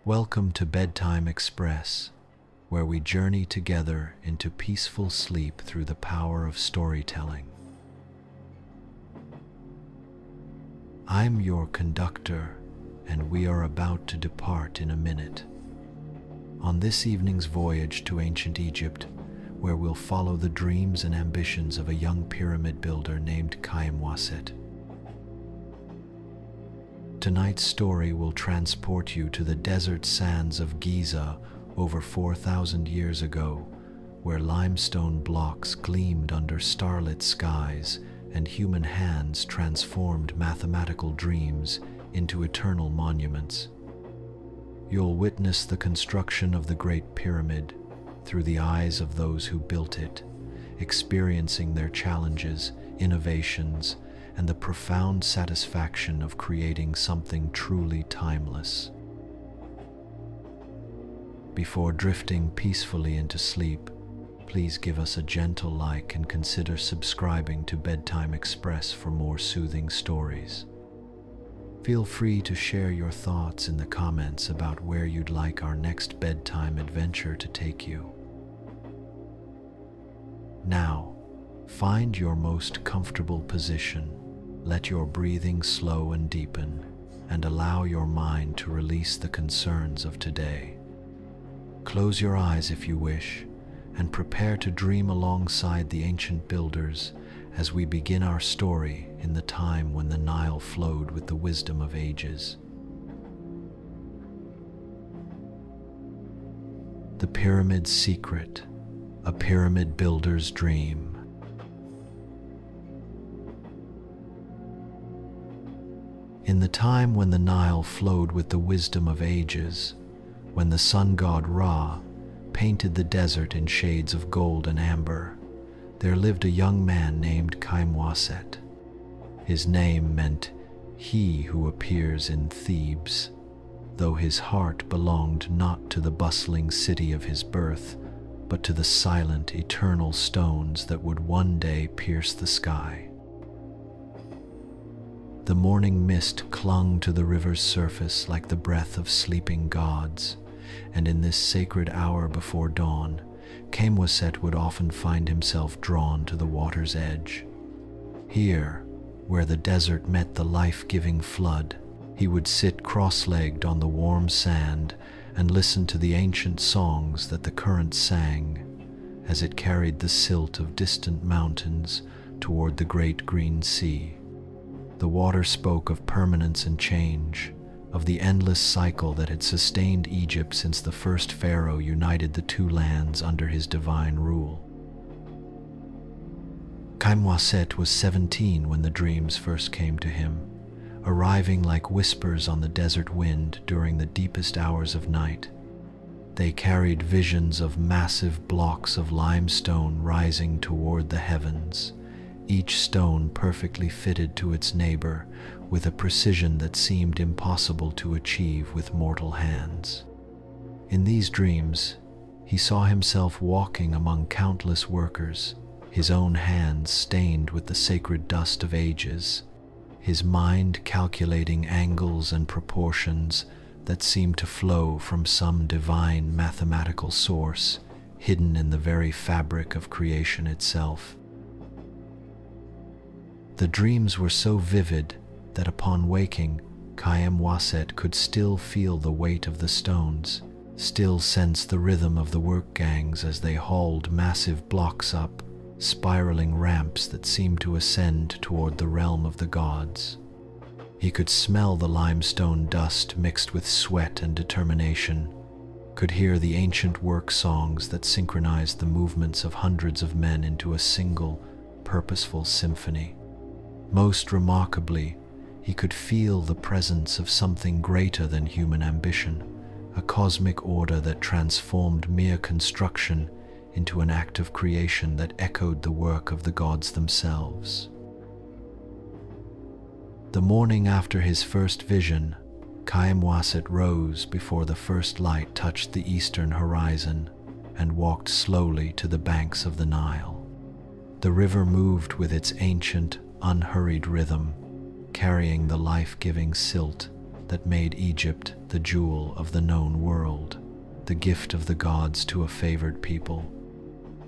Welcome to Bedtime Express, where we journey together into peaceful sleep through the power of storytelling. I'm your conductor, and we are about to depart in a minute. On this evening's voyage to ancient Egypt, where we'll follow the dreams and ambitions of a young pyramid builder named Khaemwaset. Tonight's story will transport you to the desert sands of Giza over 4,000 years ago, where limestone blocks gleamed under starlit skies and human hands transformed mathematical dreams into eternal monuments. You'll witness the construction of the Great Pyramid through the eyes of those who built it, experiencing their challenges, innovations, and the profound satisfaction of creating something truly timeless. Before drifting peacefully into sleep, please give us a gentle like and consider subscribing to Bedtime Express for more soothing stories. Feel free to share your thoughts in the comments about where you'd like our next bedtime adventure to take you. Now, find your most comfortable position. Let your breathing slow and deepen, and allow your mind to release the concerns of today. Close your eyes if you wish, and prepare to dream alongside the ancient builders as we begin our story in the time when the Nile flowed with the wisdom of ages. The Pyramid's Secret, a pyramid builder's dream. In the time when the Nile flowed with the wisdom of ages, when the sun god Ra painted the desert in shades of gold and amber, there lived a young man named Khaemwaset. His name meant "he who appears in Thebes," though his heart belonged not to the bustling city of his birth, but to the silent, eternal stones that would one day pierce the sky. The morning mist clung to the river's surface like the breath of sleeping gods, and in this sacred hour before dawn, Khaemwaset would often find himself drawn to the water's edge. Here, where the desert met the life-giving flood, he would sit cross-legged on the warm sand and listen to the ancient songs that the current sang as it carried the silt of distant mountains toward the great green sea. The water spoke of permanence and change, of the endless cycle that had sustained Egypt since the first pharaoh united the two lands under his divine rule. Khaemwaset was 17 when the dreams first came to him, arriving like whispers on the desert wind during the deepest hours of night. They carried visions of massive blocks of limestone rising toward the heavens, each stone perfectly fitted to its neighbor with a precision that seemed impossible to achieve with mortal hands. In these dreams, he saw himself walking among countless workers, his own hands stained with the sacred dust of ages, his mind calculating angles and proportions that seemed to flow from some divine mathematical source hidden in the very fabric of creation itself. The dreams were so vivid that upon waking, Khaemwaset could still feel the weight of the stones, still sense the rhythm of the work gangs as they hauled massive blocks up, spiraling ramps that seemed to ascend toward the realm of the gods. He could smell the limestone dust mixed with sweat and determination, could hear the ancient work songs that synchronized the movements of hundreds of men into a single, purposeful symphony. Most remarkably, he could feel the presence of something greater than human ambition, a cosmic order that transformed mere construction into an act of creation that echoed the work of the gods themselves. The morning after his first vision, Khaemwaset rose before the first light touched the eastern horizon and walked slowly to the banks of the Nile. The river moved with its ancient, unhurried rhythm, carrying the life-giving silt that made Egypt the jewel of the known world, the gift of the gods to a favored people.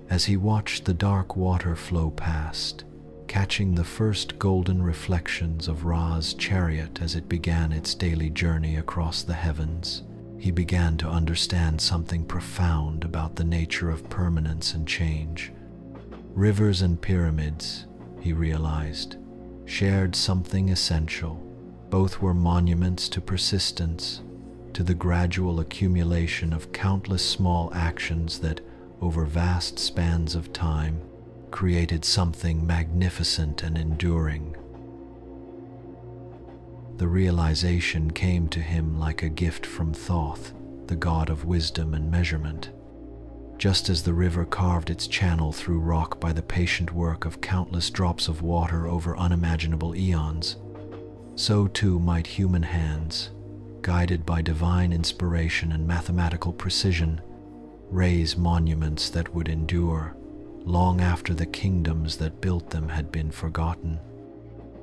As he watched the dark water flow past, catching the first golden reflections of Ra's chariot as it began its daily journey across the heavens, he began to understand something profound about the nature of permanence and change. Rivers and pyramids, he realized, shared something essential. Both were monuments to persistence, to the gradual accumulation of countless small actions that, over vast spans of time, created something magnificent and enduring. The realization came to him like a gift from Thoth, the god of wisdom and measurement. Just as the river carved its channel through rock by the patient work of countless drops of water over unimaginable eons, so too might human hands, guided by divine inspiration and mathematical precision, raise monuments that would endure long after the kingdoms that built them had been forgotten.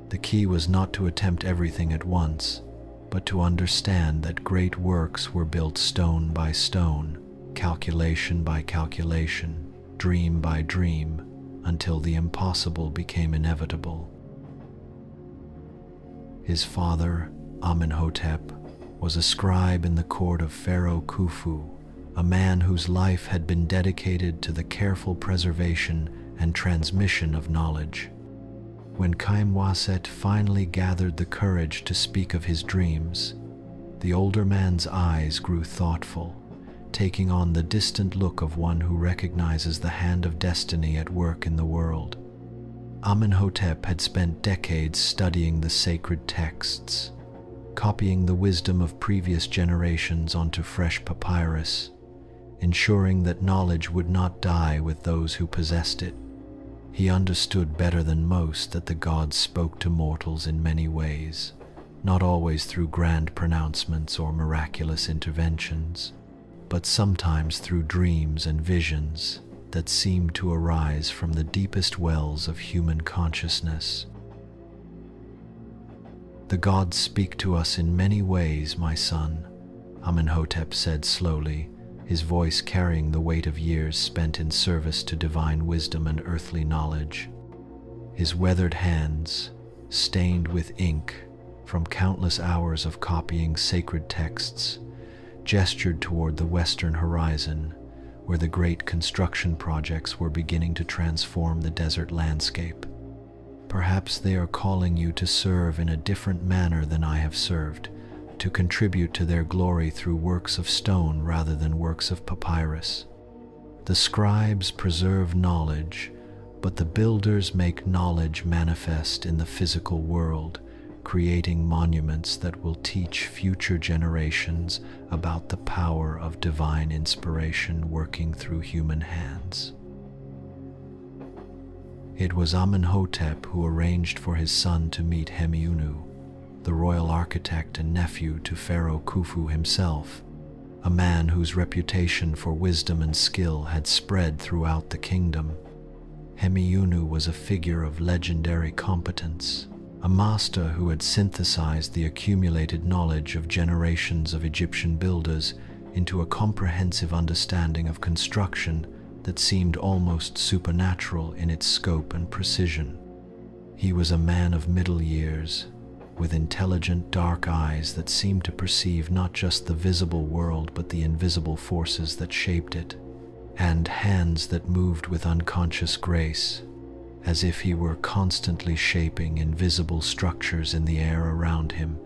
The key was not to attempt everything at once, but to understand that great works were built stone by stone, calculation by calculation, dream by dream, until the impossible became inevitable. His father, Amenhotep, was a scribe in the court of Pharaoh Khufu, a man whose life had been dedicated to the careful preservation and transmission of knowledge. When Khaemwaset finally gathered the courage to speak of his dreams, the older man's eyes grew thoughtful, taking on the distant look of one who recognizes the hand of destiny at work in the world. Amenhotep had spent decades studying the sacred texts, copying the wisdom of previous generations onto fresh papyrus, ensuring that knowledge would not die with those who possessed it. He understood better than most that the gods spoke to mortals in many ways, not always through grand pronouncements or miraculous interventions, but sometimes through dreams and visions that seemed to arise from the deepest wells of human consciousness. "The gods speak to us in many ways, my son," Amenhotep said slowly, his voice carrying the weight of years spent in service to divine wisdom and earthly knowledge. His weathered hands, stained with ink from countless hours of copying sacred texts, gestured toward the western horizon, where the great construction projects were beginning to transform the desert landscape. "Perhaps they are calling you to serve in a different manner than I have served, to contribute to their glory through works of stone rather than works of papyrus. The scribes preserve knowledge, but the builders make knowledge manifest in the physical world, creating monuments that will teach future generations about the power of divine inspiration working through human hands." It was Amenhotep who arranged for his son to meet Hemiunu, the royal architect and nephew to Pharaoh Khufu himself, a man whose reputation for wisdom and skill had spread throughout the kingdom. Hemiunu was a figure of legendary competence, a master who had synthesized the accumulated knowledge of generations of Egyptian builders into a comprehensive understanding of construction that seemed almost supernatural in its scope and precision. He was a man of middle years, with intelligent dark eyes that seemed to perceive not just the visible world but the invisible forces that shaped it, and hands that moved with unconscious grace, as if he were constantly shaping invisible structures in the air around him,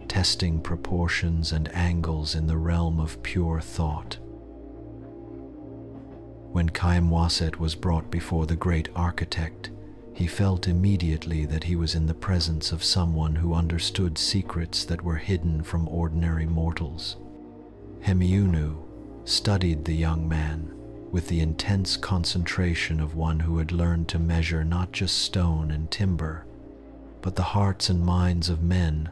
testing proportions and angles in the realm of pure thought. When Khaemwaset was brought before the great architect, he felt immediately that he was in the presence of someone who understood secrets that were hidden from ordinary mortals. Hemiunu studied the young man with the intense concentration of one who had learned to measure not just stone and timber, but the hearts and minds of men,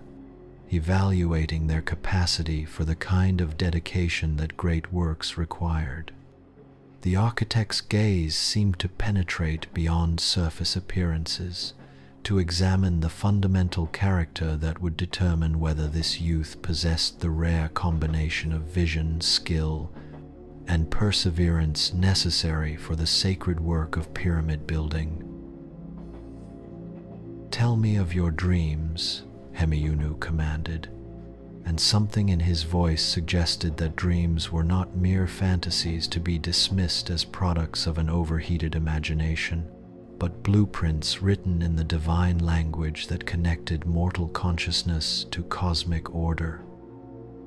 evaluating their capacity for the kind of dedication that great works required. The architect's gaze seemed to penetrate beyond surface appearances, to examine the fundamental character that would determine whether this youth possessed the rare combination of vision, skill, and perseverance necessary for the sacred work of pyramid building. "Tell me of your dreams," Hemiunu commanded, and something in his voice suggested that dreams were not mere fantasies to be dismissed as products of an overheated imagination, but blueprints written in the divine language that connected mortal consciousness to cosmic order.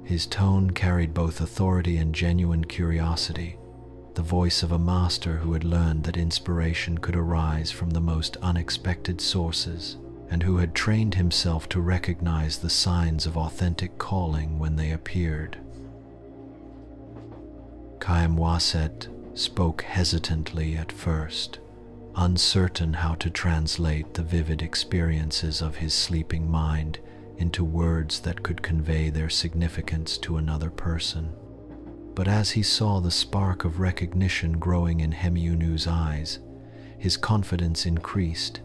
His tone carried both authority and genuine curiosity, the voice of a master who had learned that inspiration could arise from the most unexpected sources, and who had trained himself to recognize the signs of authentic calling when they appeared. Khaemwaset spoke hesitantly at first, uncertain how to translate the vivid experiences of his sleeping mind into words that could convey their significance to another person. But as he saw the spark of recognition growing in Hemiunu's eyes, his confidence increased,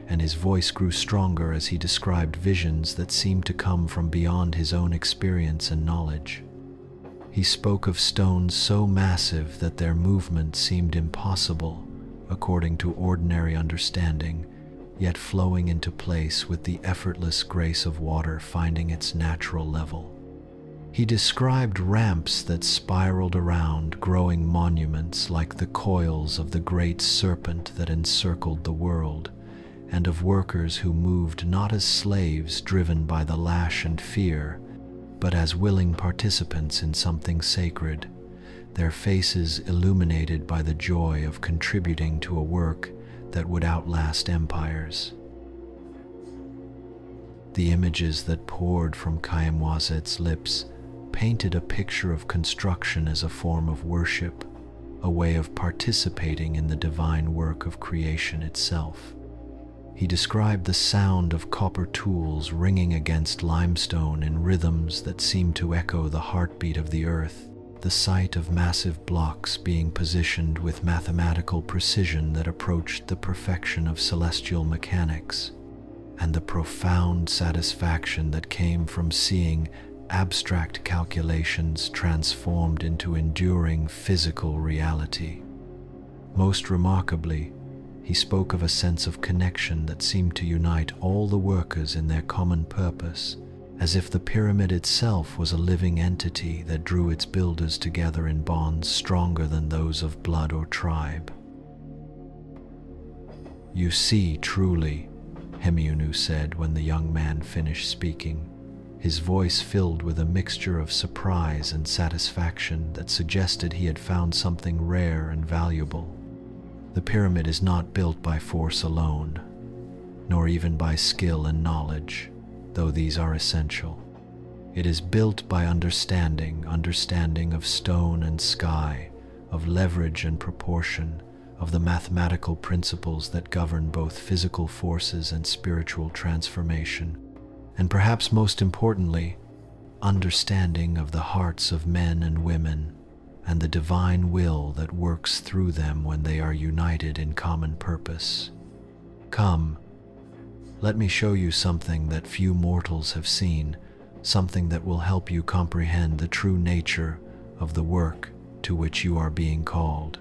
and his voice grew stronger as he described visions that seemed to come from beyond his own experience and knowledge. He spoke of stones so massive that their movement seemed impossible, according to ordinary understanding, yet flowing into place with the effortless grace of water finding its natural level. He described ramps that spiraled around, growing monuments like the coils of the great serpent that encircled the world, and of workers who moved not as slaves driven by the lash and fear, but as willing participants in something sacred, their faces illuminated by the joy of contributing to a work that would outlast empires. The images that poured from Khaemwaset's lips painted a picture of construction as a form of worship, a way of participating in the divine work of creation itself. He described the sound of copper tools ringing against limestone in rhythms that seemed to echo the heartbeat of the earth, the sight of massive blocks being positioned with mathematical precision that approached the perfection of celestial mechanics, and the profound satisfaction that came from seeing abstract calculations transformed into enduring physical reality. Most remarkably, he spoke of a sense of connection that seemed to unite all the workers in their common purpose, as if the pyramid itself was a living entity that drew its builders together in bonds stronger than those of blood or tribe. "You see, truly," Hemiunu said when the young man finished speaking, his voice filled with a mixture of surprise and satisfaction that suggested he had found something rare and valuable. "The pyramid is not built by force alone, nor even by skill and knowledge, though these are essential. It is built by understanding of stone and sky, of leverage and proportion, of the mathematical principles that govern both physical forces and spiritual transformation, and perhaps most importantly, understanding of the hearts of men and women, and the divine will that works through them when they are united in common purpose. Come, let me show you something that few mortals have seen, something that will help you comprehend the true nature of the work to which you are being called."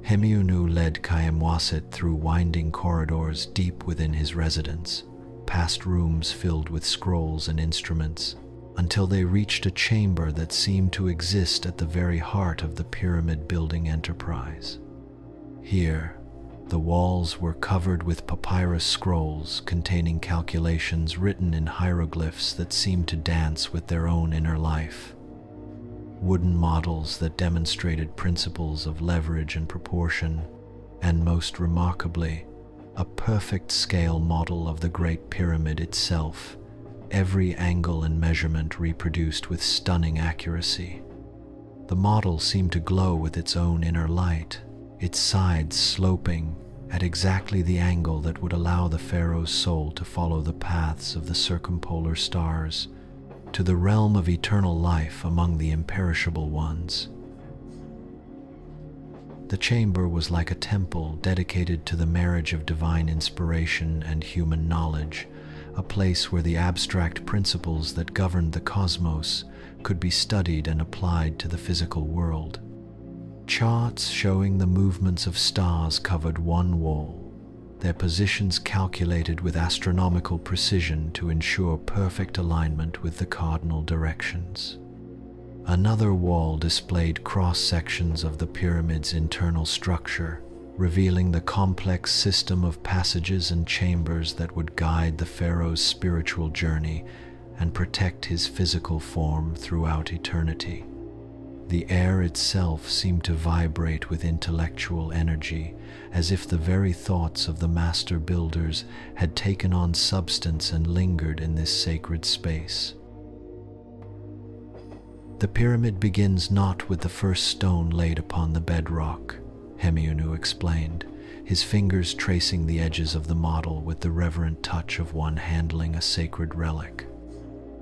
Hemiunu led Khaemwaset through winding corridors deep within his residence, past rooms filled with scrolls and instruments, until they reached a chamber that seemed to exist at the very heart of the pyramid building enterprise. Here, the walls were covered with papyrus scrolls containing calculations written in hieroglyphs that seemed to dance with their own inner life. Wooden models that demonstrated principles of leverage and proportion, and most remarkably, a perfect scale model of the Great Pyramid itself, every angle and measurement reproduced with stunning accuracy. The model seemed to glow with its own inner light, its sides sloping at exactly the angle that would allow the pharaoh's soul to follow the paths of the circumpolar stars to the realm of eternal life among the imperishable ones. The chamber was like a temple dedicated to the marriage of divine inspiration and human knowledge, a place where the abstract principles that governed the cosmos could be studied and applied to the physical world. Charts showing the movements of stars covered one wall, their positions calculated with astronomical precision to ensure perfect alignment with the cardinal directions. Another wall displayed cross-sections of the pyramid's internal structure, revealing the complex system of passages and chambers that would guide the pharaoh's spiritual journey and protect his physical form throughout eternity. The air itself seemed to vibrate with intellectual energy, as if the very thoughts of the master builders had taken on substance and lingered in this sacred space. The pyramid begins not with the first stone laid upon the bedrock, Khaemwaset explained, his fingers tracing the edges of the model with the reverent touch of one handling a sacred relic.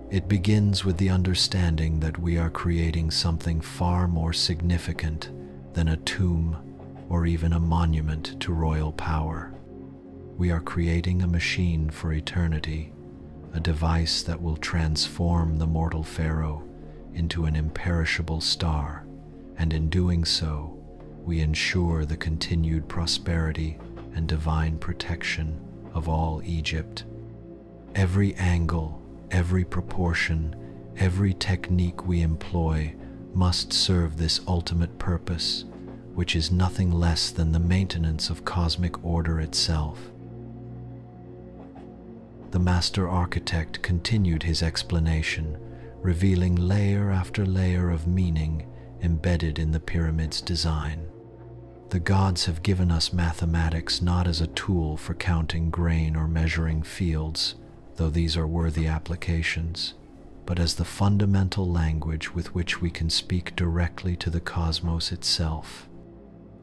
It begins with the understanding that we are creating something far more significant than a tomb or even a monument to royal power. We are creating a machine for eternity, a device that will transform the mortal pharaoh into an imperishable star, and in doing so, we ensure the continued prosperity and divine protection of all Egypt. Every angle, every proportion, every technique we employ must serve this ultimate purpose, which is nothing less than the maintenance of cosmic order itself. The master architect continued his explanation, revealing layer after layer of meaning embedded in the pyramid's design. The gods have given us mathematics not as a tool for counting grain or measuring fields, though these are worthy applications, but as the fundamental language with which we can speak directly to the cosmos itself.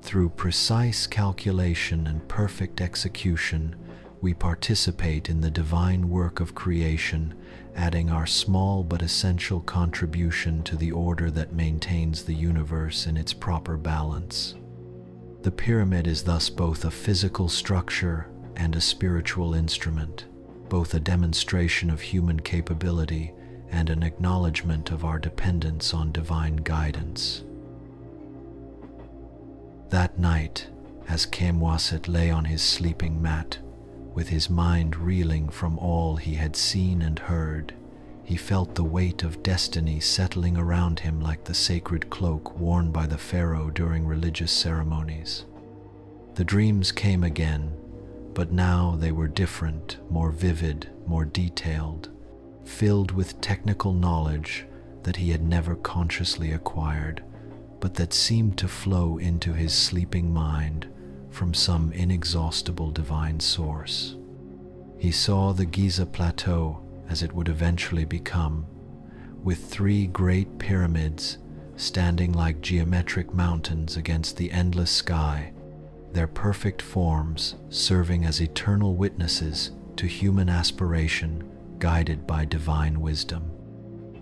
Through precise calculation and perfect execution, we participate in the divine work of creation, adding our small but essential contribution to the order that maintains the universe in its proper balance. The pyramid is thus both a physical structure and a spiritual instrument, both a demonstration of human capability and an acknowledgement of our dependence on divine guidance. That night, as Khaemwaset lay on his sleeping mat, with his mind reeling from all he had seen and heard, he felt the weight of destiny settling around him like the sacred cloak worn by the pharaoh during religious ceremonies. The dreams came again, but now they were different, more vivid, more detailed, filled with technical knowledge that he had never consciously acquired, but that seemed to flow into his sleeping mind from some inexhaustible divine source. He saw the Giza plateau as it would eventually become, with 3 great pyramids standing like geometric mountains against the endless sky, their perfect forms serving as eternal witnesses to human aspiration guided by divine wisdom.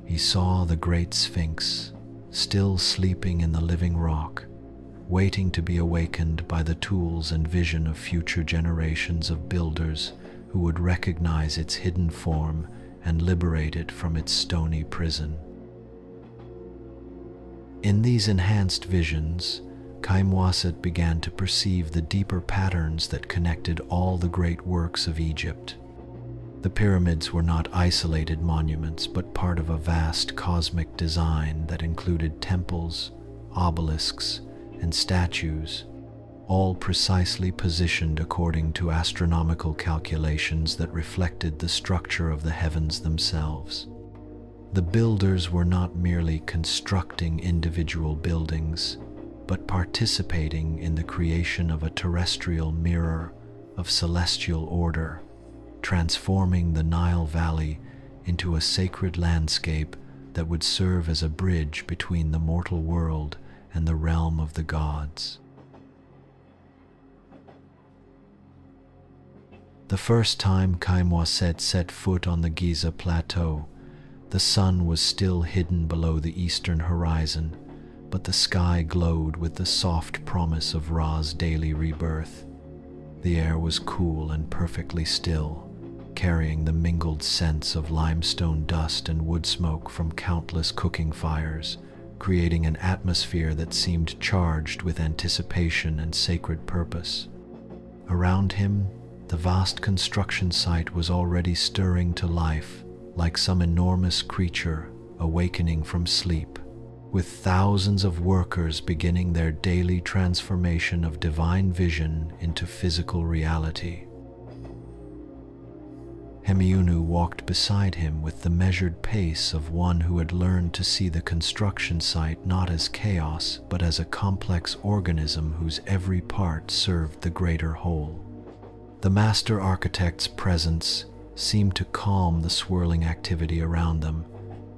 He saw the great Sphinx, still sleeping in the living rock, waiting to be awakened by the tools and vision of future generations of builders who would recognize its hidden form and liberate it from its stony prison. In these enhanced visions, Khaemwaset began to perceive the deeper patterns that connected all the great works of Egypt. The pyramids were not isolated monuments, but part of a vast cosmic design that included temples, obelisks, and statues, all precisely positioned according to astronomical calculations that reflected the structure of the heavens themselves. The builders were not merely constructing individual buildings, but participating in the creation of a terrestrial mirror of celestial order, transforming the Nile Valley into a sacred landscape that would serve as a bridge between the mortal world and the realm of the gods. The first time Khaemwaset set foot on the Giza plateau, the sun was still hidden below the eastern horizon, but the sky glowed with the soft promise of Ra's daily rebirth. The air was cool and perfectly still, carrying the mingled scents of limestone dust and wood smoke from countless cooking fires, creating an atmosphere that seemed charged with anticipation and sacred purpose. Around him, the vast construction site was already stirring to life, like some enormous creature awakening from sleep, with thousands of workers beginning their daily transformation of divine vision into physical reality. Hemiunu walked beside him with the measured pace of one who had learned to see the construction site not as chaos, but as a complex organism whose every part served the greater whole. The master architect's presence seemed to calm the swirling activity around them,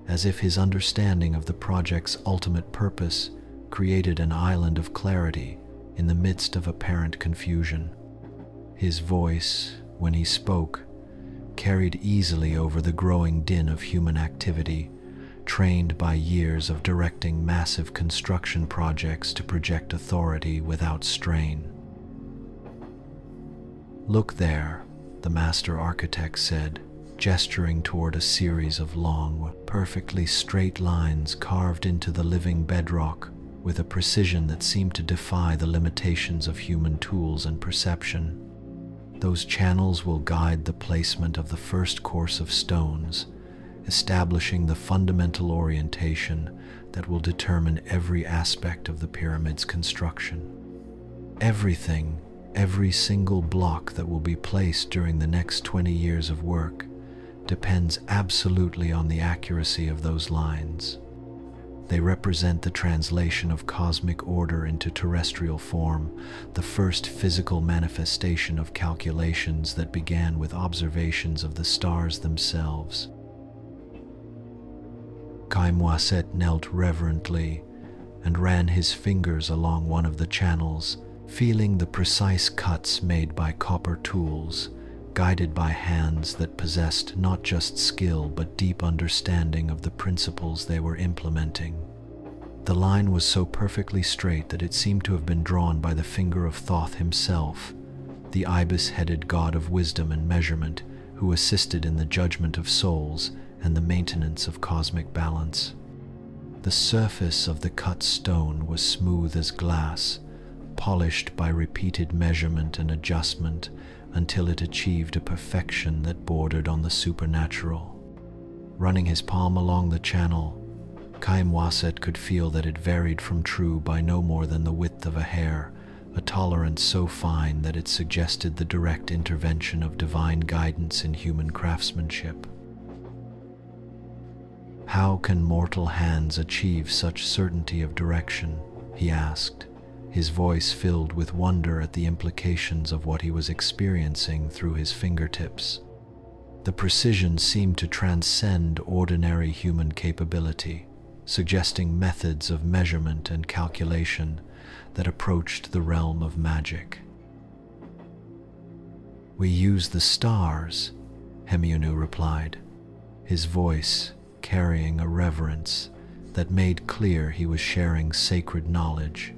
as if his understanding of the project's ultimate purpose created an island of clarity in the midst of apparent confusion. His voice, when he spoke, carried easily over the growing din of human activity, trained by years of directing massive construction projects to project authority without strain. "Look there," the master architect said, gesturing toward a series of long, perfectly straight lines carved into the living bedrock with a precision that seemed to defy the limitations of human tools and perception. "Those channels will guide the placement of the first course of stones, establishing the fundamental orientation that will determine every aspect of the pyramid's construction. Everything, every single block that will be placed during the next 20 years of work, depends absolutely on the accuracy of those lines. They represent the translation of cosmic order into terrestrial form, the first physical manifestation of calculations that began with observations of the stars themselves." Khaemwaset knelt reverently and ran his fingers along one of the channels, feeling the precise cuts made by copper tools, guided by hands that possessed not just skill but deep understanding of the principles they were implementing. The line was so perfectly straight that it seemed to have been drawn by the finger of Thoth himself, the ibis-headed god of wisdom and measurement who assisted in the judgment of souls and the maintenance of cosmic balance. The surface of the cut stone was smooth as glass, polished by repeated measurement and adjustment until it achieved a perfection that bordered on the supernatural. Running his palm along the channel, Khaemwaset could feel that it varied from true by no more than the width of a hair, a tolerance so fine that it suggested the direct intervention of divine guidance in human craftsmanship. "How can mortal hands achieve such certainty of direction?" he asked, his voice filled with wonder at the implications of what he was experiencing through his fingertips. The precision seemed to transcend ordinary human capability, suggesting methods of measurement and calculation that approached the realm of magic. "We use the stars," Hemiunu replied, his voice carrying a reverence that made clear he was sharing sacred knowledge,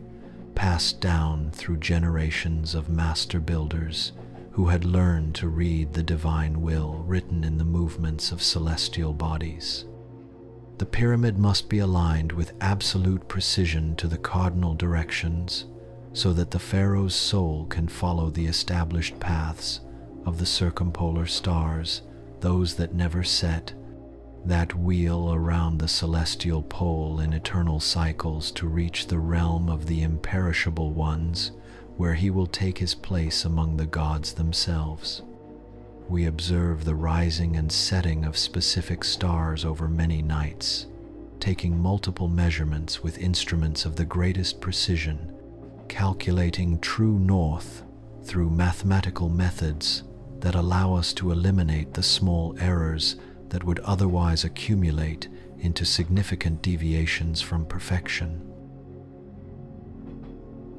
passed down through generations of master builders who had learned to read the divine will written in the movements of celestial bodies. "The pyramid must be aligned with absolute precision to the cardinal directions so that the pharaoh's soul can follow the established paths of the circumpolar stars, those that never set, that wheel around the celestial pole in eternal cycles to reach the realm of the imperishable ones, where he will take his place among the gods themselves. We observe the rising and setting of specific stars over many nights, taking multiple measurements with instruments of the greatest precision, calculating true north through mathematical methods that allow us to eliminate the small errors that would otherwise accumulate into significant deviations from perfection."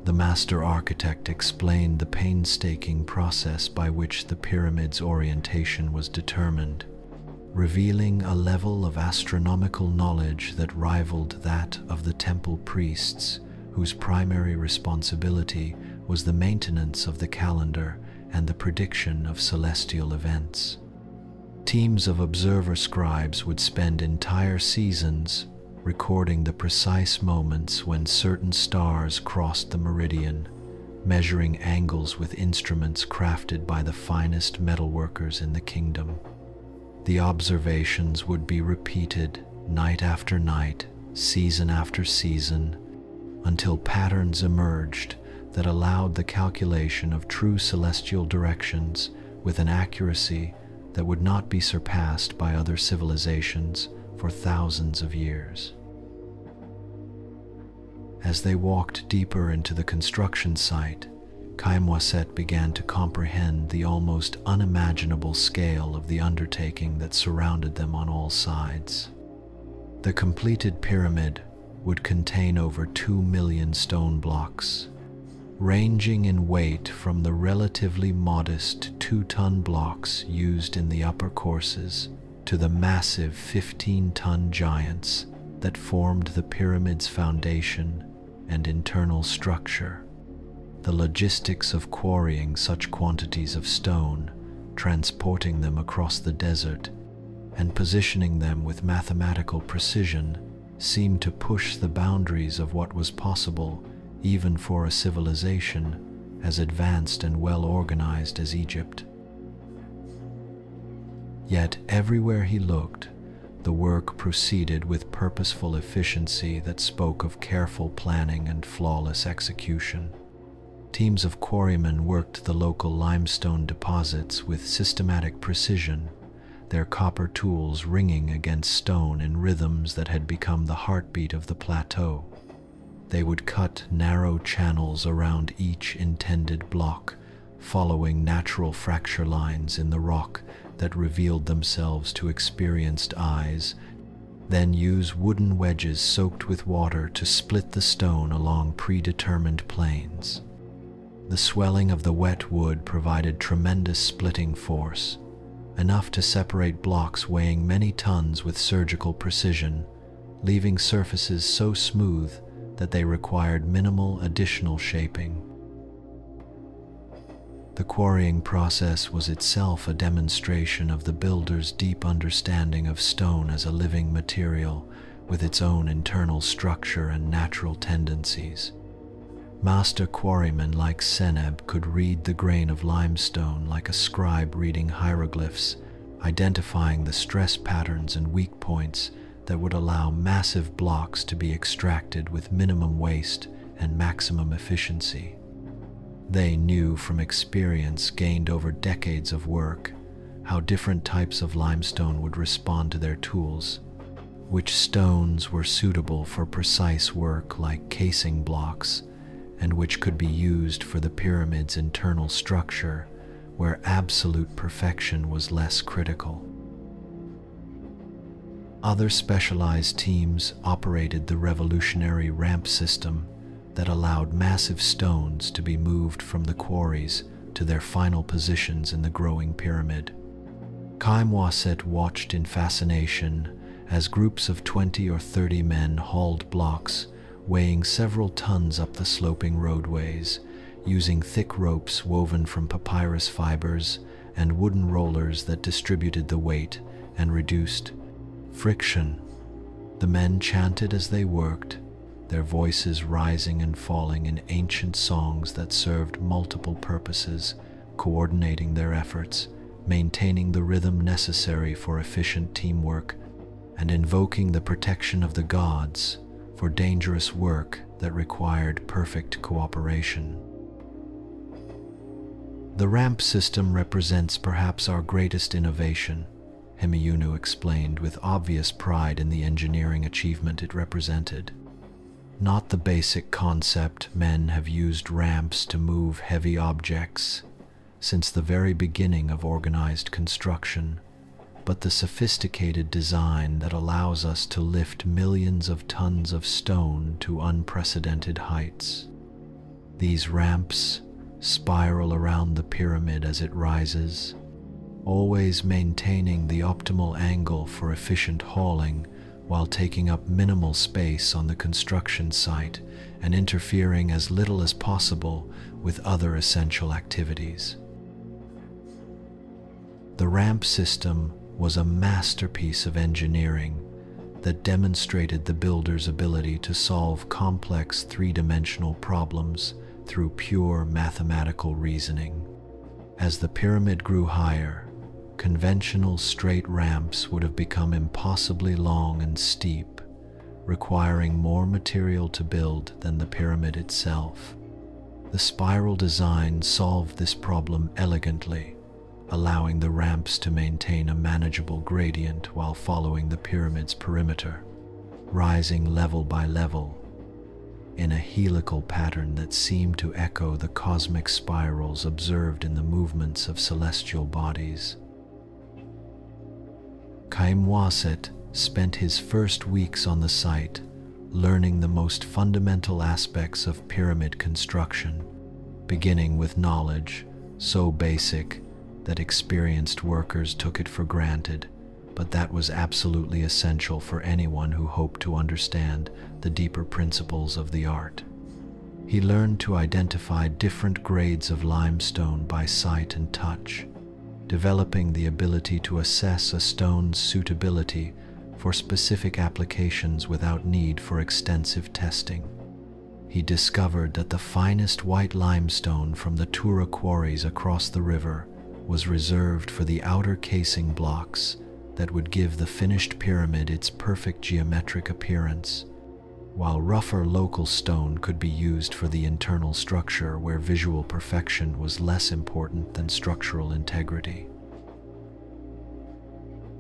The master architect explained the painstaking process by which the pyramid's orientation was determined, revealing a level of astronomical knowledge that rivaled that of the temple priests, whose primary responsibility was the maintenance of the calendar and the prediction of celestial events. Teams of observer scribes would spend entire seasons recording the precise moments when certain stars crossed the meridian, measuring angles with instruments crafted by the finest metalworkers in the kingdom. The observations would be repeated night after night, season after season, until patterns emerged that allowed the calculation of true celestial directions with an accuracy that would not be surpassed by other civilizations for thousands of years. As they walked deeper into the construction site, Khaemwaset began to comprehend the almost unimaginable scale of the undertaking that surrounded them on all sides. The completed pyramid would contain over 2 million stone blocks, ranging in weight from the relatively modest 2-ton blocks used in the upper courses to the massive 15-ton giants that formed the pyramid's foundation and internal structure. The logistics of quarrying such quantities of stone, transporting them across the desert, and positioning them with mathematical precision seemed to push the boundaries of what was possible even for a civilization as advanced and well-organized as Egypt. Yet everywhere he looked, the work proceeded with purposeful efficiency that spoke of careful planning and flawless execution. Teams of quarrymen worked the local limestone deposits with systematic precision, their copper tools ringing against stone in rhythms that had become the heartbeat of the plateau. They would cut narrow channels around each intended block, following natural fracture lines in the rock that revealed themselves to experienced eyes, then use wooden wedges soaked with water to split the stone along predetermined planes. The swelling of the wet wood provided tremendous splitting force, enough to separate blocks weighing many tons with surgical precision, leaving surfaces so smooth that they required minimal additional shaping. The quarrying process was itself a demonstration of the builder's deep understanding of stone as a living material with its own internal structure and natural tendencies. Master quarrymen like Seneb could read the grain of limestone like a scribe reading hieroglyphs, identifying the stress patterns and weak points that would allow massive blocks to be extracted with minimum waste and maximum efficiency. They knew from experience gained over decades of work how different types of limestone would respond to their tools, which stones were suitable for precise work like casing blocks, and which could be used for the pyramid's internal structure, where absolute perfection was less critical. Other specialized teams operated the revolutionary ramp system that allowed massive stones to be moved from the quarries to their final positions in the growing pyramid. Khaemwaset watched in fascination as groups of 20 or 30 men hauled blocks weighing several tons up the sloping roadways, using thick ropes woven from papyrus fibers and wooden rollers that distributed the weight and reduced friction. The men chanted as they worked, their voices rising and falling in ancient songs that served multiple purposes, coordinating their efforts, maintaining the rhythm necessary for efficient teamwork, and invoking the protection of the gods for dangerous work that required perfect cooperation. The ramp system represents perhaps our greatest innovation, Himeyunu explained with obvious pride in the engineering achievement it represented. Not the basic concept men have used ramps to move heavy objects since the very beginning of organized construction, but the sophisticated design that allows us to lift millions of tons of stone to unprecedented heights. These ramps spiral around the pyramid as it rises, always maintaining the optimal angle for efficient hauling while taking up minimal space on the construction site and interfering as little as possible with other essential activities. The ramp system was a masterpiece of engineering that demonstrated the builder's ability to solve complex three-dimensional problems through pure mathematical reasoning. As the pyramid grew higher, conventional straight ramps would have become impossibly long and steep, requiring more material to build than the pyramid itself. The spiral design solved this problem elegantly, allowing the ramps to maintain a manageable gradient while following the pyramid's perimeter, rising level by level in a helical pattern that seemed to echo the cosmic spirals observed in the movements of celestial bodies. Khaemwaset spent his first weeks on the site learning the most fundamental aspects of pyramid construction, beginning with knowledge so basic that experienced workers took it for granted, but that was absolutely essential for anyone who hoped to understand the deeper principles of the art. He learned to identify different grades of limestone by sight and touch, developing the ability to assess a stone's suitability for specific applications without need for extensive testing. He discovered that the finest white limestone from the Tura quarries across the river was reserved for the outer casing blocks that would give the finished pyramid its perfect geometric appearance, while rougher local stone could be used for the internal structure where visual perfection was less important than structural integrity.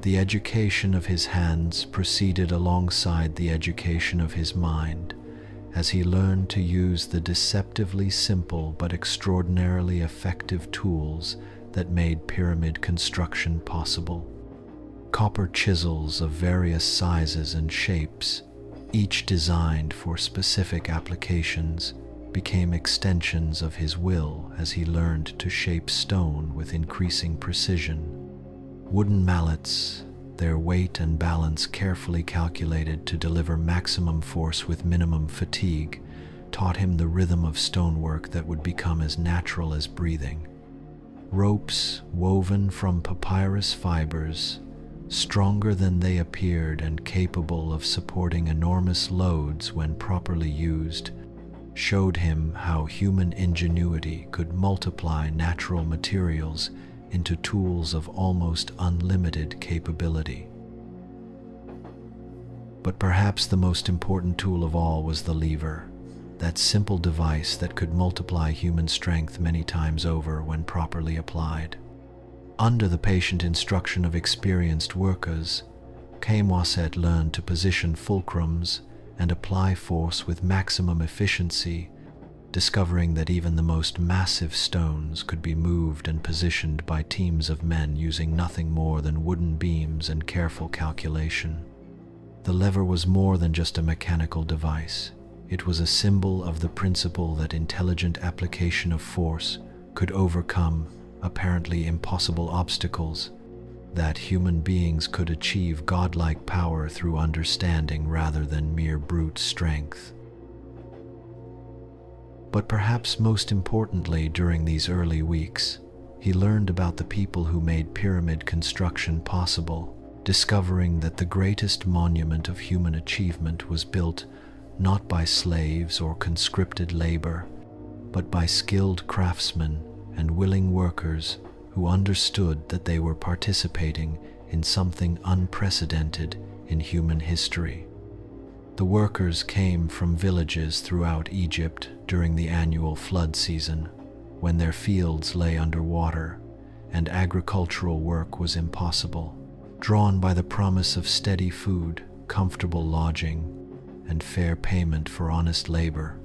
The education of his hands proceeded alongside the education of his mind, as he learned to use the deceptively simple but extraordinarily effective tools that made pyramid construction possible. Copper chisels of various sizes and shapes, each designed for specific applications, became extensions of his will as he learned to shape stone with increasing precision. Wooden mallets, their weight and balance carefully calculated to deliver maximum force with minimum fatigue, taught him the rhythm of stonework that would become as natural as breathing. Ropes woven from papyrus fibers, stronger than they appeared and capable of supporting enormous loads when properly used, showed him how human ingenuity could multiply natural materials into tools of almost unlimited capability. But perhaps the most important tool of all was the lever, that simple device that could multiply human strength many times over when properly applied. Under the patient instruction of experienced workers, Khaemwaset learned to position fulcrums and apply force with maximum efficiency, discovering that even the most massive stones could be moved and positioned by teams of men using nothing more than wooden beams and careful calculation. The lever was more than just a mechanical device. It was a symbol of the principle that intelligent application of force could overcome apparently impossible obstacles, that human beings could achieve godlike power through understanding rather than mere brute strength. But perhaps most importantly, during these early weeks, he learned about the people who made pyramid construction possible, discovering that the greatest monument of human achievement was built not by slaves or conscripted labor, but by skilled craftsmen and willing workers who understood that they were participating in something unprecedented in human history. The workers came from villages throughout Egypt during the annual flood season, when their fields lay underwater and agricultural work was impossible, drawn by the promise of steady food, comfortable lodging, and fair payment for honest labor.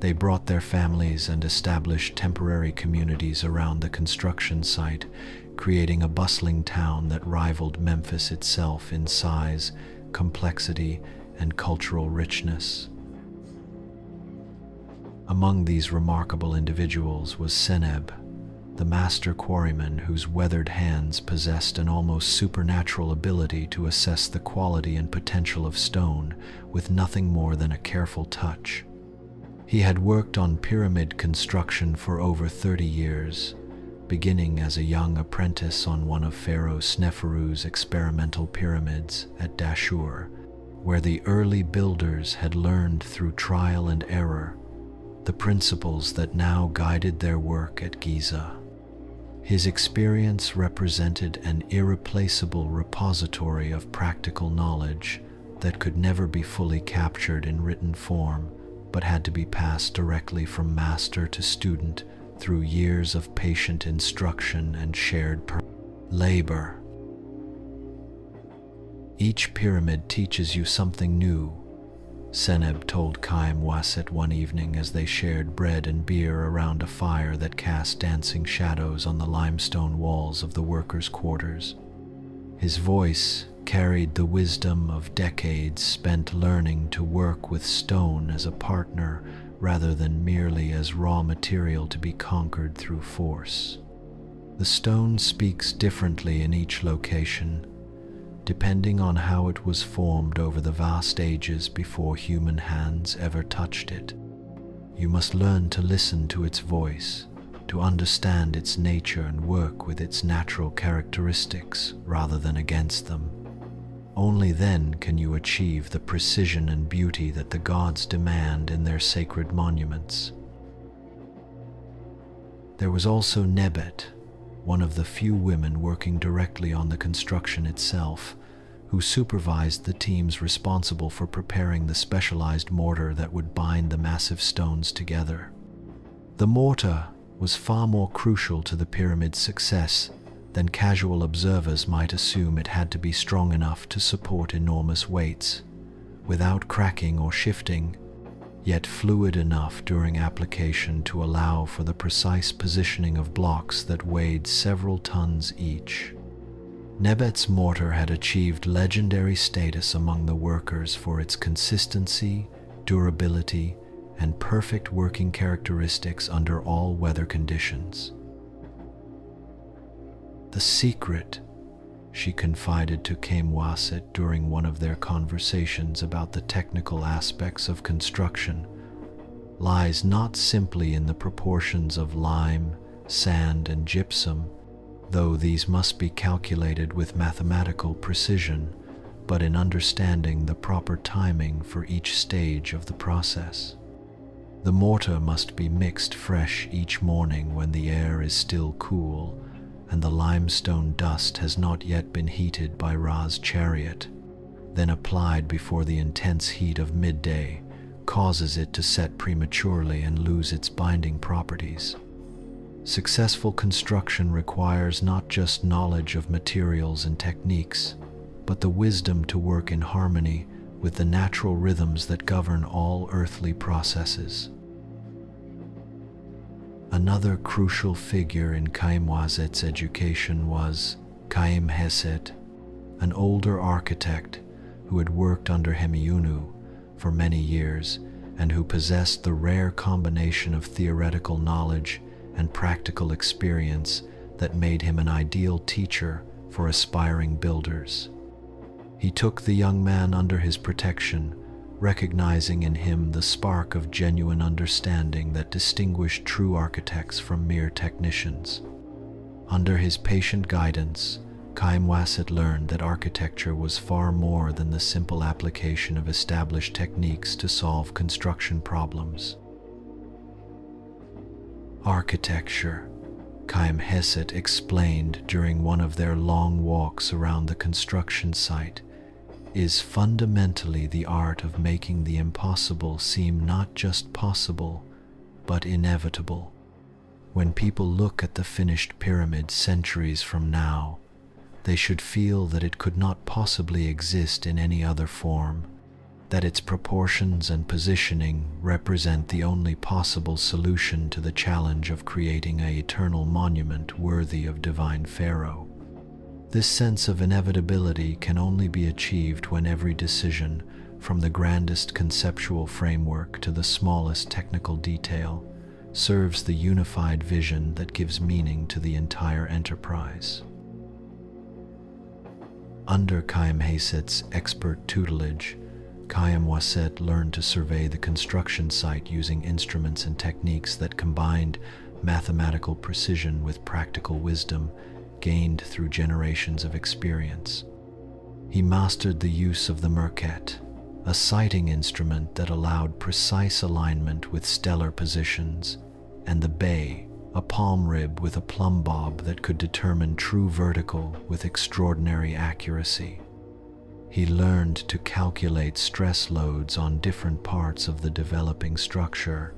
They brought their families and established temporary communities around the construction site, creating a bustling town that rivaled Memphis itself in size, complexity, and cultural richness. Among these remarkable individuals was Seneb, the master quarryman whose weathered hands possessed an almost supernatural ability to assess the quality and potential of stone with nothing more than a careful touch. He had worked on pyramid construction for over 30 years, beginning as a young apprentice on one of Pharaoh Sneferu's experimental pyramids at Dashur, where the early builders had learned through trial and error the principles that now guided their work at Giza. His experience represented an irreplaceable repository of practical knowledge that could never be fully captured in written form, but had to be passed directly from master to student through years of patient instruction and shared labor. Each pyramid teaches you something new, Seneb told Khaemwaset one evening as they shared bread and beer around a fire that cast dancing shadows on the limestone walls of the workers' quarters. His voice carried the wisdom of decades spent learning to work with stone as a partner rather than merely as raw material to be conquered through force. The stone speaks differently in each location, depending on how it was formed over the vast ages before human hands ever touched it. You must learn to listen to its voice, to understand its nature and work with its natural characteristics rather than against them. Only then can you achieve the precision and beauty that the gods demand in their sacred monuments. There was also Nebet, one of the few women working directly on the construction itself, who supervised the teams responsible for preparing the specialized mortar that would bind the massive stones together. The mortar was far more crucial to the pyramid's success than casual observers might assume. It had to be strong enough to support enormous weights, without cracking or shifting, yet fluid enough during application to allow for the precise positioning of blocks that weighed several tons each. Nebet's mortar had achieved legendary status among the workers for its consistency, durability, and perfect working characteristics under all weather conditions. The secret, she confided to Khaemwaset during one of their conversations about the technical aspects of construction, lies not simply in the proportions of lime, sand, and gypsum, though these must be calculated with mathematical precision, but in understanding the proper timing for each stage of the process. The mortar must be mixed fresh each morning when the air is still cool and the limestone dust has not yet been heated by Ra's chariot, then applied before the intense heat of midday causes it to set prematurely and lose its binding properties. Successful construction requires not just knowledge of materials and techniques, but the wisdom to work in harmony with the natural rhythms that govern all earthly processes. Another crucial figure in Khaemwaset's education was Khaemwaset, an older architect who had worked under Hemiunu for many years and who possessed the rare combination of theoretical knowledge and practical experience that made him an ideal teacher for aspiring builders. He took the young man under his protection, recognizing in him the spark of genuine understanding that distinguished true architects from mere technicians. Under his patient guidance, Khaemwaset learned that architecture was far more than the simple application of established techniques to solve construction problems. Architecture, Khaemwaset explained during one of their long walks around the construction site, is fundamentally the art of making the impossible seem not just possible, but inevitable. When people look at the finished pyramid centuries from now, they should feel that it could not possibly exist in any other form, that its proportions and positioning represent the only possible solution to the challenge of creating an eternal monument worthy of divine Pharaoh. This sense of inevitability can only be achieved when every decision, from the grandest conceptual framework to the smallest technical detail, serves the unified vision that gives meaning to the entire enterprise. Under Khaemwaset's expert tutelage, Khaemwaset learned to survey the construction site using instruments and techniques that combined mathematical precision with practical wisdom gained through generations of experience. He mastered the use of the merket, a sighting instrument that allowed precise alignment with stellar positions, and the bay, a palm rib with a plumb bob that could determine true vertical with extraordinary accuracy. He learned to calculate stress loads on different parts of the developing structure,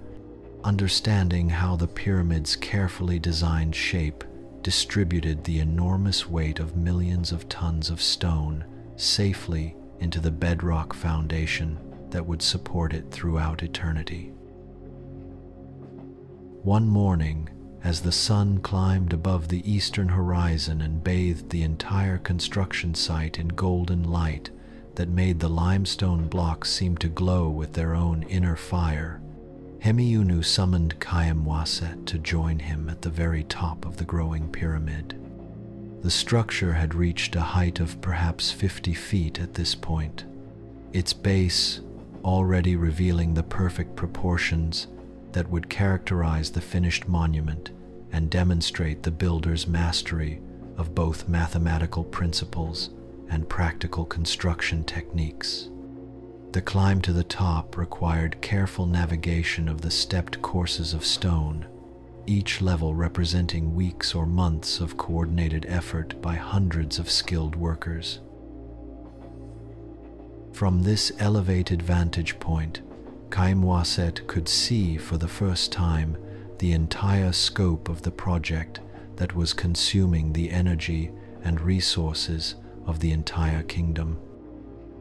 understanding how the pyramid's carefully designed shape distributed the enormous weight of millions of tons of stone safely into the bedrock foundation that would support it throughout eternity. One morning, as the sun climbed above the eastern horizon and bathed the entire construction site in golden light that made the limestone blocks seem to glow with their own inner fire, Hemiunu summoned Khaemwaset to join him at the very top of the growing pyramid. The structure had reached a height of perhaps 50 feet at this point, its base already revealing the perfect proportions that would characterize the finished monument and demonstrate the builder's mastery of both mathematical principles and practical construction techniques. The climb to the top required careful navigation of the stepped courses of stone, each level representing weeks or months of coordinated effort by hundreds of skilled workers. From this elevated vantage point, Khaemwaset could see for the first time the entire scope of the project that was consuming the energy and resources of the entire kingdom.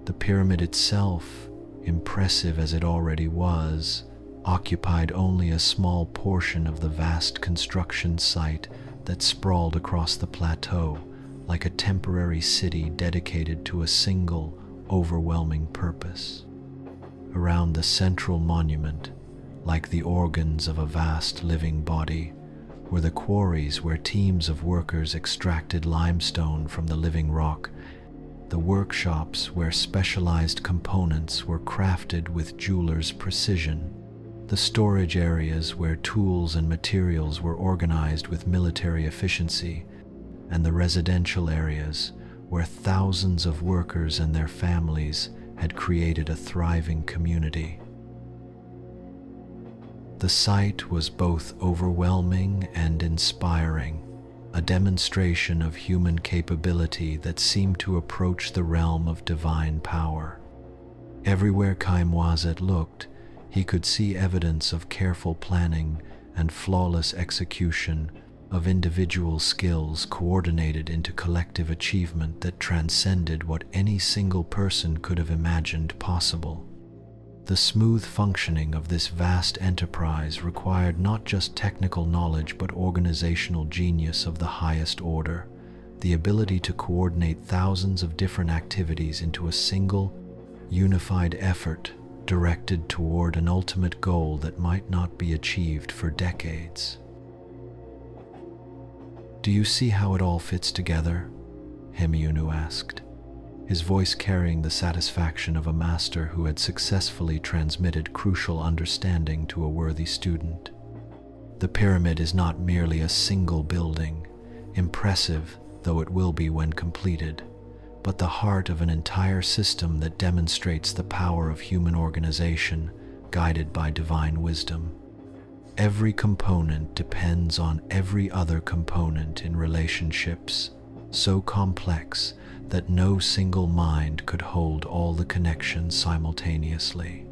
The pyramid itself, impressive as it already was, occupied only a small portion of the vast construction site that sprawled across the plateau like a temporary city dedicated to a single, overwhelming purpose. Around the central monument, like the organs of a vast living body, were the quarries where teams of workers extracted limestone from the living rock, the workshops where specialized components were crafted with jeweler's precision, the storage areas where tools and materials were organized with military efficiency, and the residential areas where thousands of workers and their families had created a thriving community. The sight was both overwhelming and inspiring, a demonstration of human capability that seemed to approach the realm of divine power. Everywhere Khaemwaset looked, he could see evidence of careful planning and flawless execution of individual skills coordinated into collective achievement that transcended what any single person could have imagined possible. The smooth functioning of this vast enterprise required not just technical knowledge but organizational genius of the highest order, the ability to coordinate thousands of different activities into a single, unified effort directed toward an ultimate goal that might not be achieved for decades. "Do you see how it all fits together?" Hemiunu asked, his voice carrying the satisfaction of a master who had successfully transmitted crucial understanding to a worthy student. The pyramid is not merely a single building, impressive though it will be when completed, but the heart of an entire system that demonstrates the power of human organization guided by divine wisdom. Every component depends on every other component in relationships so complex that no single mind could hold all the connections simultaneously.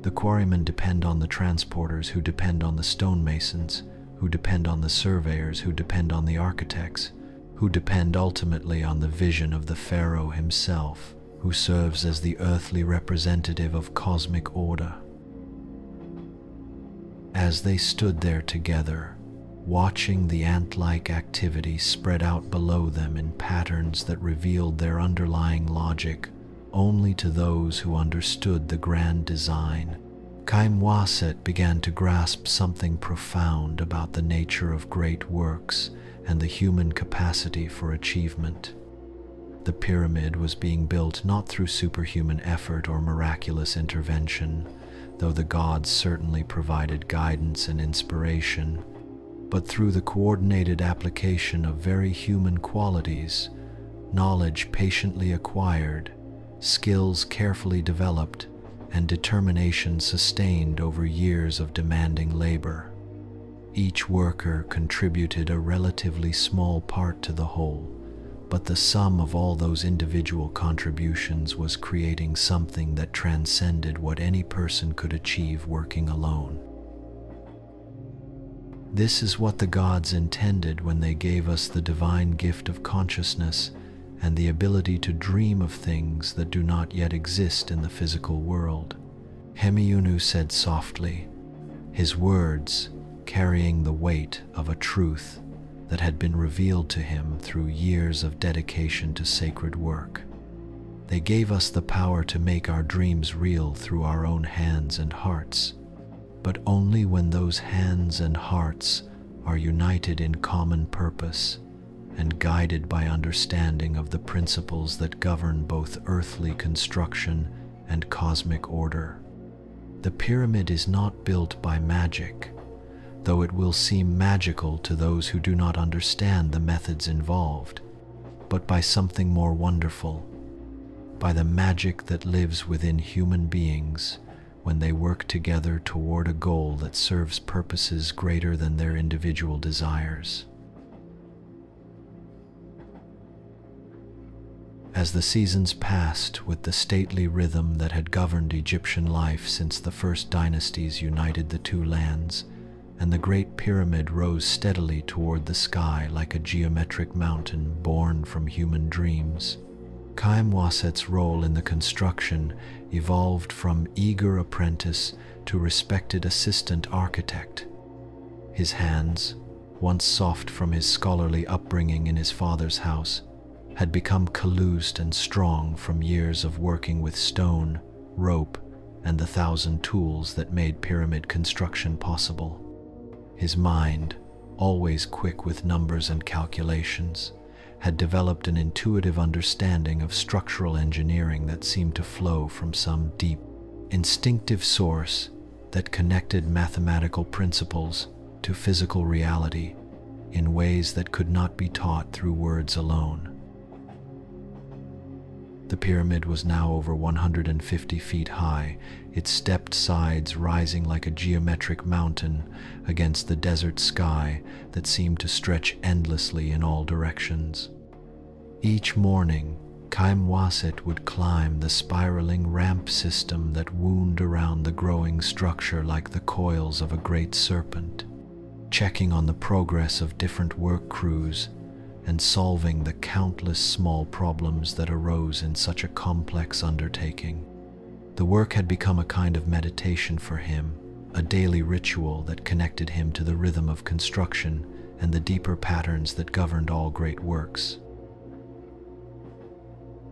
The quarrymen depend on the transporters, who depend on the stonemasons, who depend on the surveyors, who depend on the architects, who depend ultimately on the vision of the pharaoh himself, who serves as the earthly representative of cosmic order. As they stood there together, watching the ant-like activity spread out below them in patterns that revealed their underlying logic only to those who understood the grand design, Khaemwaset began to grasp something profound about the nature of great works and the human capacity for achievement. The pyramid was being built not through superhuman effort or miraculous intervention, though the gods certainly provided guidance and inspiration, but through the coordinated application of very human qualities, knowledge patiently acquired, skills carefully developed, and determination sustained over years of demanding labor. Each worker contributed a relatively small part to the whole, but the sum of all those individual contributions was creating something that transcended what any person could achieve working alone. This is what the gods intended when they gave us the divine gift of consciousness and the ability to dream of things that do not yet exist in the physical world. Hemiunu said softly, his words carrying the weight of a truth that had been revealed to him through years of dedication to sacred work. They gave us the power to make our dreams real through our own hands and hearts, but only when those hands and hearts are united in common purpose and guided by understanding of the principles that govern both earthly construction and cosmic order. The pyramid is not built by magic, though it will seem magical to those who do not understand the methods involved, but by something more wonderful, by the magic that lives within human beings when they work together toward a goal that serves purposes greater than their individual desires. As the seasons passed with the stately rhythm that had governed Egyptian life since the first dynasties united the two lands, and the Great Pyramid rose steadily toward the sky like a geometric mountain born from human dreams, Khaemwaset's role in the construction evolved from eager apprentice to respected assistant architect. His hands, once soft from his scholarly upbringing in his father's house, had become calloused and strong from years of working with stone, rope, and the 1,000 tools that made pyramid construction possible. His mind, always quick with numbers and calculations, had developed an intuitive understanding of structural engineering that seemed to flow from some deep, instinctive source that connected mathematical principles to physical reality in ways that could not be taught through words alone. The pyramid was now over 150 feet high, its stepped sides rising like a geometric mountain against the desert sky that seemed to stretch endlessly in all directions. Each morning, Khaemwaset would climb the spiraling ramp system that wound around the growing structure like the coils of a great serpent, checking on the progress of different work crews and solving the countless small problems that arose in such a complex undertaking. The work had become a kind of meditation for him, a daily ritual that connected him to the rhythm of construction and the deeper patterns that governed all great works.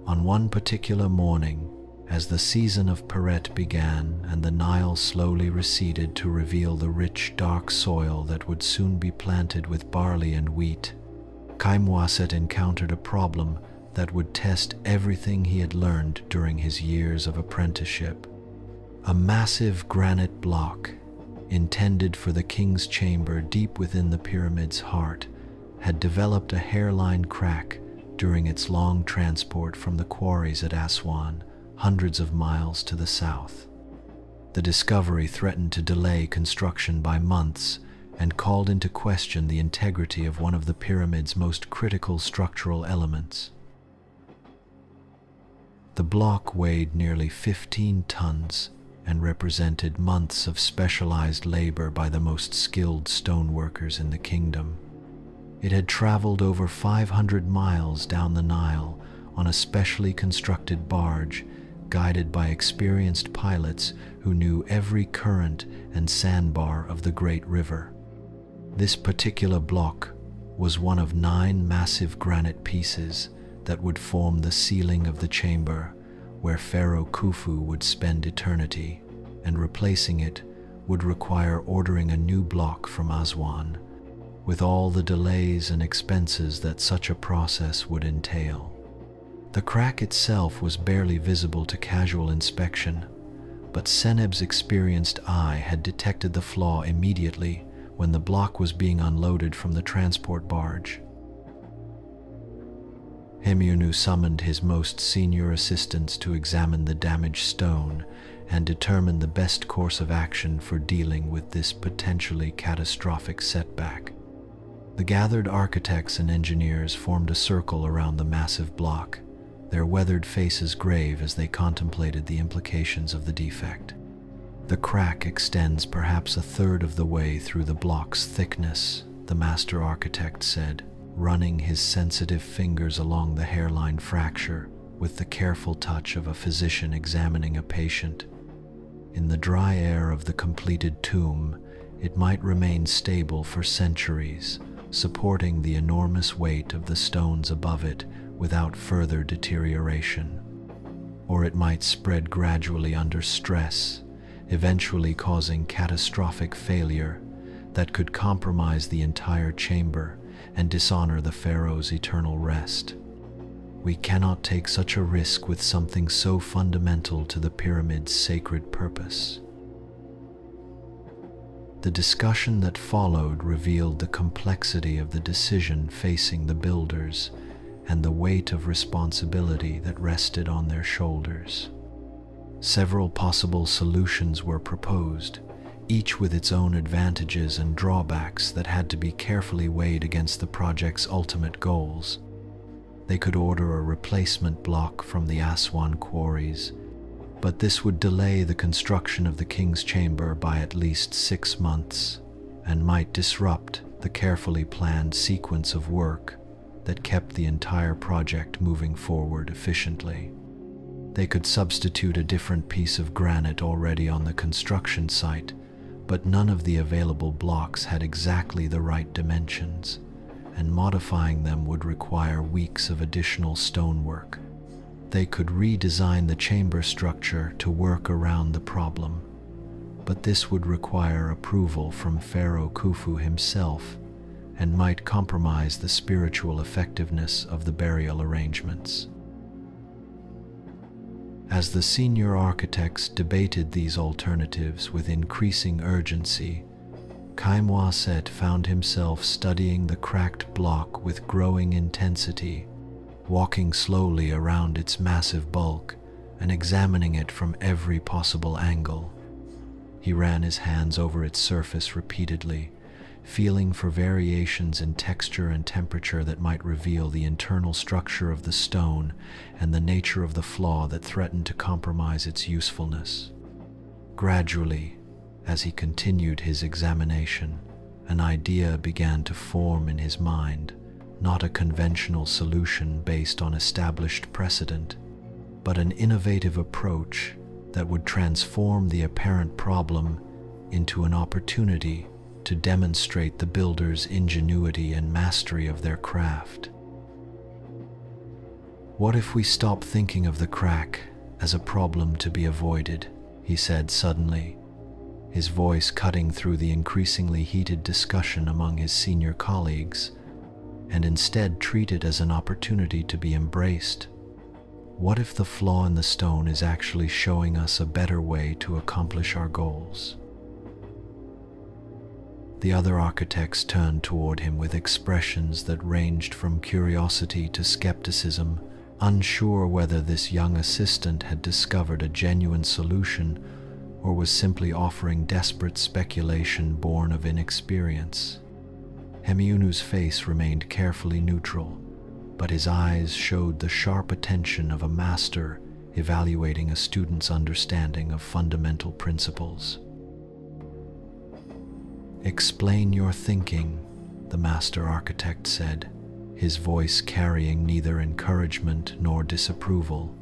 On one particular morning, as the season of Peret began and the Nile slowly receded to reveal the rich, dark soil that would soon be planted with barley and wheat, Khaemwaset encountered a problem that would test everything he had learned during his years of apprenticeship. A massive granite block, intended for the king's chamber deep within the pyramid's heart, had developed a hairline crack during its long transport from the quarries at Aswan, hundreds of miles to the south. The discovery threatened to delay construction by months and called into question the integrity of one of the pyramid's most critical structural elements. The block weighed nearly 15 tons and represented months of specialized labor by the most skilled stoneworkers in the kingdom. It had traveled over 500 miles down the Nile on a specially constructed barge, guided by experienced pilots who knew every current and sandbar of the great river. This particular block was one of 9 massive granite pieces that would form the ceiling of the chamber where Pharaoh Khufu would spend eternity, and replacing it would require ordering a new block from Aswan, with all the delays and expenses that such a process would entail. The crack itself was barely visible to casual inspection, but Seneb's experienced eye had detected the flaw immediately when the block was being unloaded from the transport barge. Hemiunu summoned his most senior assistants to examine the damaged stone and determine the best course of action for dealing with this potentially catastrophic setback. The gathered architects and engineers formed a circle around the massive block, their weathered faces grave as they contemplated the implications of the defect. The crack extends perhaps a third of the way through the block's thickness, the master architect said, running his sensitive fingers along the hairline fracture with the careful touch of a physician examining a patient. In the dry air of the completed tomb, it might remain stable for centuries, supporting the enormous weight of the stones above it without further deterioration. Or it might spread gradually under stress, eventually causing catastrophic failure that could compromise the entire chamber and dishonor the pharaoh's eternal rest. We cannot take such a risk with something so fundamental to the pyramid's sacred purpose. The discussion that followed revealed the complexity of the decision facing the builders and the weight of responsibility that rested on their shoulders. Several possible solutions were proposed, each with its own advantages and drawbacks that had to be carefully weighed against the project's ultimate goals. They could order a replacement block from the Aswan quarries, but this would delay the construction of the king's chamber by at least 6 months and might disrupt the carefully planned sequence of work that kept the entire project moving forward efficiently. They could substitute a different piece of granite already on the construction site, but none of the available blocks had exactly the right dimensions, and modifying them would require weeks of additional stonework. They could redesign the chamber structure to work around the problem, but this would require approval from Pharaoh Khufu himself and might compromise the spiritual effectiveness of the burial arrangements. As the senior architects debated these alternatives with increasing urgency, Khaemwaset found himself studying the cracked block with growing intensity, walking slowly around its massive bulk and examining it from every possible angle. He ran his hands over its surface repeatedly, feeling for variations in texture and temperature that might reveal the internal structure of the stone and the nature of the flaw that threatened to compromise its usefulness. Gradually, as he continued his examination, an idea began to form in his mind, not a conventional solution based on established precedent, but an innovative approach that would transform the apparent problem into an opportunity to demonstrate the builder's ingenuity and mastery of their craft. "What if we stop thinking of the crack as a problem to be avoided?" he said suddenly, his voice cutting through the increasingly heated discussion among his senior colleagues, and instead treat it as an opportunity to be embraced. What if the flaw in the stone is actually showing us a better way to accomplish our goals? The other architects turned toward him with expressions that ranged from curiosity to skepticism, unsure whether this young assistant had discovered a genuine solution or was simply offering desperate speculation born of inexperience. Hemiunu's face remained carefully neutral, but his eyes showed the sharp attention of a master evaluating a student's understanding of fundamental principles. "Explain your thinking," the master architect said, his voice carrying neither encouragement nor disapproval,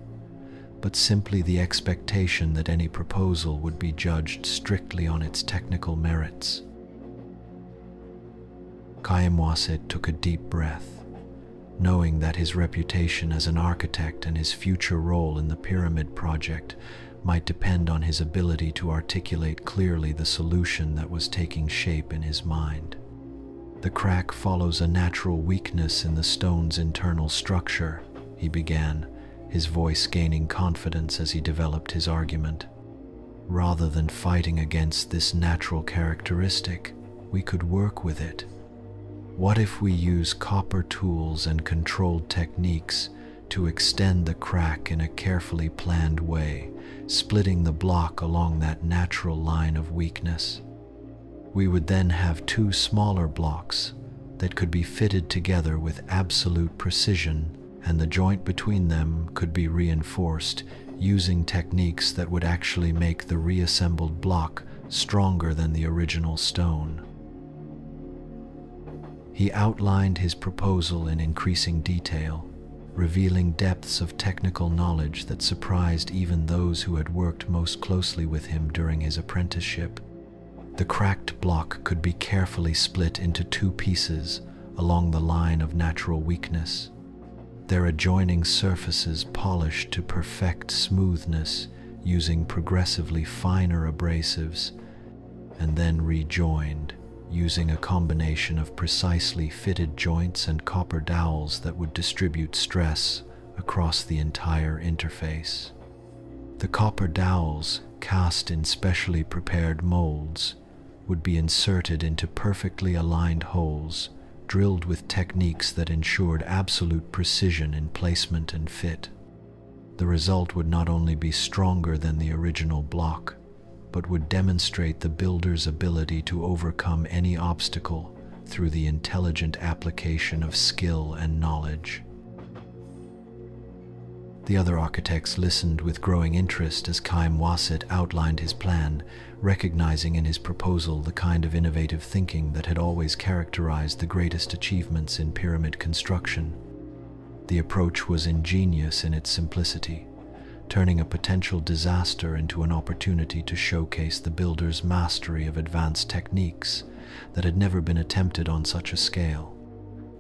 but simply the expectation that any proposal would be judged strictly on its technical merits. Khaemwaset took a deep breath, knowing that his reputation as an architect and his future role in the pyramid project might depend on his ability to articulate clearly the solution that was taking shape in his mind. "The crack follows a natural weakness in the stone's internal structure," he began, his voice gaining confidence as he developed his argument. "Rather than fighting against this natural characteristic, we could work with it. What if we use copper tools and controlled techniques to extend the crack in a carefully planned way, splitting the block along that natural line of weakness? We would then have two smaller blocks that could be fitted together with absolute precision, and the joint between them could be reinforced using techniques that would actually make the reassembled block stronger than the original stone." He outlined his proposal in increasing detail, revealing depths of technical knowledge that surprised even those who had worked most closely with him during his apprenticeship. The cracked block could be carefully split into two pieces along the line of natural weakness, their adjoining surfaces polished to perfect smoothness using progressively finer abrasives, and then rejoined using a combination of precisely fitted joints and copper dowels that would distribute stress across the entire interface. The copper dowels, cast in specially prepared molds, would be inserted into perfectly aligned holes, drilled with techniques that ensured absolute precision in placement and fit. The result would not only be stronger than the original block, but would demonstrate the builder's ability to overcome any obstacle through the intelligent application of skill and knowledge. The other architects listened with growing interest as Khaemwaset outlined his plan, recognizing in his proposal the kind of innovative thinking that had always characterized the greatest achievements in pyramid construction. The approach was ingenious in its simplicity, turning a potential disaster into an opportunity to showcase the builder's mastery of advanced techniques that had never been attempted on such a scale.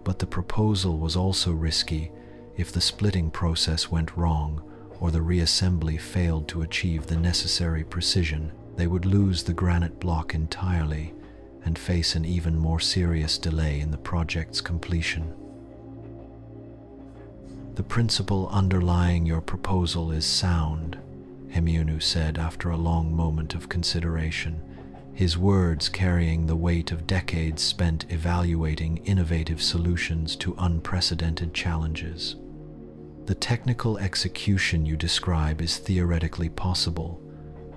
But the proposal was also risky. If the splitting process went wrong, or the reassembly failed to achieve the necessary precision, they would lose the granite block entirely and face an even more serious delay in the project's completion. "The principle underlying your proposal is sound," Hemiunu said after a long moment of consideration, his words carrying the weight of decades spent evaluating innovative solutions to unprecedented challenges. "The technical execution you describe is theoretically possible,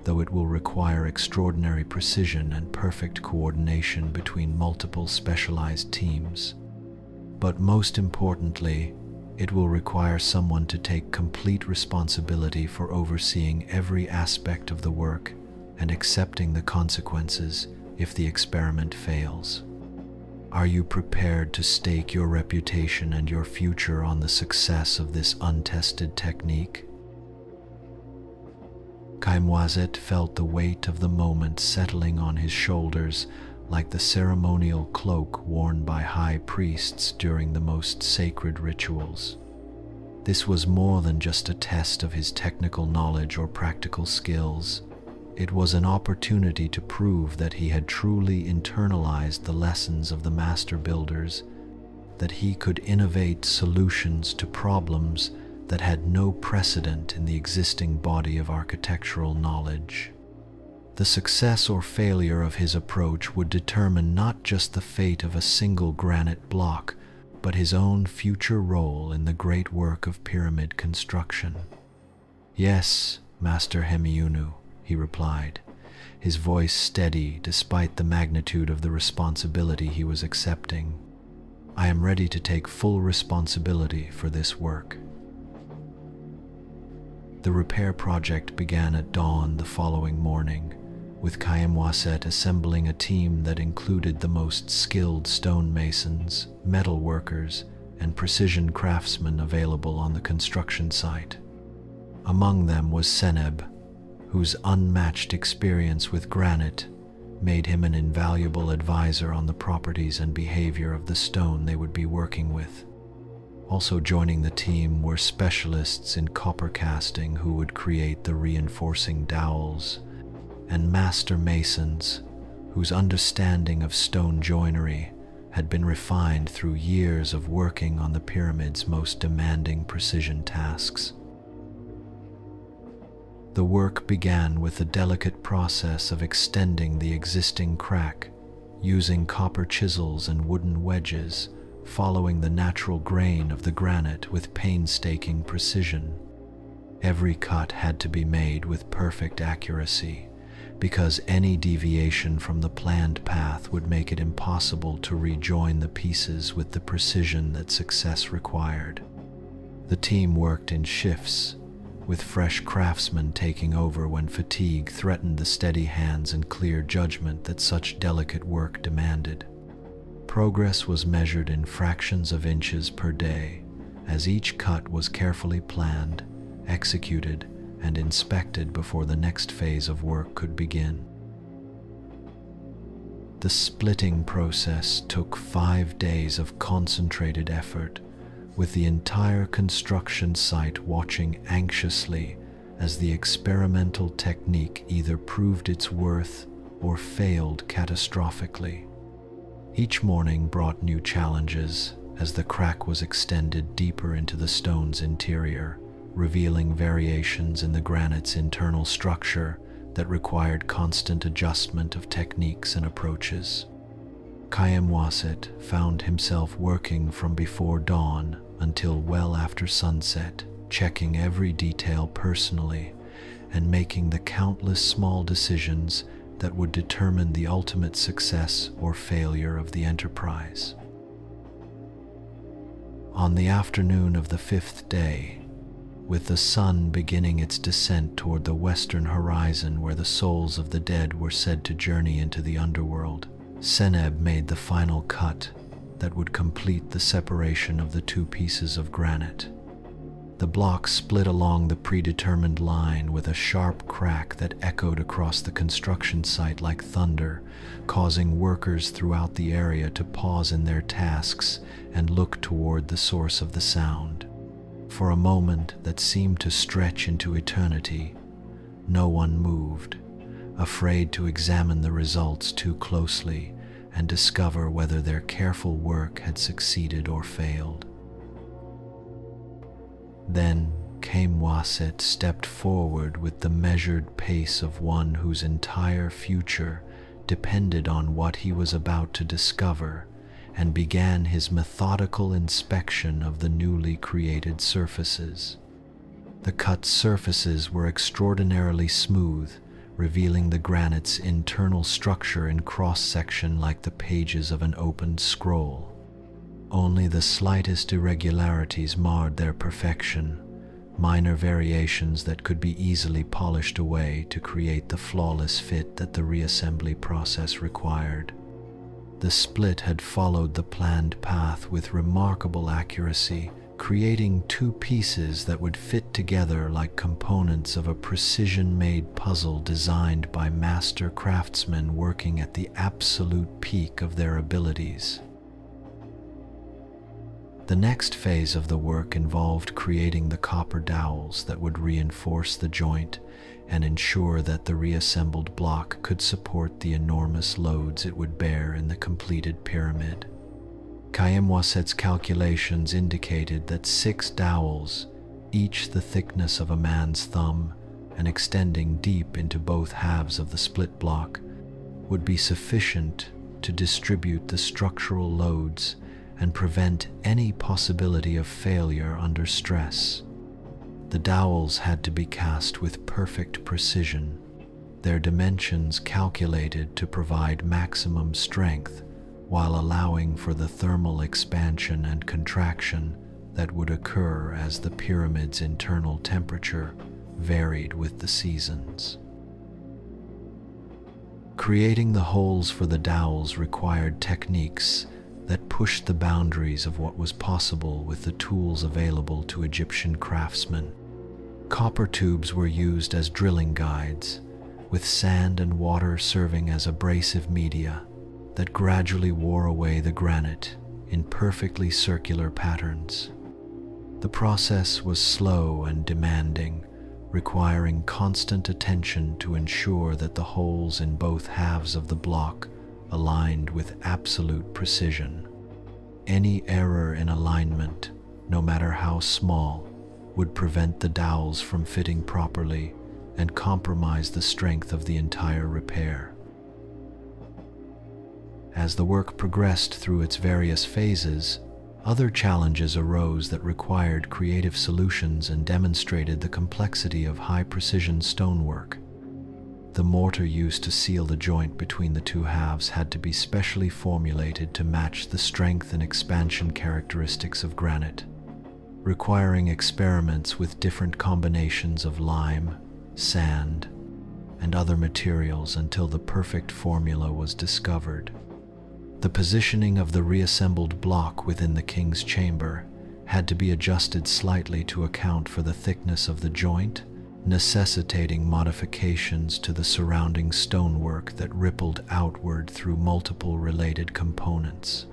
though it will require extraordinary precision and perfect coordination between multiple specialized teams. But most importantly, it will require someone to take complete responsibility for overseeing every aspect of the work and accepting the consequences if the experiment fails. Are you prepared to stake your reputation and your future on the success of this untested technique?" Khaemwaset felt the weight of the moment settling on his shoulders like the ceremonial cloak worn by high priests during the most sacred rituals. This was more than just a test of his technical knowledge or practical skills. It was an opportunity to prove that he had truly internalized the lessons of the master builders, that he could innovate solutions to problems that had no precedent in the existing body of architectural knowledge. The success or failure of his approach would determine not just the fate of a single granite block, but his own future role in the great work of pyramid construction. "Yes, Master Hemiunu," he replied, his voice steady despite the magnitude of the responsibility he was accepting. "I am ready to take full responsibility for this work." The repair project began at dawn the following morning, with Khaemwaset assembling a team that included the most skilled stonemasons, metal workers, and precision craftsmen available on the construction site. Among them was Seneb, whose unmatched experience with granite made him an invaluable advisor on the properties and behavior of the stone they would be working with. Also joining the team were specialists in copper casting who would create the reinforcing dowels, and master masons whose understanding of stone joinery had been refined through years of working on the pyramid's most demanding precision tasks. The work began with the delicate process of extending the existing crack, using copper chisels and wooden wedges, following the natural grain of the granite with painstaking precision. Every cut had to be made with perfect accuracy, because any deviation from the planned path would make it impossible to rejoin the pieces with the precision that success required. The team worked in shifts, with fresh craftsmen taking over when fatigue threatened the steady hands and clear judgment that such delicate work demanded. Progress was measured in fractions of inches per day, as each cut was carefully planned, executed, and inspected before the next phase of work could begin. The splitting process took 5 days of concentrated effort, with the entire construction site watching anxiously as the experimental technique either proved its worth or failed catastrophically. Each morning brought new challenges as the crack was extended deeper into the stone's interior, revealing variations in the granite's internal structure that required constant adjustment of techniques and approaches. Khaemwaset found himself working from before dawn until well after sunset, checking every detail personally and making the countless small decisions that would determine the ultimate success or failure of the enterprise. On the afternoon of the 5th day, with the sun beginning its descent toward the western horizon where the souls of the dead were said to journey into the underworld, Seneb made the final cut that would complete the separation of the 2 pieces of granite. The block split along the predetermined line with a sharp crack that echoed across the construction site like thunder, causing workers throughout the area to pause in their tasks and look toward the source of the sound. For a moment that seemed to stretch into eternity, no one moved, afraid to examine the results too closely and discover whether their careful work had succeeded or failed. Then Khaemwaset stepped forward with the measured pace of one whose entire future depended on what he was about to discover, and began his methodical inspection of the newly created surfaces. The cut surfaces were extraordinarily smooth, revealing the granite's internal structure in cross-section like the pages of an opened scroll. Only the slightest irregularities marred their perfection, minor variations that could be easily polished away to create the flawless fit that the reassembly process required. The split had followed the planned path with remarkable accuracy, creating 2 pieces that would fit together like components of a precision-made puzzle designed by master craftsmen working at the absolute peak of their abilities. The next phase of the work involved creating the copper dowels that would reinforce the joint and ensure that the reassembled block could support the enormous loads it would bear in the completed pyramid. Khaemwaset's calculations indicated that 6 dowels, each the thickness of a man's thumb and extending deep into both halves of the split block, would be sufficient to distribute the structural loads and prevent any possibility of failure under stress. The dowels had to be cast with perfect precision, their dimensions calculated to provide maximum strength while allowing for the thermal expansion and contraction that would occur as the pyramid's internal temperature varied with the seasons. Creating the holes for the dowels required techniques that pushed the boundaries of what was possible with the tools available to Egyptian craftsmen. Copper tubes were used as drilling guides, with sand and water serving as abrasive media that gradually wore away the granite in perfectly circular patterns. The process was slow and demanding, requiring constant attention to ensure that the holes in both halves of the block aligned with absolute precision. Any error in alignment, no matter how small, would prevent the dowels from fitting properly and compromise the strength of the entire repair. As the work progressed through its various phases, other challenges arose that required creative solutions and demonstrated the complexity of high-precision stonework. The mortar used to seal the joint between the two halves had to be specially formulated to match the strength and expansion characteristics of granite, requiring experiments with different combinations of lime, sand, and other materials until the perfect formula was discovered. The positioning of the reassembled block within the king's chamber had to be adjusted slightly to account for the thickness of the joint, necessitating modifications to the surrounding stonework that rippled outward through multiple related components.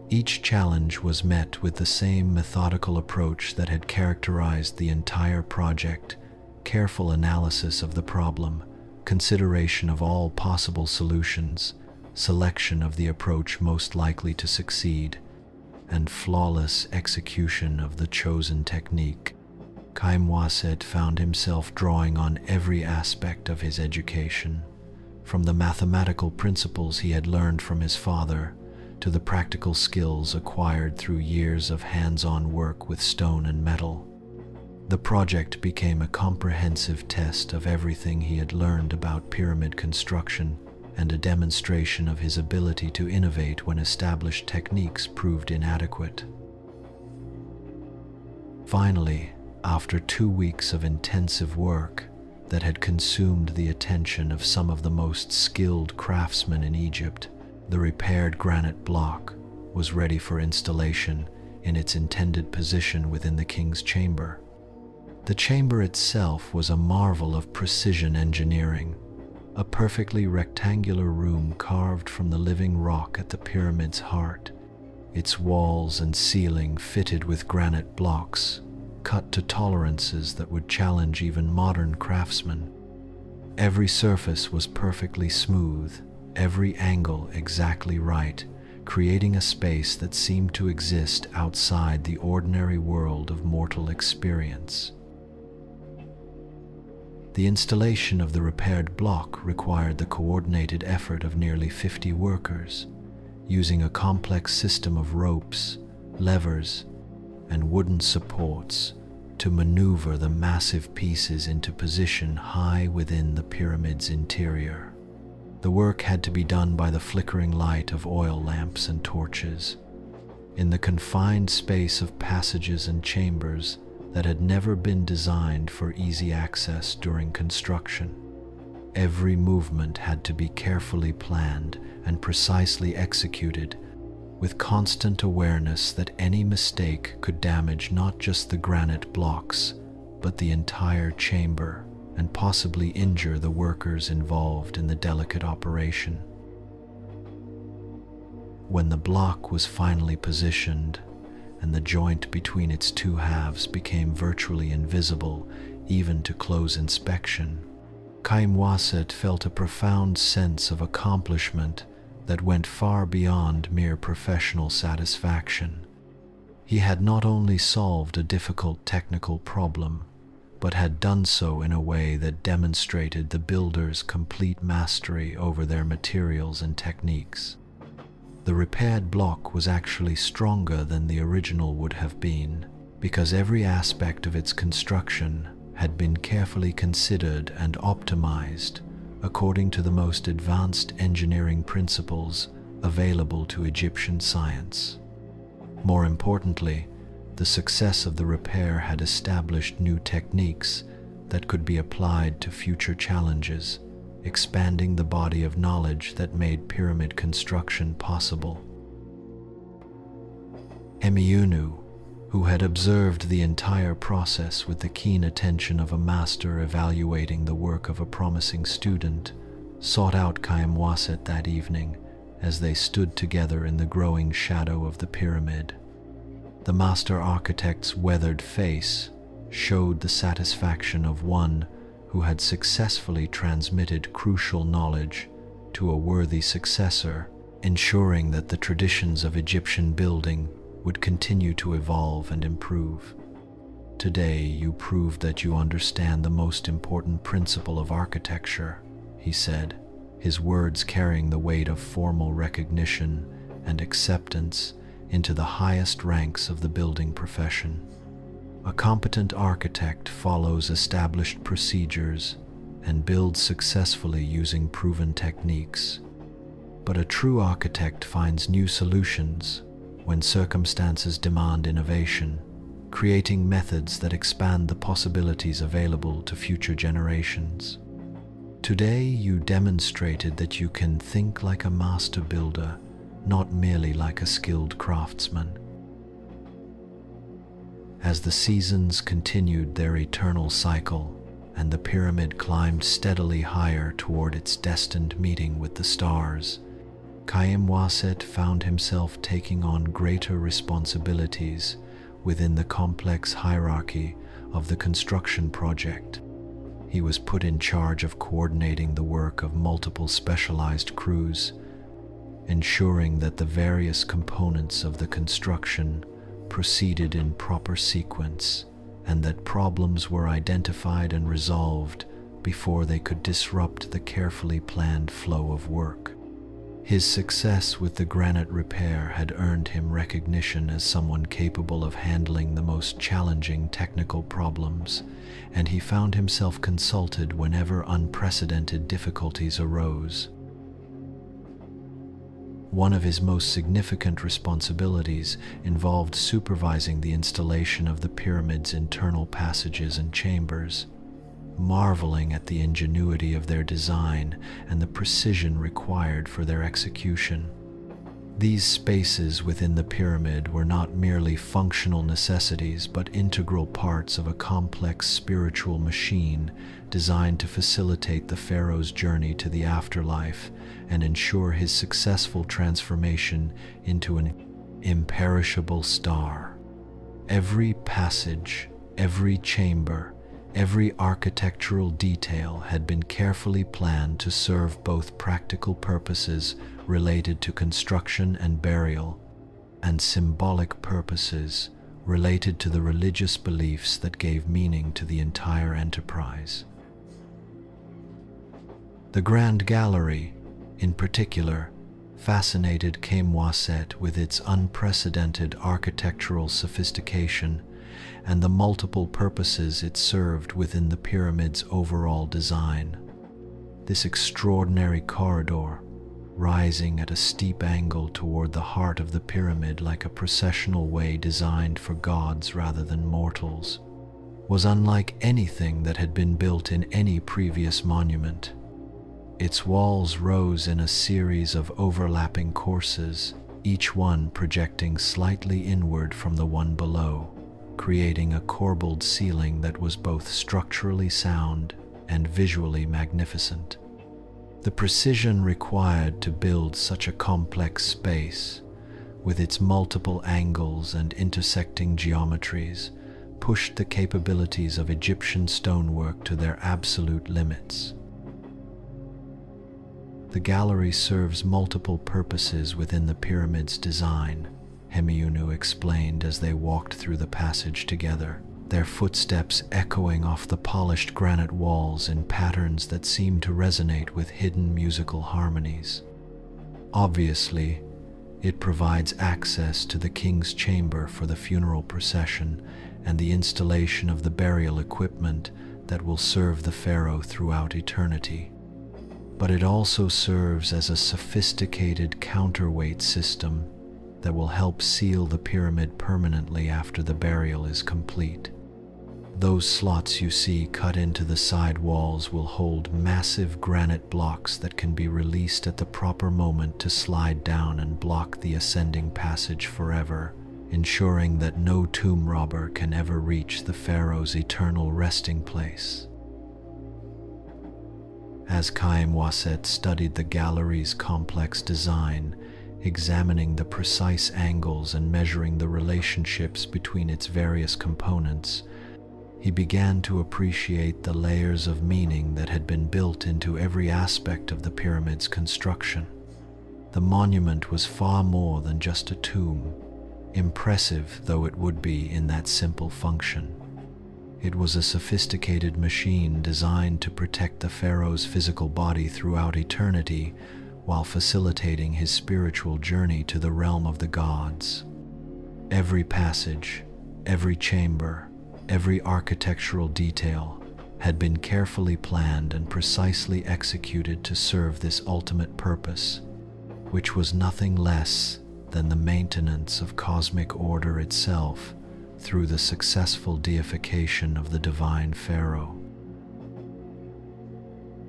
Each challenge was met with the same methodical approach that had characterized the entire project: careful analysis of the problem, consideration of all possible solutions, selection of the approach most likely to succeed, and flawless execution of the chosen technique. Khaemwaset found himself drawing on every aspect of his education, from the mathematical principles he had learned from his father to the practical skills acquired through years of hands-on work with stone and metal. The project became a comprehensive test of everything he had learned about pyramid construction and a demonstration of his ability to innovate when established techniques proved inadequate. Finally, after 2 weeks of intensive work that had consumed the attention of some of the most skilled craftsmen in Egypt, the repaired granite block was ready for installation in its intended position within the king's chamber. The chamber itself was a marvel of precision engineering, a perfectly rectangular room carved from the living rock at the pyramid's heart, its walls and ceiling fitted with granite blocks, cut to tolerances that would challenge even modern craftsmen. Every surface was perfectly smooth, every angle exactly right, creating a space that seemed to exist outside the ordinary world of mortal experience. The installation of the repaired block required the coordinated effort of nearly 50 workers, using a complex system of ropes, levers, and wooden supports to maneuver the massive pieces into position high within the pyramid's interior. The work had to be done by the flickering light of oil lamps and torches, in the confined space of passages and chambers that had never been designed for easy access during construction. Every movement had to be carefully planned and precisely executed, with constant awareness that any mistake could damage not just the granite blocks, but the entire chamber, and possibly injure the workers involved in the delicate operation. When the block was finally positioned, and the joint between its two halves became virtually invisible even to close inspection, Khaemwaset felt a profound sense of accomplishment that went far beyond mere professional satisfaction. He had not only solved a difficult technical problem, but had done so in a way that demonstrated the builder's complete mastery over their materials and techniques. The repaired block was actually stronger than the original would have been, because every aspect of its construction had been carefully considered and optimized according to the most advanced engineering principles available to Egyptian science. More importantly, the success of the repair had established new techniques that could be applied to future challenges, expanding the body of knowledge that made pyramid construction possible. Emiunu, who had observed the entire process with the keen attention of a master evaluating the work of a promising student, sought out Khaemwaset that evening as they stood together in the growing shadow of the pyramid. The master architect's weathered face showed the satisfaction of one who had successfully transmitted crucial knowledge to a worthy successor, ensuring that the traditions of Egyptian building would continue to evolve and improve. Today, you proved that you understand the most important principle of architecture, he said, his words carrying the weight of formal recognition and acceptance into the highest ranks of the building profession. A competent architect follows established procedures and builds successfully using proven techniques. But a true architect finds new solutions when circumstances demand innovation, creating methods that expand the possibilities available to future generations. Today, you demonstrated that you can think like a master builder, not merely like a skilled craftsman. As the seasons continued their eternal cycle and the pyramid climbed steadily higher toward its destined meeting with the stars, Khaemwaset found himself taking on greater responsibilities within the complex hierarchy of the construction project. He was put in charge of coordinating the work of multiple specialized crews, ensuring that the various components of the construction proceeded in proper sequence and that problems were identified and resolved before they could disrupt the carefully planned flow of work. His success with the granite repair had earned him recognition as someone capable of handling the most challenging technical problems, and he found himself consulted whenever unprecedented difficulties arose. One of his most significant responsibilities involved supervising the installation of the pyramid's internal passages and chambers, marveling at the ingenuity of their design and the precision required for their execution. These spaces within the pyramid were not merely functional necessities but integral parts of a complex spiritual machine designed to facilitate the pharaoh's journey to the afterlife and ensure his successful transformation into an imperishable star. Every passage, every chamber, every architectural detail had been carefully planned to serve both practical purposes related to construction and burial, and symbolic purposes related to the religious beliefs that gave meaning to the entire enterprise. The Grand Gallery, in particular, fascinated Khaemwaset with its unprecedented architectural sophistication and the multiple purposes it served within the pyramid's overall design. This extraordinary corridor, rising at a steep angle toward the heart of the pyramid like a processional way designed for gods rather than mortals, was unlike anything that had been built in any previous monument. Its walls rose in a series of overlapping courses, each one projecting slightly inward from the one below, creating a corbelled ceiling that was both structurally sound and visually magnificent. The precision required to build such a complex space, with its multiple angles and intersecting geometries, pushed the capabilities of Egyptian stonework to their absolute limits. The gallery serves multiple purposes within the pyramid's design, Hemiunu explained as they walked through the passage together, their footsteps echoing off the polished granite walls in patterns that seemed to resonate with hidden musical harmonies. Obviously, it provides access to the king's chamber for the funeral procession and the installation of the burial equipment that will serve the pharaoh throughout eternity. But it also serves as a sophisticated counterweight system that will help seal the pyramid permanently after the burial is complete. Those slots you see cut into the side walls will hold massive granite blocks that can be released at the proper moment to slide down and block the ascending passage forever, ensuring that no tomb robber can ever reach the pharaoh's eternal resting place. As Khaemwaset studied the gallery's complex design, examining the precise angles and measuring the relationships between its various components, he began to appreciate the layers of meaning that had been built into every aspect of the pyramid's construction. The monument was far more than just a tomb, impressive though it would be in that simple function. It was a sophisticated machine designed to protect the pharaoh's physical body throughout eternity while facilitating his spiritual journey to the realm of the gods. Every passage, every chamber, every architectural detail had been carefully planned and precisely executed to serve this ultimate purpose, which was nothing less than the maintenance of cosmic order itself through the successful deification of the divine pharaoh.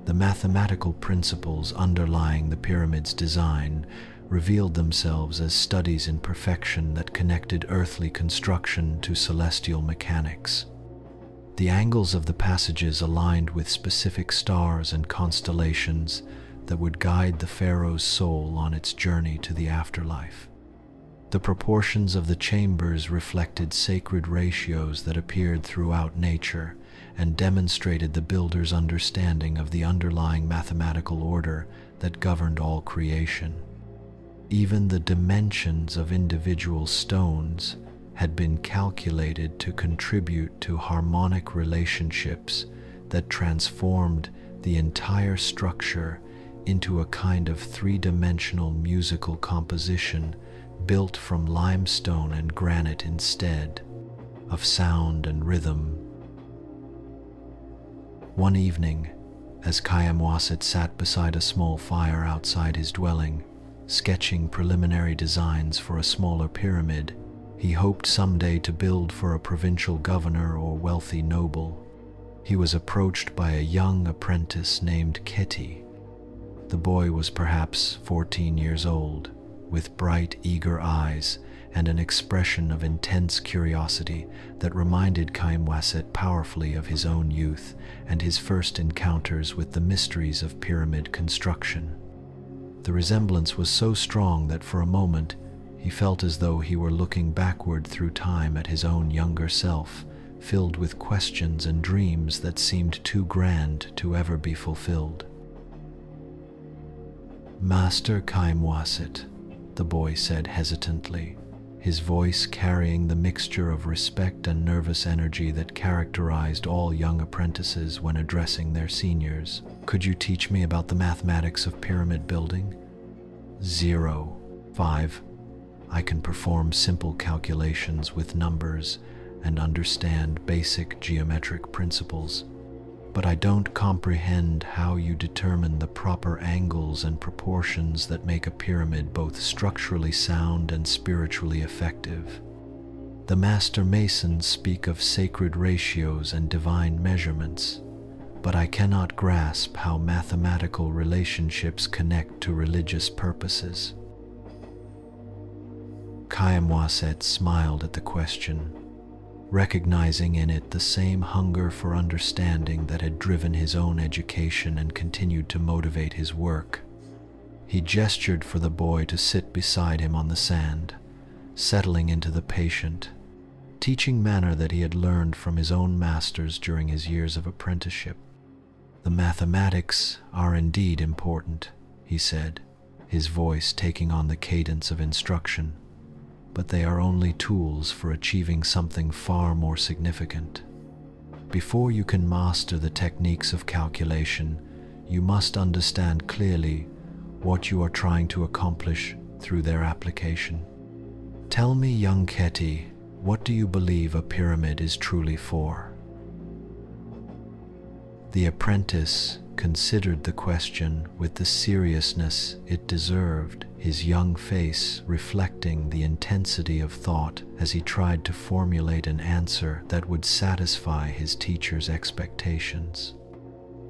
The mathematical principles underlying the pyramid's design revealed themselves as studies in perfection that connected earthly construction to celestial mechanics. The angles of the passages aligned with specific stars and constellations that would guide the pharaoh's soul on its journey to the afterlife. The proportions of the chambers reflected sacred ratios that appeared throughout nature and demonstrated the builder's understanding of the underlying mathematical order that governed all creation. Even the dimensions of individual stones had been calculated to contribute to harmonic relationships that transformed the entire structure into a kind of three-dimensional musical composition built from limestone and granite instead of sound and rhythm. One evening, as Khaemwaset sat beside a small fire outside his dwelling, sketching preliminary designs for a smaller pyramid he hoped someday to build for a provincial governor or wealthy noble, he was approached by a young apprentice named Kheti. The boy was perhaps 14 years old, with bright, eager eyes and an expression of intense curiosity that reminded Khaemwaset powerfully of his own youth and his first encounters with the mysteries of pyramid construction. The resemblance was so strong that for a moment he felt as though he were looking backward through time at his own younger self, filled with questions and dreams that seemed too grand to ever be fulfilled. "Master Khaemwaset," the boy said hesitantly, his voice carrying the mixture of respect and nervous energy that characterized all young apprentices when addressing their seniors. "Could you teach me about the mathematics of pyramid building?" 5. I can perform simple calculations with numbers and understand basic geometric principles, but I don't comprehend how you determine the proper angles and proportions that make a pyramid both structurally sound and spiritually effective. The master masons speak of sacred ratios and divine measurements, but I cannot grasp how mathematical relationships connect to religious purposes. Khaemwaset smiled at the question, recognizing in it the same hunger for understanding that had driven his own education and continued to motivate his work. He gestured for the boy to sit beside him on the sand, settling into the patient, teaching manner that he had learned from his own masters during his years of apprenticeship. "The mathematics are indeed important," he said, his voice taking on the cadence of instruction, "but they are only tools for achieving something far more significant. Before you can master the techniques of calculation, you must understand clearly what you are trying to accomplish through their application. Tell me, young Kheti, what do you believe a pyramid is truly for?" The apprentice considered the question with the seriousness it deserved, his young face reflecting the intensity of thought as he tried to formulate an answer that would satisfy his teacher's expectations.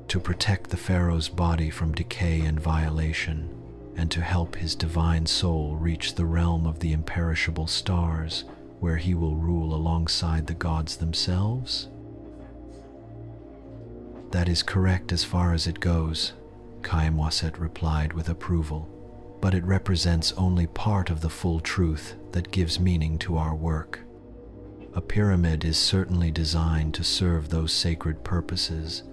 To protect the pharaoh's body from decay and violation, and to help his divine soul reach the realm of the imperishable stars, where he will rule alongside the gods themselves? "That is correct as far as it goes," Khaemwaset replied with approval, but it represents only part of the full truth that gives meaning to our work. A pyramid is certainly designed to serve those sacred purposes,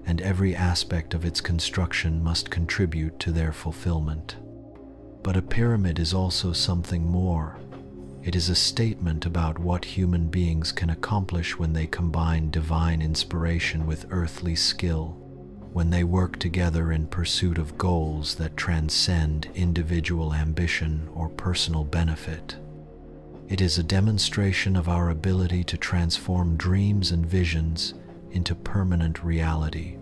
and every aspect of its construction must contribute to their fulfillment. But a pyramid is also something more. It is a statement about what human beings can accomplish when they combine divine inspiration with earthly skill, when they work together in pursuit of goals that transcend individual ambition or personal benefit. It is a demonstration of our ability to transform dreams and visions into permanent reality,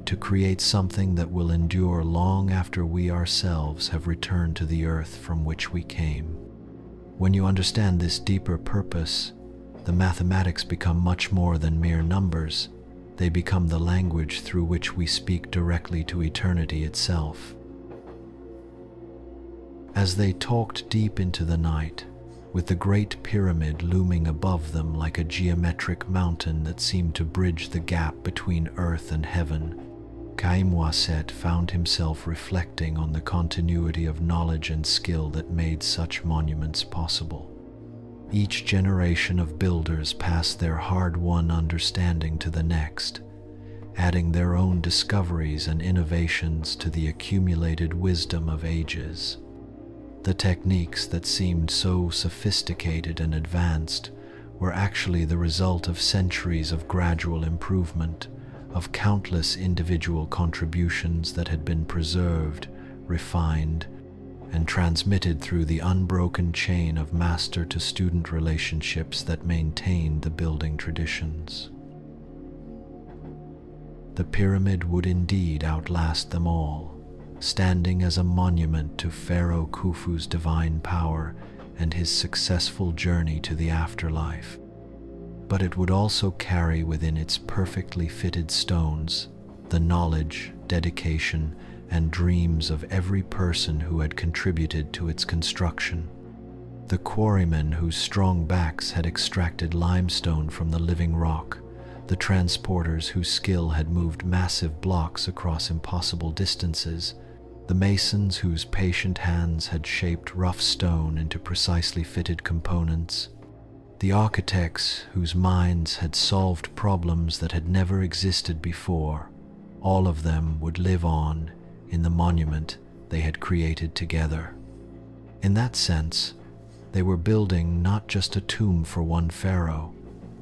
to create something that will endure long after we ourselves have returned to the earth from which we came. When you understand this deeper purpose, the mathematics become much more than mere numbers. They become the language through which we speak directly to eternity itself. As they talked deep into the night, with the Great Pyramid looming above them like a geometric mountain that seemed to bridge the gap between earth and heaven, Khaemwaset found himself reflecting on the continuity of knowledge and skill that made such monuments possible. Each generation of builders passed their hard-won understanding to the next, adding their own discoveries and innovations to the accumulated wisdom of ages. The techniques that seemed so sophisticated and advanced were actually the result of centuries of gradual improvement, of countless individual contributions that had been preserved, refined, and transmitted through the unbroken chain of master-to-student relationships that maintained the building traditions. The pyramid would indeed outlast them all, standing as a monument to Pharaoh Khufu's divine power and his successful journey to the afterlife. But it would also carry within its perfectly fitted stones the knowledge, dedication, and dreams of every person who had contributed to its construction. The quarrymen whose strong backs had extracted limestone from the living rock, the transporters whose skill had moved massive blocks across impossible distances, the masons whose patient hands had shaped rough stone into precisely fitted components, the architects whose minds had solved problems that had never existed before, all of them would live on in the monument they had created together. In that sense, they were building not just a tomb for one pharaoh,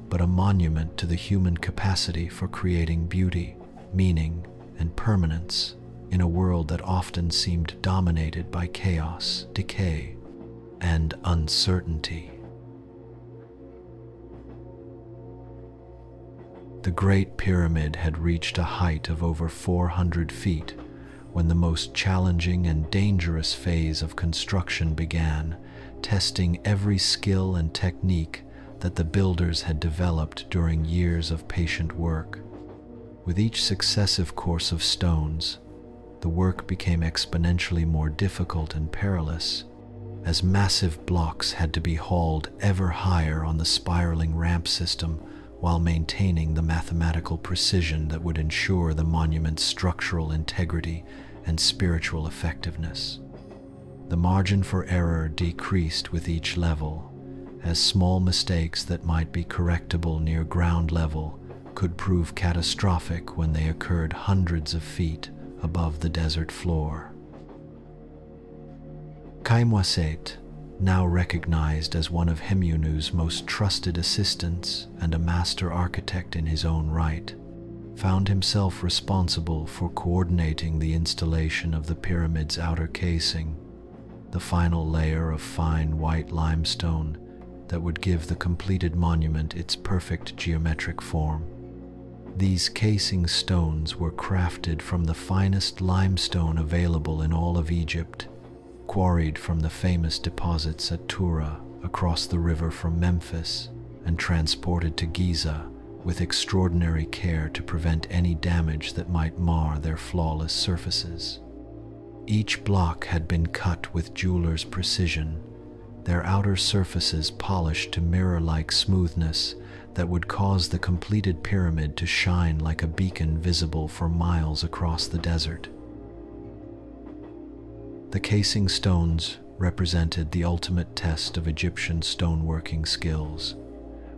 but a monument to the human capacity for creating beauty, meaning, and permanence in a world that often seemed dominated by chaos, decay, and uncertainty. The Great Pyramid had reached a height of over 400 feet when the most challenging and dangerous phase of construction began, testing every skill and technique that the builders had developed during years of patient work. With each successive course of stones, the work became exponentially more difficult and perilous, as massive blocks had to be hauled ever higher on the spiraling ramp system while maintaining the mathematical precision that would ensure the monument's structural integrity and spiritual effectiveness. The margin for error decreased with each level, as small mistakes that might be correctable near ground level could prove catastrophic when they occurred hundreds of feet above the desert floor. Khaemwaset, now recognized as one of Hemyunu's most trusted assistants and a master architect in his own right, found himself responsible for coordinating the installation of the pyramid's outer casing, the final layer of fine white limestone that would give the completed monument its perfect geometric form. These casing stones were crafted from the finest limestone available in all of Egypt, quarried from the famous deposits at Tura across the river from Memphis, and transported to Giza with extraordinary care to prevent any damage that might mar their flawless surfaces. Each block had been cut with jeweler's precision, their outer surfaces polished to mirror-like smoothness that would cause the completed pyramid to shine like a beacon visible for miles across the desert. The casing stones represented the ultimate test of Egyptian stoneworking skills,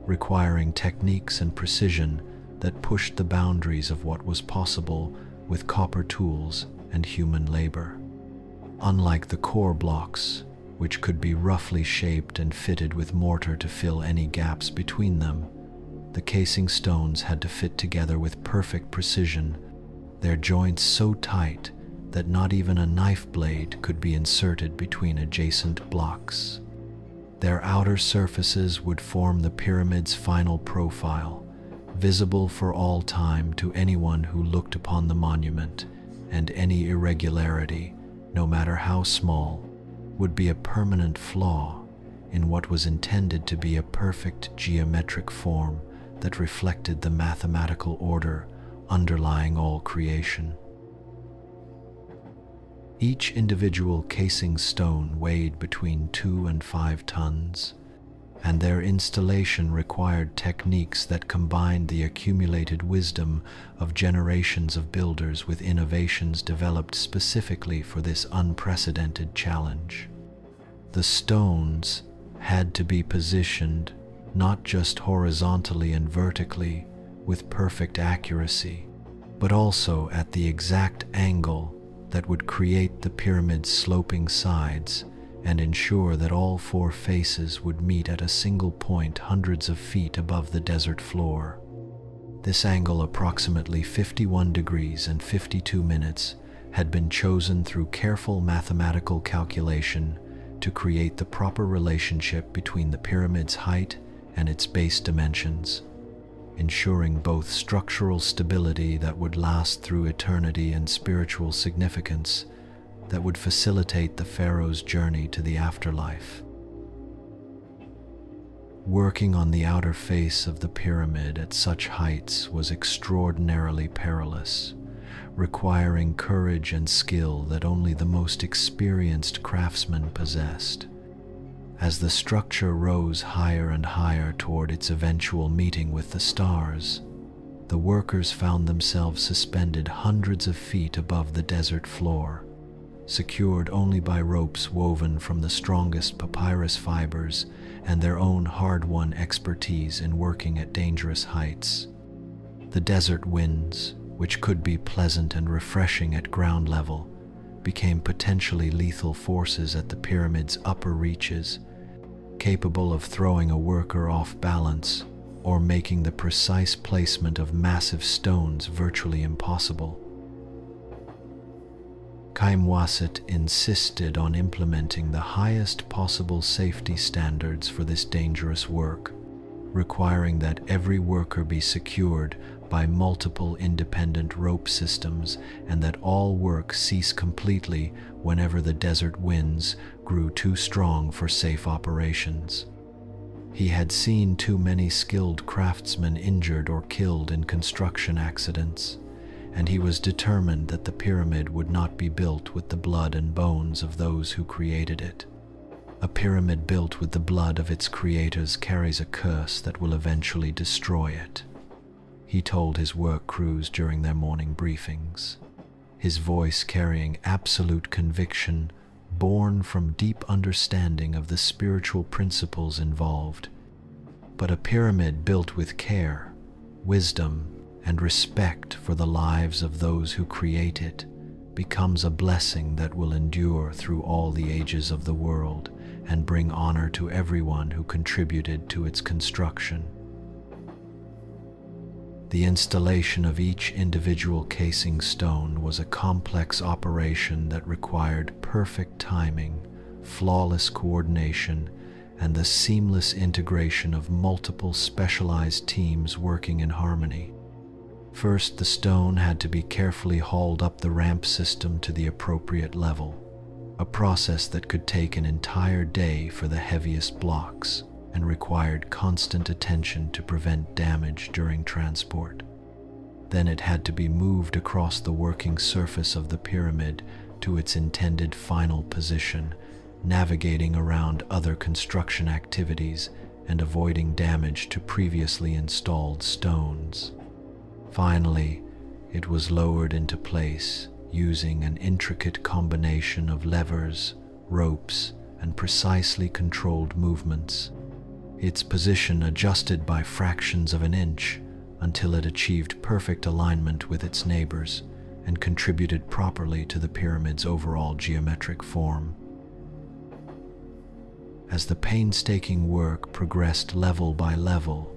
requiring techniques and precision that pushed the boundaries of what was possible with copper tools and human labor. Unlike the core blocks, which could be roughly shaped and fitted with mortar to fill any gaps between them, the casing stones had to fit together with perfect precision, their joints so tight that not even a knife blade could be inserted between adjacent blocks. Their outer surfaces would form the pyramid's final profile, visible for all time to anyone who looked upon the monument, and any irregularity, no matter how small, would be a permanent flaw in what was intended to be a perfect geometric form that reflected the mathematical order underlying all creation. Each individual casing stone weighed between 2 and 5 tons, and their installation required techniques that combined the accumulated wisdom of generations of builders with innovations developed specifically for this unprecedented challenge. The stones had to be positioned not just horizontally and vertically with perfect accuracy, but also at the exact angle that would create the pyramid's sloping sides and ensure that all 4 faces would meet at a single point hundreds of feet above the desert floor. This angle, approximately 51 degrees and 52 minutes, had been chosen through careful mathematical calculation to create the proper relationship between the pyramid's height and its base dimensions, ensuring both structural stability that would last through eternity and spiritual significance that would facilitate the pharaoh's journey to the afterlife. Working on the outer face of the pyramid at such heights was extraordinarily perilous, requiring courage and skill that only the most experienced craftsmen possessed. As the structure rose higher and higher toward its eventual meeting with the stars, the workers found themselves suspended hundreds of feet above the desert floor, secured only by ropes woven from the strongest papyrus fibers and their own hard-won expertise in working at dangerous heights. The desert winds, which could be pleasant and refreshing at ground level, became potentially lethal forces at the pyramid's upper reaches, capable of throwing a worker off balance or making the precise placement of massive stones virtually impossible. Khaemwaset insisted on implementing the highest possible safety standards for this dangerous work, requiring that every worker be secured by multiple independent rope systems and that all work cease completely whenever the desert winds grew too strong for safe operations. He had seen too many skilled craftsmen injured or killed in construction accidents, and he was determined that the pyramid would not be built with the blood and bones of those who created it. A pyramid built with the blood of its creators carries a curse that will eventually destroy it, he told his work crews during their morning briefings, his voice carrying absolute conviction born from deep understanding of the spiritual principles involved. But a pyramid built with care, wisdom, and respect for the lives of those who create it becomes a blessing that will endure through all the ages of the world and bring honor to everyone who contributed to its construction. The installation of each individual casing stone was a complex operation that required perfect timing, flawless coordination, and the seamless integration of multiple specialized teams working in harmony. First, the stone had to be carefully hauled up the ramp system to the appropriate level, a process that could take an entire day for the heaviest blocks and required constant attention to prevent damage during transport. Then it had to be moved across the working surface of the pyramid to its intended final position, navigating around other construction activities and avoiding damage to previously installed stones. Finally, it was lowered into place, using an intricate combination of levers, ropes, and precisely controlled movements. Its position adjusted by fractions of an inch until it achieved perfect alignment with its neighbors and contributed properly to the pyramid's overall geometric form. As the painstaking work progressed level by level,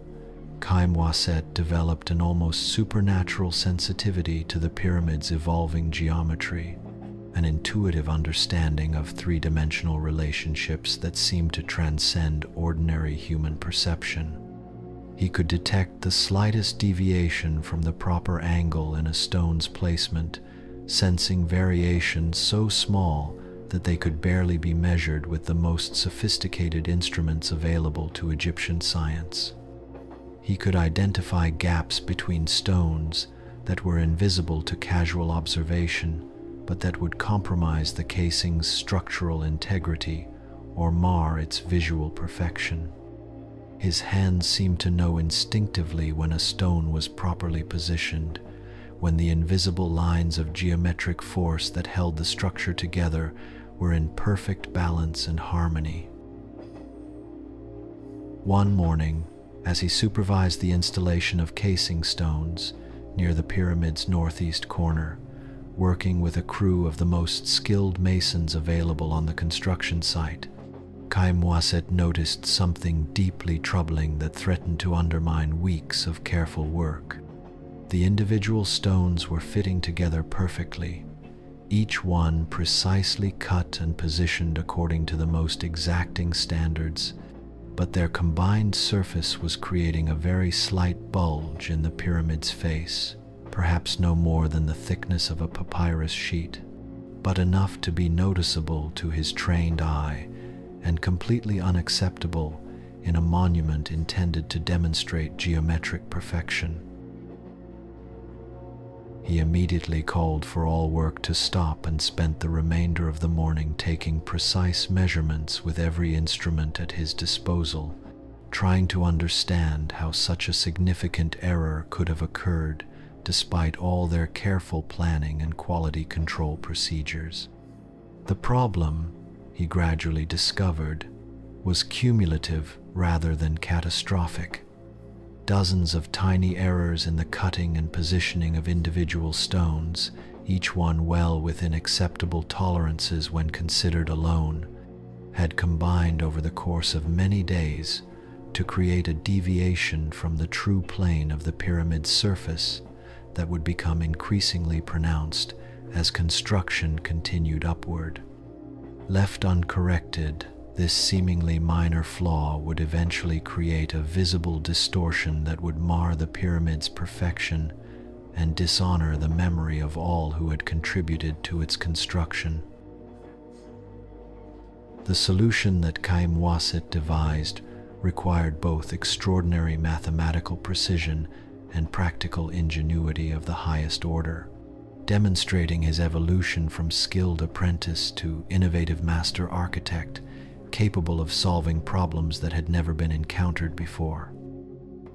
Khaemwaset developed an almost supernatural sensitivity to the pyramid's evolving geometry, an intuitive understanding of three-dimensional relationships that seemed to transcend ordinary human perception. He could detect the slightest deviation from the proper angle in a stone's placement, sensing variations so small that they could barely be measured with the most sophisticated instruments available to Egyptian science. He could identify gaps between stones that were invisible to casual observation, but that would compromise the casing's structural integrity or mar its visual perfection. His hands seemed to know instinctively when a stone was properly positioned, when the invisible lines of geometric force that held the structure together were in perfect balance and harmony. One morning, as he supervised the installation of casing stones near the pyramid's northeast corner, working with a crew of the most skilled masons available on the construction site, Khaemwaset noticed something deeply troubling that threatened to undermine weeks of careful work. The individual stones were fitting together perfectly, each one precisely cut and positioned according to the most exacting standards, but their combined surface was creating a very slight bulge in the pyramid's face, perhaps no more than the thickness of a papyrus sheet, but enough to be noticeable to his trained eye and completely unacceptable in a monument intended to demonstrate geometric perfection. He immediately called for all work to stop and spent the remainder of the morning taking precise measurements with every instrument at his disposal, trying to understand how such a significant error could have occurred despite all their careful planning and quality control procedures. The problem, he gradually discovered, was cumulative rather than catastrophic. Dozens of tiny errors in the cutting and positioning of individual stones, each one well within acceptable tolerances when considered alone, had combined over the course of many days to create a deviation from the true plane of the pyramid's surface that would become increasingly pronounced as construction continued upward. Left uncorrected, this seemingly minor flaw would eventually create a visible distortion that would mar the pyramid's perfection and dishonor the memory of all who had contributed to its construction. The solution that Khaemwaset devised required both extraordinary mathematical precision and practical ingenuity of the highest order, demonstrating his evolution from skilled apprentice to innovative master architect, capable of solving problems that had never been encountered before.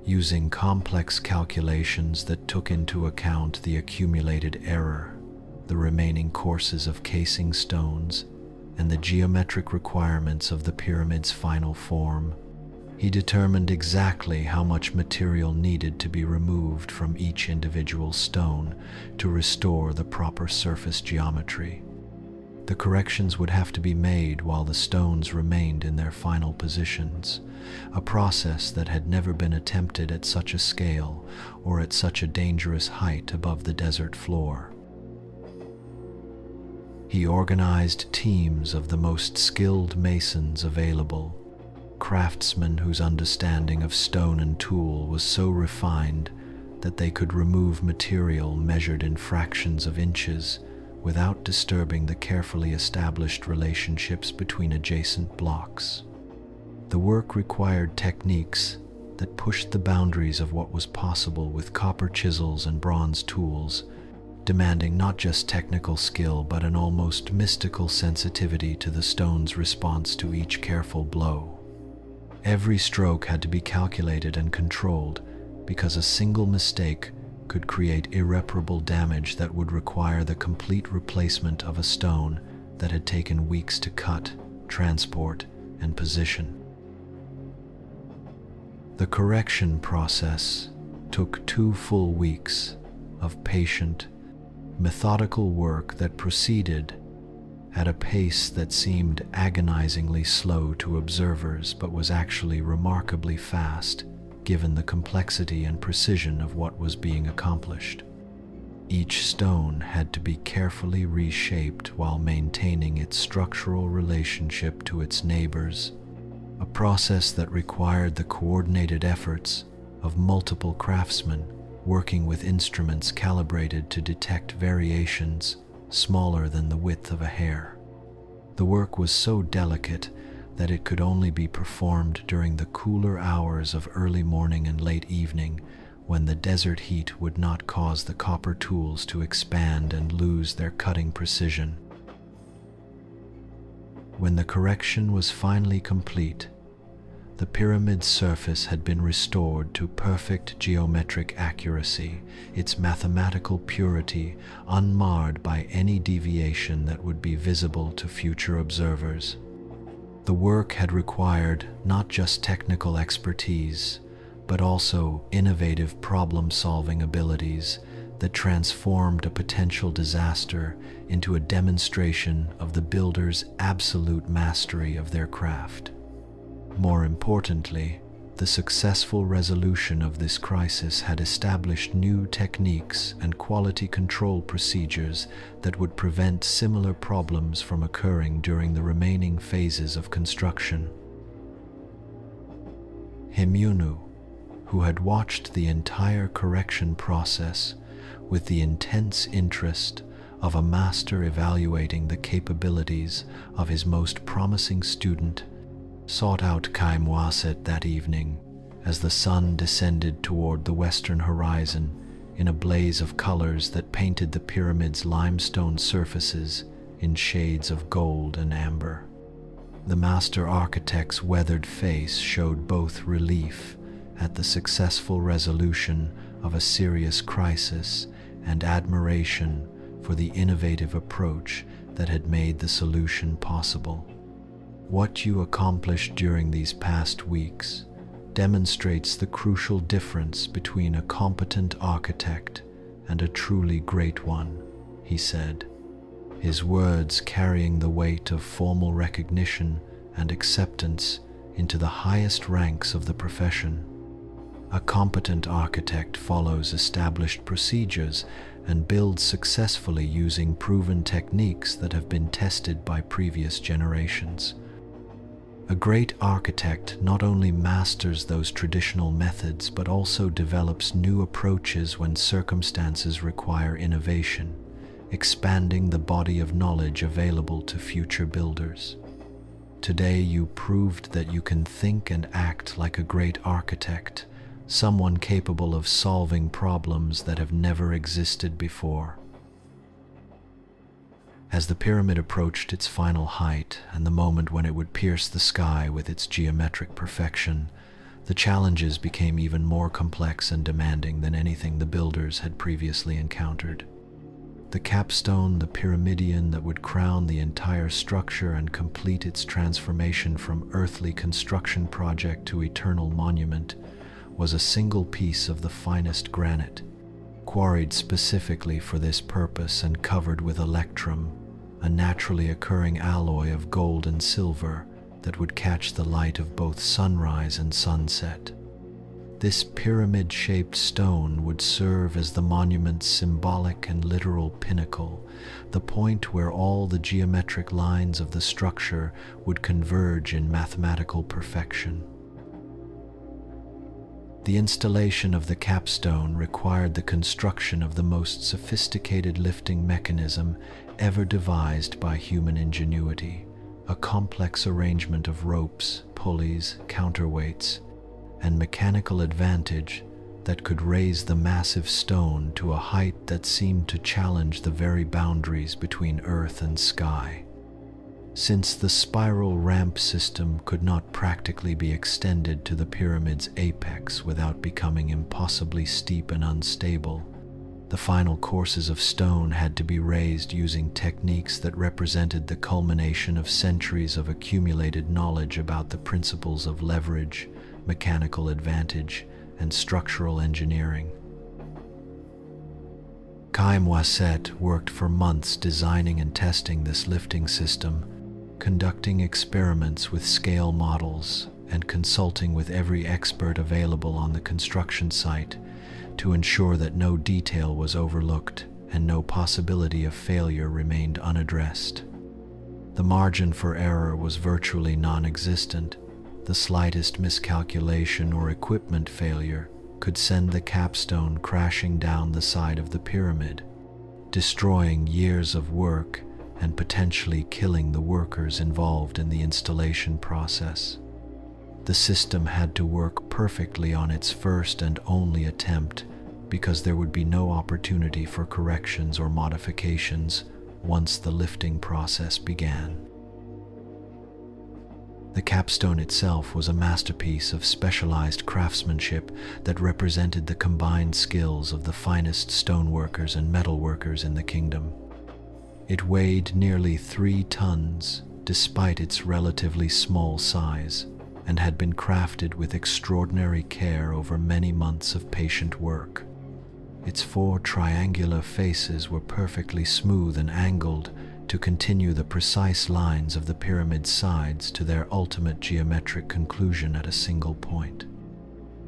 Using complex calculations that took into account the accumulated error, the remaining courses of casing stones, and the geometric requirements of the pyramid's final form, he determined exactly how much material needed to be removed from each individual stone to restore the proper surface geometry. The corrections would have to be made while the stones remained in their final positions, a process that had never been attempted at such a scale or at such a dangerous height above the desert floor. He organized teams of the most skilled masons available, craftsmen whose understanding of stone and tool was so refined that they could remove material measured in fractions of inches without disturbing the carefully established relationships between adjacent blocks. The work required techniques that pushed the boundaries of what was possible with copper chisels and bronze tools, demanding not just technical skill but an almost mystical sensitivity to the stone's response to each careful blow. Every stroke had to be calculated and controlled because a single mistake could create irreparable damage that would require the complete replacement of a stone that had taken weeks to cut, transport, and position. The correction process took 2 full weeks of patient, methodical work that proceeded at a pace that seemed agonizingly slow to observers but was actually remarkably fast given the complexity and precision of what was being accomplished. Each stone had to be carefully reshaped while maintaining its structural relationship to its neighbors, a process that required the coordinated efforts of multiple craftsmen working with instruments calibrated to detect variations smaller than the width of a hair. The work was so delicate that it could only be performed during the cooler hours of early morning and late evening, when the desert heat would not cause the copper tools to expand and lose their cutting precision. When the correction was finally complete, the pyramid's surface had been restored to perfect geometric accuracy, its mathematical purity unmarred by any deviation that would be visible to future observers. The work had required not just technical expertise, but also innovative problem-solving abilities that transformed a potential disaster into a demonstration of the builder's absolute mastery of their craft. More importantly, the successful resolution of this crisis had established new techniques and quality control procedures that would prevent similar problems from occurring during the remaining phases of construction. Khaemwaset, who had watched the entire correction process with the intense interest of a master evaluating the capabilities of his most promising student, sought out Khaemwaset that evening as the sun descended toward the western horizon in a blaze of colors that painted the pyramid's limestone surfaces in shades of gold and amber. The master architect's weathered face showed both relief at the successful resolution of a serious crisis and admiration for the innovative approach that had made the solution possible. What you accomplished during these past weeks demonstrates the crucial difference between a competent architect and a truly great one, he said, his words carrying the weight of formal recognition and acceptance into the highest ranks of the profession. A competent architect follows established procedures and builds successfully using proven techniques that have been tested by previous generations. A great architect not only masters those traditional methods but also develops new approaches when circumstances require innovation, expanding the body of knowledge available to future builders. Today you proved that you can think and act like a great architect, someone capable of solving problems that have never existed before. As the pyramid approached its final height and the moment when it would pierce the sky with its geometric perfection, the challenges became even more complex and demanding than anything the builders had previously encountered. The capstone, the pyramidion that would crown the entire structure and complete its transformation from earthly construction project to eternal monument, was a single piece of the finest granite, quarried specifically for this purpose and covered with electrum, a naturally occurring alloy of gold and silver that would catch the light of both sunrise and sunset. This pyramid-shaped stone would serve as the monument's symbolic and literal pinnacle, the point where all the geometric lines of the structure would converge in mathematical perfection. The installation of the capstone required the construction of the most sophisticated lifting mechanism ever devised by human ingenuity, a complex arrangement of ropes, pulleys, counterweights, and mechanical advantage that could raise the massive stone to a height that seemed to challenge the very boundaries between earth and sky. Since the spiral ramp system could not practically be extended to the pyramid's apex without becoming impossibly steep and unstable, The final courses of stone had to be raised using techniques that represented the culmination of centuries of accumulated knowledge about the principles of leverage, mechanical advantage, and structural engineering. Khaemwaset worked for months designing and testing this lifting system, conducting experiments with scale models and consulting with every expert available on the construction site to ensure that no detail was overlooked and no possibility of failure remained unaddressed. The margin for error was virtually non-existent. The slightest miscalculation or equipment failure could send the capstone crashing down the side of the pyramid, destroying years of work and potentially killing the workers involved in the installation process. The system had to work perfectly on its first and only attempt because there would be no opportunity for corrections or modifications once the lifting process began. The capstone itself was a masterpiece of specialized craftsmanship that represented the combined skills of the finest stoneworkers and metalworkers in the kingdom. It weighed nearly 3 tons, despite its relatively small size, and had been crafted with extraordinary care over many months of patient work. Its 4 triangular faces were perfectly smooth and angled to continue the precise lines of the pyramid's sides to their ultimate geometric conclusion at a single point.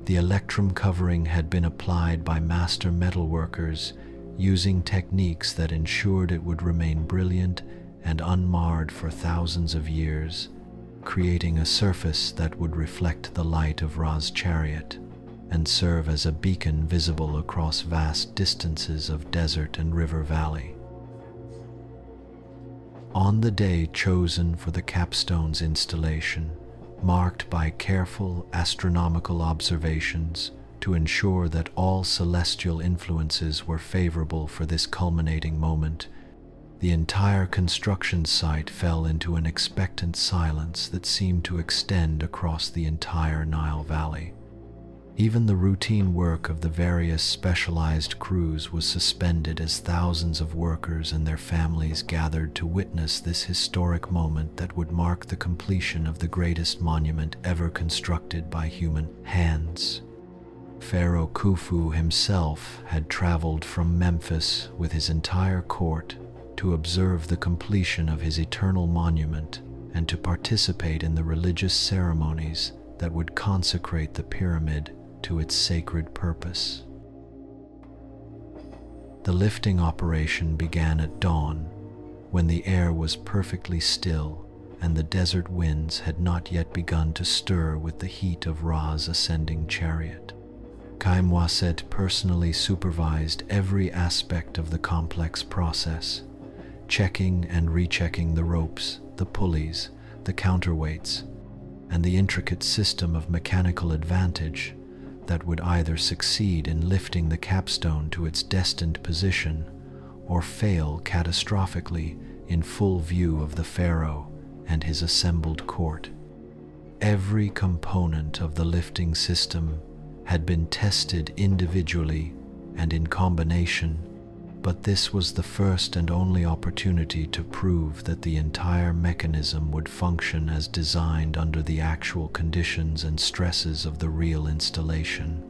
The electrum covering had been applied by master metalworkers using techniques that ensured it would remain brilliant and unmarred for thousands of years, creating a surface that would reflect the light of Ra's chariot and serve as a beacon visible across vast distances of desert and river valley. On the day chosen for the capstone's installation, marked by careful astronomical observations to ensure that all celestial influences were favorable for this culminating moment, the entire construction site fell into an expectant silence that seemed to extend across the entire Nile Valley. Even the routine work of the various specialized crews was suspended as thousands of workers and their families gathered to witness this historic moment that would mark the completion of the greatest monument ever constructed by human hands. Pharaoh Khufu himself had traveled from Memphis with his entire court to observe the completion of his eternal monument and to participate in the religious ceremonies that would consecrate the pyramid to its sacred purpose. The lifting operation began at dawn, when the air was perfectly still and the desert winds had not yet begun to stir with the heat of Ra's ascending chariot. Khaemwaset personally supervised every aspect of the complex process, checking and rechecking the ropes, the pulleys, the counterweights, and the intricate system of mechanical advantage that would either succeed in lifting the capstone to its destined position or fail catastrophically in full view of the pharaoh and his assembled court. Every component of the lifting system had been tested individually and in combination, but this was the first and only opportunity to prove that the entire mechanism would function as designed under the actual conditions and stresses of the real installation.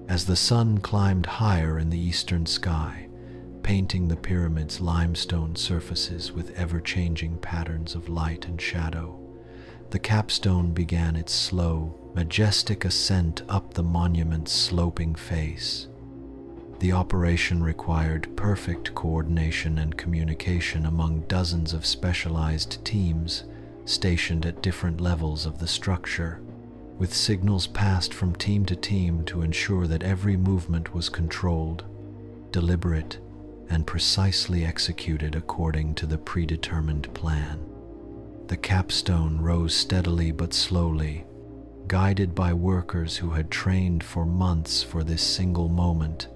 As the sun climbed higher in the eastern sky, painting the pyramid's limestone surfaces with ever-changing patterns of light and shadow, the capstone began its slow, majestic ascent up the monument's sloping face. The operation required perfect coordination and communication among dozens of specialized teams stationed at different levels of the structure, with signals passed from team to team to ensure that every movement was controlled, deliberate, and precisely executed according to the predetermined plan. The capstone rose steadily but slowly, guided by workers who had trained for months for this single moment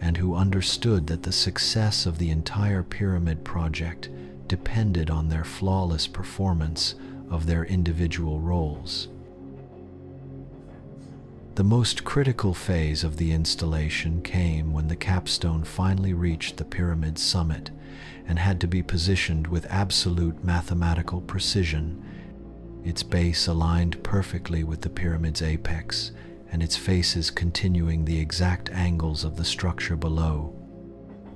and who understood that the success of the entire pyramid project depended on their flawless performance of their individual roles. The most critical phase of the installation came when the capstone finally reached the pyramid's summit and had to be positioned with absolute mathematical precision, its base aligned perfectly with the pyramid's apex, and its faces continuing the exact angles of the structure below.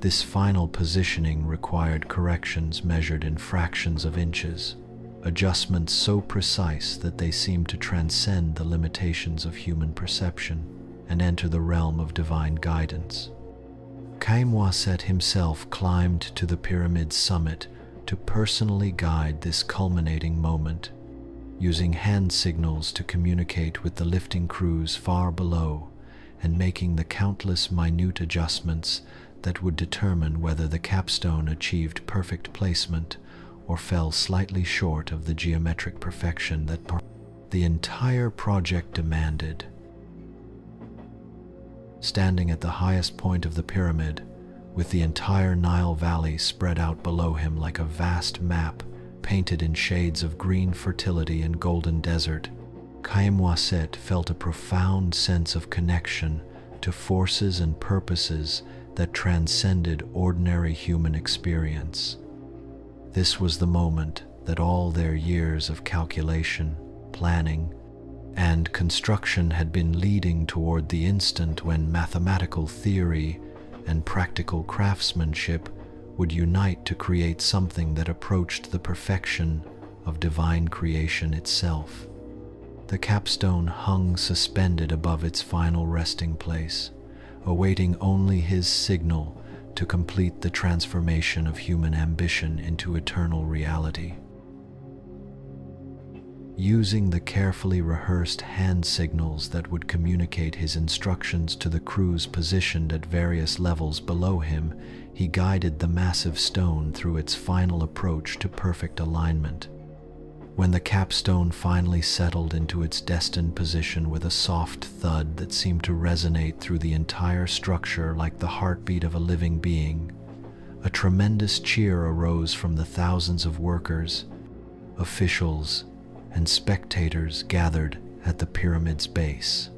This final positioning required corrections measured in fractions of inches, adjustments so precise that they seemed to transcend the limitations of human perception and enter the realm of divine guidance. Khaemwaset himself climbed to the pyramid's summit to personally guide this culminating moment, using hand signals to communicate with the lifting crews far below and making the countless minute adjustments that would determine whether the capstone achieved perfect placement or fell slightly short of the geometric perfection that the entire project demanded. Standing at the highest point of the pyramid, with the entire Nile Valley spread out below him like a vast map painted in shades of green fertility and golden desert, Khaemwaset felt a profound sense of connection to forces and purposes that transcended ordinary human experience. This was the moment that all their years of calculation, planning, and construction had been leading toward the instant when mathematical theory and practical craftsmanship would unite to create something that approached the perfection of divine creation itself. The capstone hung suspended above its final resting place, awaiting only his signal to complete the transformation of human ambition into eternal reality. Using the carefully rehearsed hand signals that would communicate his instructions to the crews positioned at various levels below him, he guided the massive stone through its final approach to perfect alignment. When the capstone finally settled into its destined position with a soft thud that seemed to resonate through the entire structure like the heartbeat of a living being, a tremendous cheer arose from the thousands of workers, officials, and spectators gathered at the pyramid's base.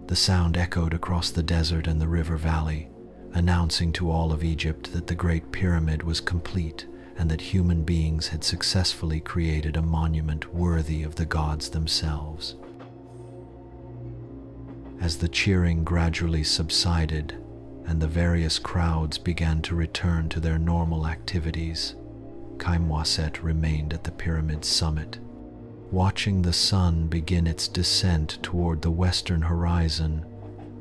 The sound echoed across the desert and the river valley, announcing to all of Egypt that the Great Pyramid was complete and that human beings had successfully created a monument worthy of the gods themselves. As the cheering gradually subsided and the various crowds began to return to their normal activities, Khaemwaset remained at the pyramid's summit, watching the sun begin its descent toward the western horizon,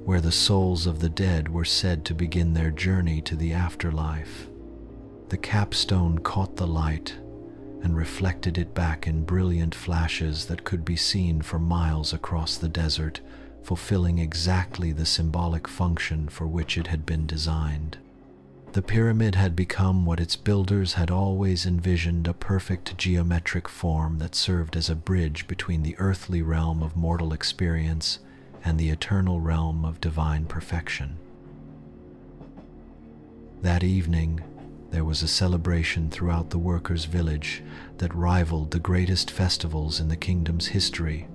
where the souls of the dead were said to begin their journey to the afterlife. The capstone caught the light and reflected it back in brilliant flashes that could be seen for miles across the desert, fulfilling exactly the symbolic function for which it had been designed. The pyramid had become what its builders had always envisioned, a perfect geometric form that served as a bridge between the earthly realm of mortal experience and the eternal realm of divine perfection. That evening, there was a celebration throughout the workers' village that rivaled the greatest festivals in the kingdom's history,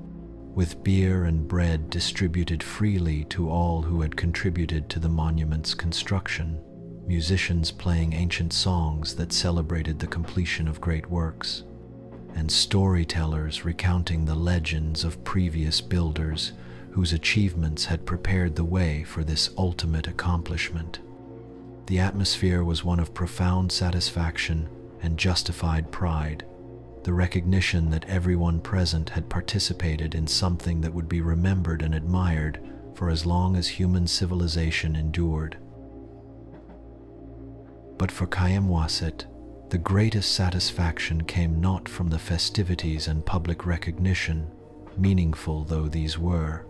with beer and bread distributed freely to all who had contributed to the monument's construction, musicians playing ancient songs that celebrated the completion of great works, and storytellers recounting the legends of previous builders whose achievements had prepared the way for this ultimate accomplishment. The atmosphere was one of profound satisfaction and justified pride, the recognition that everyone present had participated in something that would be remembered and admired for as long as human civilization endured. But for Khaemwaset, the greatest satisfaction came not from the festivities and public recognition, meaningful though these were,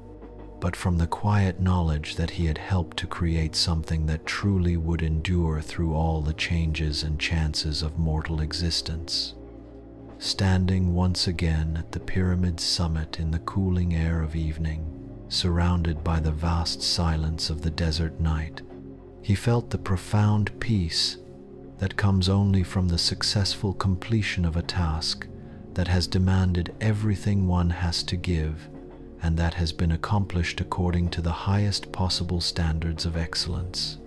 but from the quiet knowledge that he had helped to create something that truly would endure through all the changes and chances of mortal existence. Standing once again at the pyramid's summit in the cooling air of evening, surrounded by the vast silence of the desert night, he felt the profound peace that comes only from the successful completion of a task that has demanded everything one has to give and that has been accomplished according to the highest possible standards of excellence.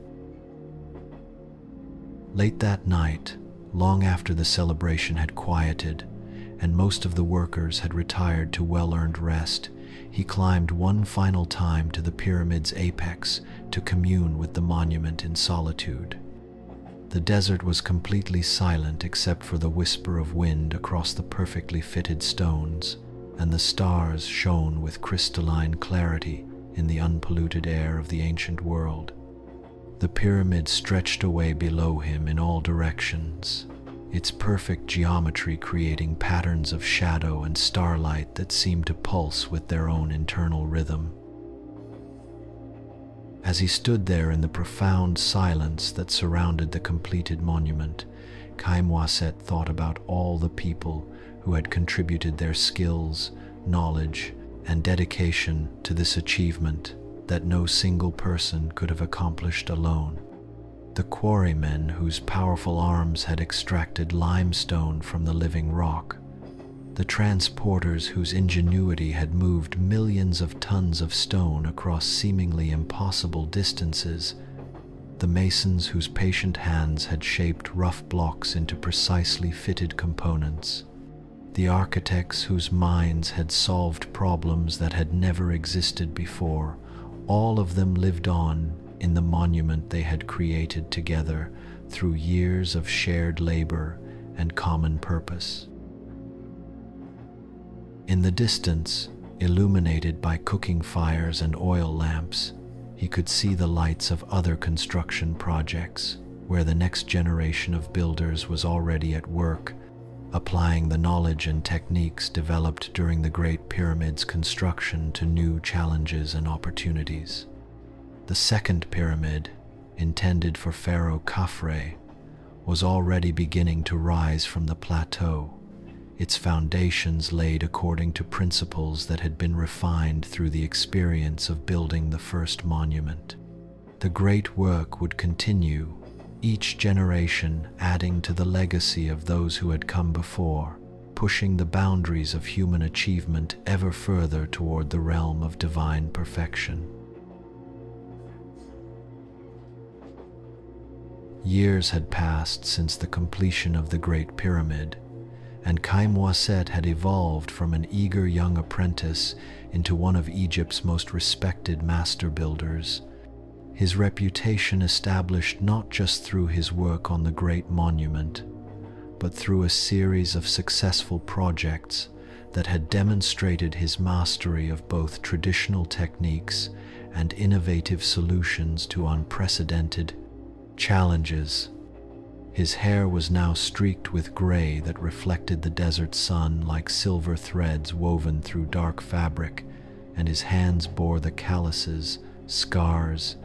Late that night, long after the celebration had quieted and most of the workers had retired to well-earned rest, he climbed one final time to the pyramid's apex to commune with the monument in solitude. The desert was completely silent except for the whisper of wind across the perfectly fitted stones, and the stars shone with crystalline clarity in the unpolluted air of the ancient world. The pyramid stretched away below him in all directions, its perfect geometry creating patterns of shadow and starlight that seemed to pulse with their own internal rhythm. As he stood there in the profound silence that surrounded the completed monument, Khaemwaset thought about all the people who had contributed their skills, knowledge, and dedication to this achievement that no single person could have accomplished alone. The quarrymen whose powerful arms had extracted limestone from the living rock, the transporters whose ingenuity had moved millions of tons of stone across seemingly impossible distances, the masons whose patient hands had shaped rough blocks into precisely fitted components, the architects whose minds had solved problems that had never existed before, all of them lived on in the monument they had created together through years of shared labor and common purpose. In the distance, illuminated by cooking fires and oil lamps, he could see the lights of other construction projects where the next generation of builders was already at work, applying the knowledge and techniques developed during the Great Pyramid's construction to new challenges and opportunities. The second pyramid, intended for Pharaoh Khafre, was already beginning to rise from the plateau, its foundations laid according to principles that had been refined through the experience of building the first monument. The great work would continue, each generation adding to the legacy of those who had come before, pushing the boundaries of human achievement ever further toward the realm of divine perfection. Years had passed since the completion of the Great Pyramid, and Khaemwaset had evolved from an eager young apprentice into one of Egypt's most respected master builders. His reputation established not just through his work on the great monument, but through a series of successful projects that had demonstrated his mastery of both traditional techniques and innovative solutions to unprecedented challenges. His hair was now streaked with gray that reflected the desert sun like silver threads woven through dark fabric, and his hands bore the calluses, scars,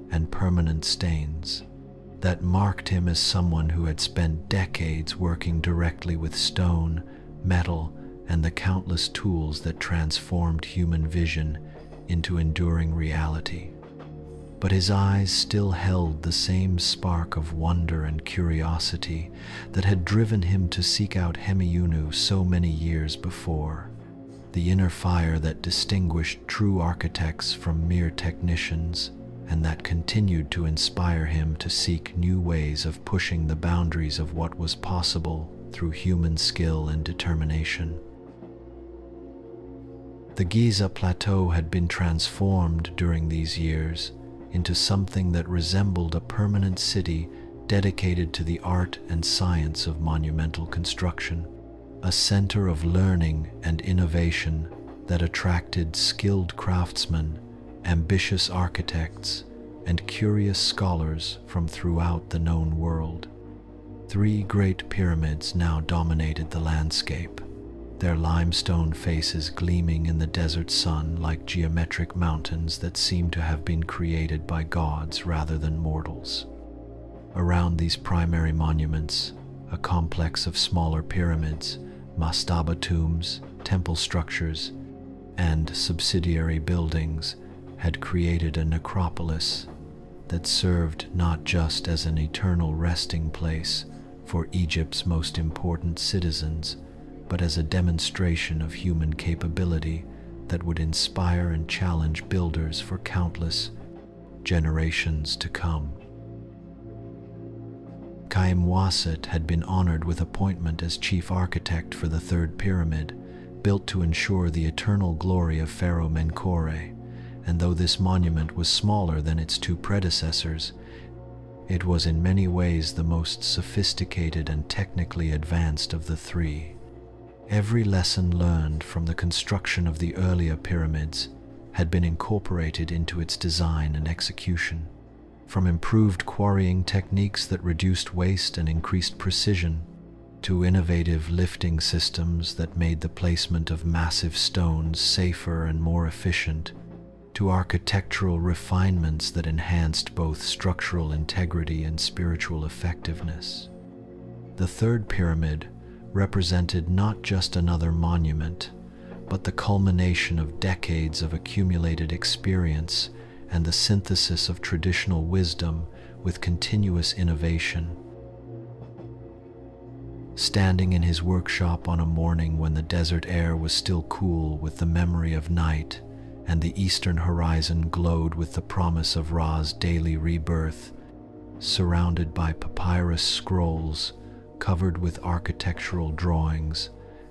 and permanent stains that marked him as someone who had spent decades working directly with stone, metal, and the countless tools that transformed human vision into enduring reality. But his eyes still held the same spark of wonder and curiosity that had driven him to seek out Hemiunu so many years before, the inner fire that distinguished true architects from mere technicians, and that continued to inspire him to seek new ways of pushing the boundaries of what was possible through human skill and determination. The Giza Plateau had been transformed during these years into something that resembled a permanent city dedicated to the art and science of monumental construction, a center of learning and innovation that attracted skilled craftsmen, ambitious architects, and curious scholars from throughout the known world. 3 great pyramids now dominated the landscape, their limestone faces gleaming in the desert sun like geometric mountains that seemed to have been created by gods rather than mortals. Around these primary monuments, a complex of smaller pyramids, mastaba tombs, temple structures, and subsidiary buildings had created a necropolis that served not just as an eternal resting place for Egypt's most important citizens, but as a demonstration of human capability that would inspire and challenge builders for countless generations to come. Khaemwaset had been honored with appointment as chief architect for the third pyramid, built to ensure the eternal glory of Pharaoh Menkaure, and though this monument was smaller than its two predecessors, it was in many ways the most sophisticated and technically advanced of the three. Every lesson learned from the construction of the earlier pyramids had been incorporated into its design and execution. From improved quarrying techniques that reduced waste and increased precision, to innovative lifting systems that made the placement of massive stones safer and more efficient, to architectural refinements that enhanced both structural integrity and spiritual effectiveness. The third pyramid represented not just another monument, but the culmination of decades of accumulated experience and the synthesis of traditional wisdom with continuous innovation. Standing in his workshop on a morning when the desert air was still cool with the memory of night and the eastern horizon glowed with the promise of Ra's daily rebirth, surrounded by papyrus scrolls covered with architectural drawings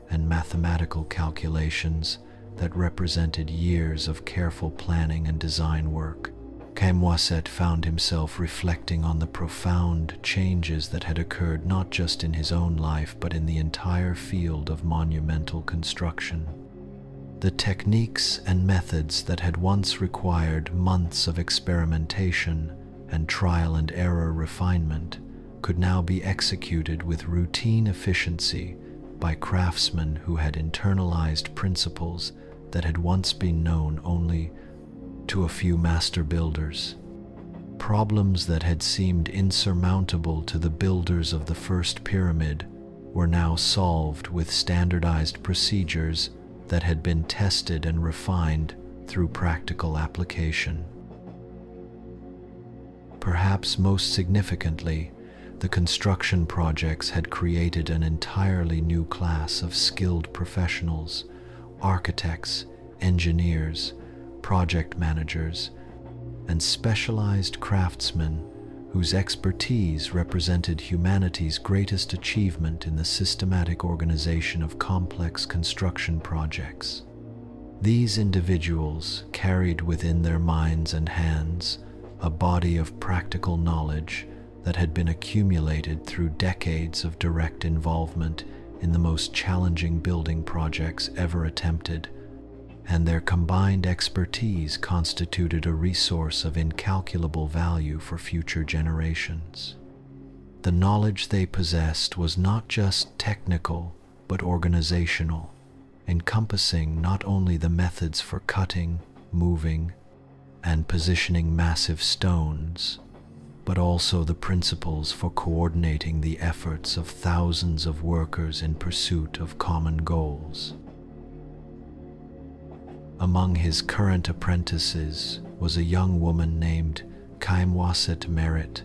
and mathematical calculations that represented years of careful planning and design work, Khaemwaset found himself reflecting on the profound changes that had occurred not just in his own life but in the entire field of monumental construction. The techniques and methods that had once required months of experimentation and trial and error refinement could now be executed with routine efficiency by craftsmen who had internalized principles that had once been known only to a few master builders. Problems that had seemed insurmountable to the builders of the first pyramid were now solved with standardized procedures that had been tested and refined through practical application. Perhaps most significantly, the construction projects had created an entirely new class of skilled professionals, architects, engineers, project managers, and specialized craftsmen whose expertise represented humanity's greatest achievement in the systematic organization of complex construction projects. These individuals carried within their minds and hands a body of practical knowledge that had been accumulated through decades of direct involvement in the most challenging building projects ever attempted, and their combined expertise constituted a resource of incalculable value for future generations. The knowledge they possessed was not just technical, but organizational, encompassing not only the methods for cutting, moving, and positioning massive stones, but also the principles for coordinating the efforts of thousands of workers in pursuit of common goals. Among his current apprentices was a young woman named Khaemwaset Merit,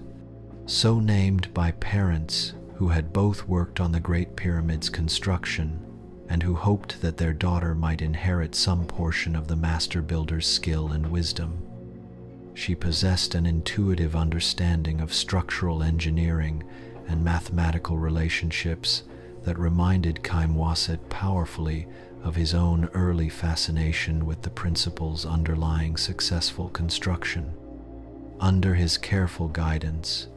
so named by parents who had both worked on the Great Pyramid's construction and who hoped that their daughter might inherit some portion of the master builder's skill and wisdom. She possessed an intuitive understanding of structural engineering and mathematical relationships that reminded Khaemwaset powerfully of his own early fascination with the principles underlying successful construction. Under his careful guidance,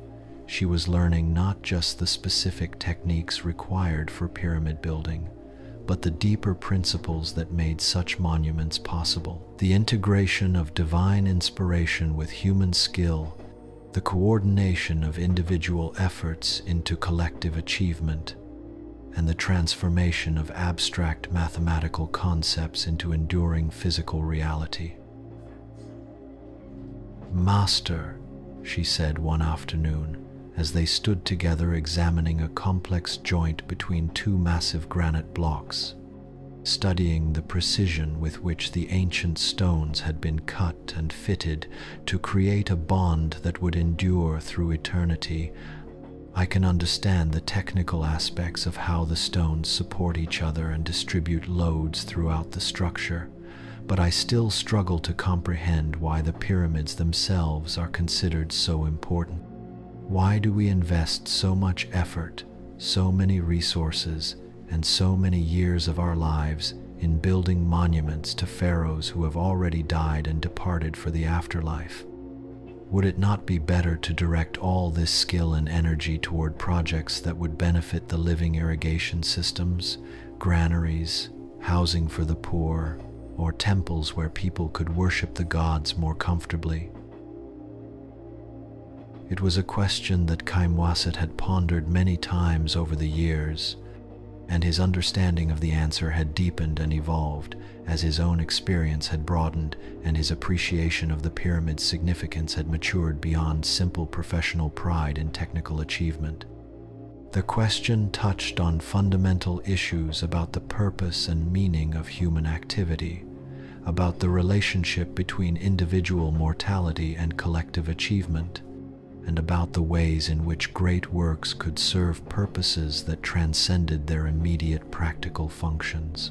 she was learning not just the specific techniques required for pyramid building, but the deeper principles that made such monuments possible. The integration of divine inspiration with human skill, the coordination of individual efforts into collective achievement, and the transformation of abstract mathematical concepts into enduring physical reality. "Master," she said one afternoon, as they stood together examining a complex joint between two massive granite blocks, studying the precision with which the ancient stones had been cut and fitted to create a bond that would endure through eternity. "I can understand the technical aspects of how the stones support each other and distribute loads throughout the structure, but I still struggle to comprehend why the pyramids themselves are considered so important. Why do we invest so much effort, so many resources, and so many years of our lives in building monuments to pharaohs who have already died and departed for the afterlife? Would it not be better to direct all this skill and energy toward projects that would benefit the living irrigation systems, granaries, housing for the poor, or temples where people could worship the gods more comfortably? It was a question that Khaemwaset had pondered many times over the years, and his understanding of the answer had deepened and evolved as his own experience had broadened and his appreciation of the pyramid's significance had matured beyond simple professional pride in technical achievement. The question touched on fundamental issues about the purpose and meaning of human activity, about the relationship between individual mortality and collective achievement, and about the ways in which great works could serve purposes that transcended their immediate practical functions.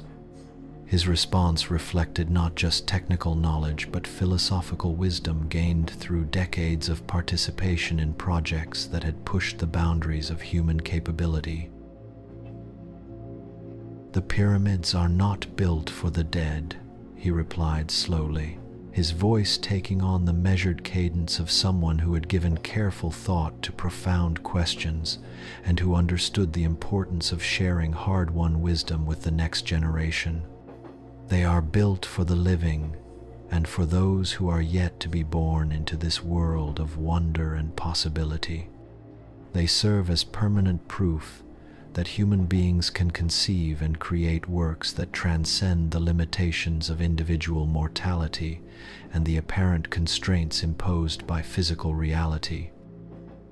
His response reflected not just technical knowledge but philosophical wisdom gained through decades of participation in projects that had pushed the boundaries of human capability. "The pyramids are not built for the dead," he replied slowly, his voice taking on the measured cadence of someone who had given careful thought to profound questions and who understood the importance of sharing hard-won wisdom with the next generation. "They are built for the living and for those who are yet to be born into this world of wonder and possibility. They serve as permanent proof that human beings can conceive and create works that transcend the limitations of individual mortality and the apparent constraints imposed by physical reality.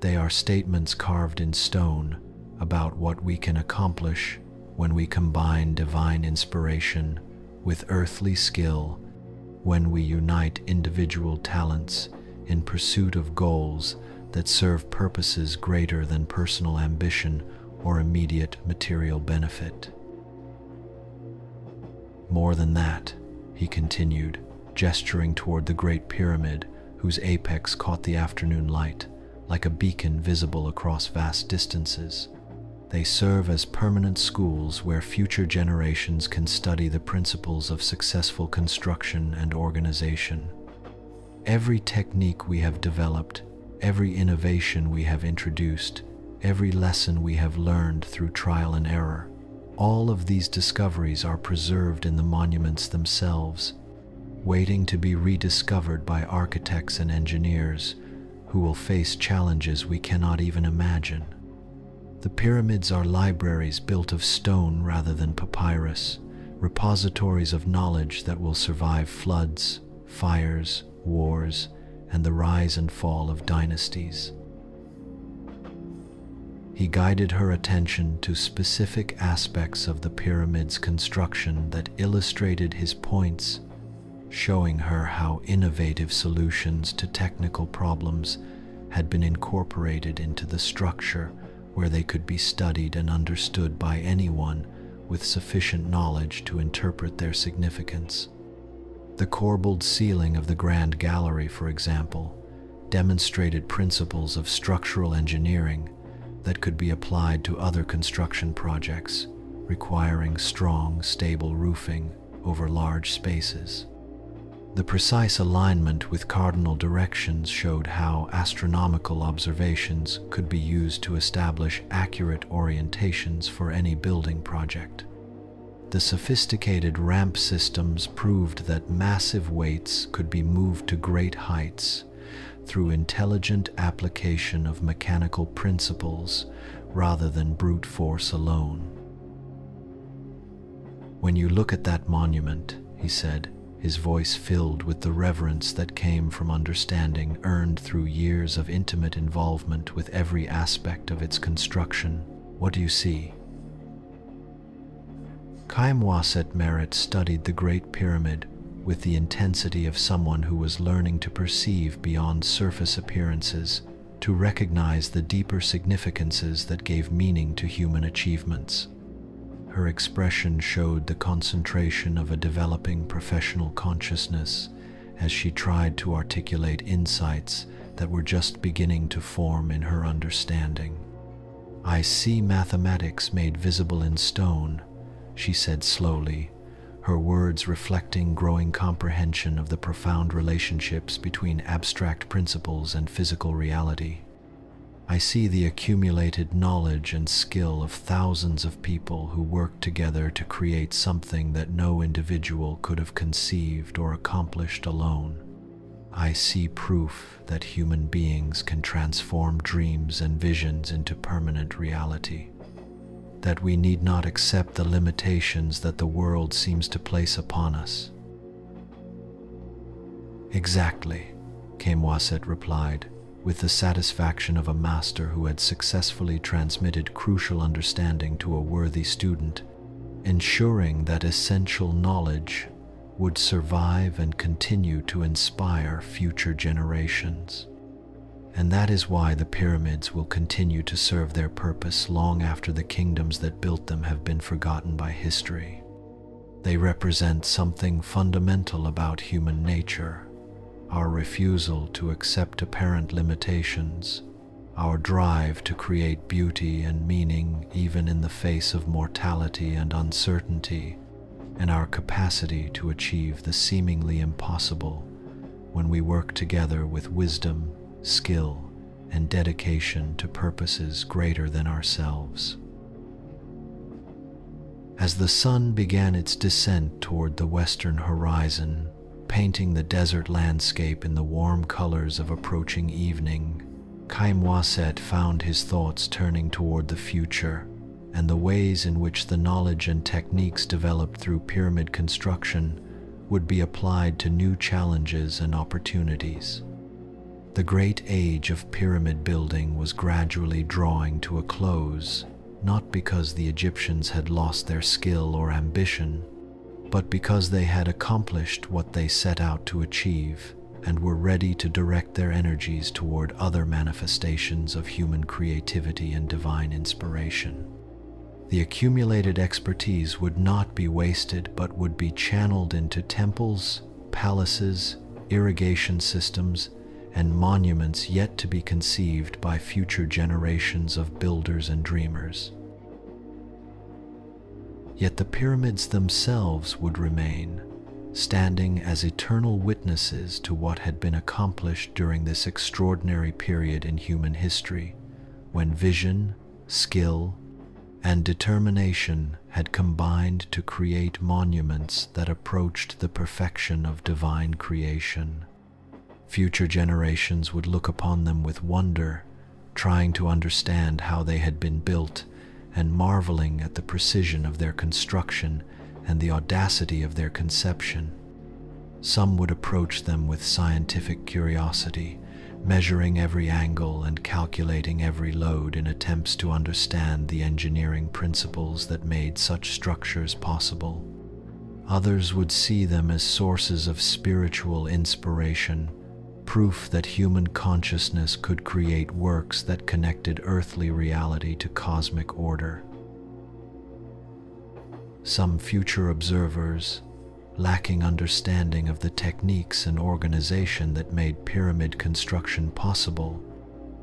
They are statements carved in stone about what we can accomplish when we combine divine inspiration with earthly skill, when we unite individual talents in pursuit of goals that serve purposes greater than personal ambition or immediate material benefit." "More than that," he continued, gesturing toward the Great Pyramid, whose apex caught the afternoon light, like a beacon visible across vast distances. "They serve as permanent schools where future generations can study the principles of successful construction and organization. Every technique we have developed, every innovation we have introduced, every lesson we have learned through trial and error, all of these discoveries are preserved in the monuments themselves, waiting to be rediscovered by architects and engineers who will face challenges we cannot even imagine. The pyramids are libraries built of stone rather than papyrus, repositories of knowledge that will survive floods, fires, wars, and the rise and fall of dynasties." He guided her attention to specific aspects of the pyramid's construction that illustrated his points, showing her how innovative solutions to technical problems had been incorporated into the structure where they could be studied and understood by anyone with sufficient knowledge to interpret their significance. The corbelled ceiling of the Grand Gallery, for example, demonstrated principles of structural engineering that could be applied to other construction projects requiring strong, stable roofing over large spaces. The precise alignment with cardinal directions showed how astronomical observations could be used to establish accurate orientations for any building project. The sophisticated ramp systems proved that massive weights could be moved to great heights through intelligent application of mechanical principles rather than brute force alone. "When you look at that monument," he said, his voice filled with the reverence that came from understanding earned through years of intimate involvement with every aspect of its construction, "what do you see?" Khaemwaset Merit studied the Great Pyramid with the intensity of someone who was learning to perceive beyond surface appearances, to recognize the deeper significances that gave meaning to human achievements. Her expression showed the concentration of a developing professional consciousness as she tried to articulate insights that were just beginning to form in her understanding. "I see mathematics made visible in stone," she said slowly, her words reflecting growing comprehension of the profound relationships between abstract principles and physical reality. "I see the accumulated knowledge and skill of thousands of people who work together to create something that no individual could have conceived or accomplished alone. I see proof that human beings can transform dreams and visions into permanent reality, that we need not accept the limitations that the world seems to place upon us." "Exactly," Khaemwaset replied, with the satisfaction of a master who had successfully transmitted crucial understanding to a worthy student, ensuring that essential knowledge would survive and continue to inspire future generations. "And that is why the pyramids will continue to serve their purpose long after the kingdoms that built them have been forgotten by history. They represent something fundamental about human nature: our refusal to accept apparent limitations, our drive to create beauty and meaning even in the face of mortality and uncertainty, and our capacity to achieve the seemingly impossible when we work together with wisdom, skill, and dedication to purposes greater than ourselves." As the sun began its descent toward the western horizon, painting the desert landscape in the warm colors of approaching evening, Khaemwaset found his thoughts turning toward the future and the ways in which the knowledge and techniques developed through pyramid construction would be applied to new challenges and opportunities. The great age of pyramid building was gradually drawing to a close, not because the Egyptians had lost their skill or ambition, but because they had accomplished what they set out to achieve and were ready to direct their energies toward other manifestations of human creativity and divine inspiration. The accumulated expertise would not be wasted but would be channeled into temples, palaces, irrigation systems, and monuments yet to be conceived by future generations of builders and dreamers. Yet the pyramids themselves would remain, standing as eternal witnesses to what had been accomplished during this extraordinary period in human history, when vision, skill, and determination had combined to create monuments that approached the perfection of divine creation. Future generations would look upon them with wonder, trying to understand how they had been built and marveling at the precision of their construction and the audacity of their conception. Some would approach them with scientific curiosity, measuring every angle and calculating every load in attempts to understand the engineering principles that made such structures possible. Others would see them as sources of spiritual inspiration, proof that human consciousness could create works that connected earthly reality to cosmic order. Some future observers, lacking understanding of the techniques and organization that made pyramid construction possible,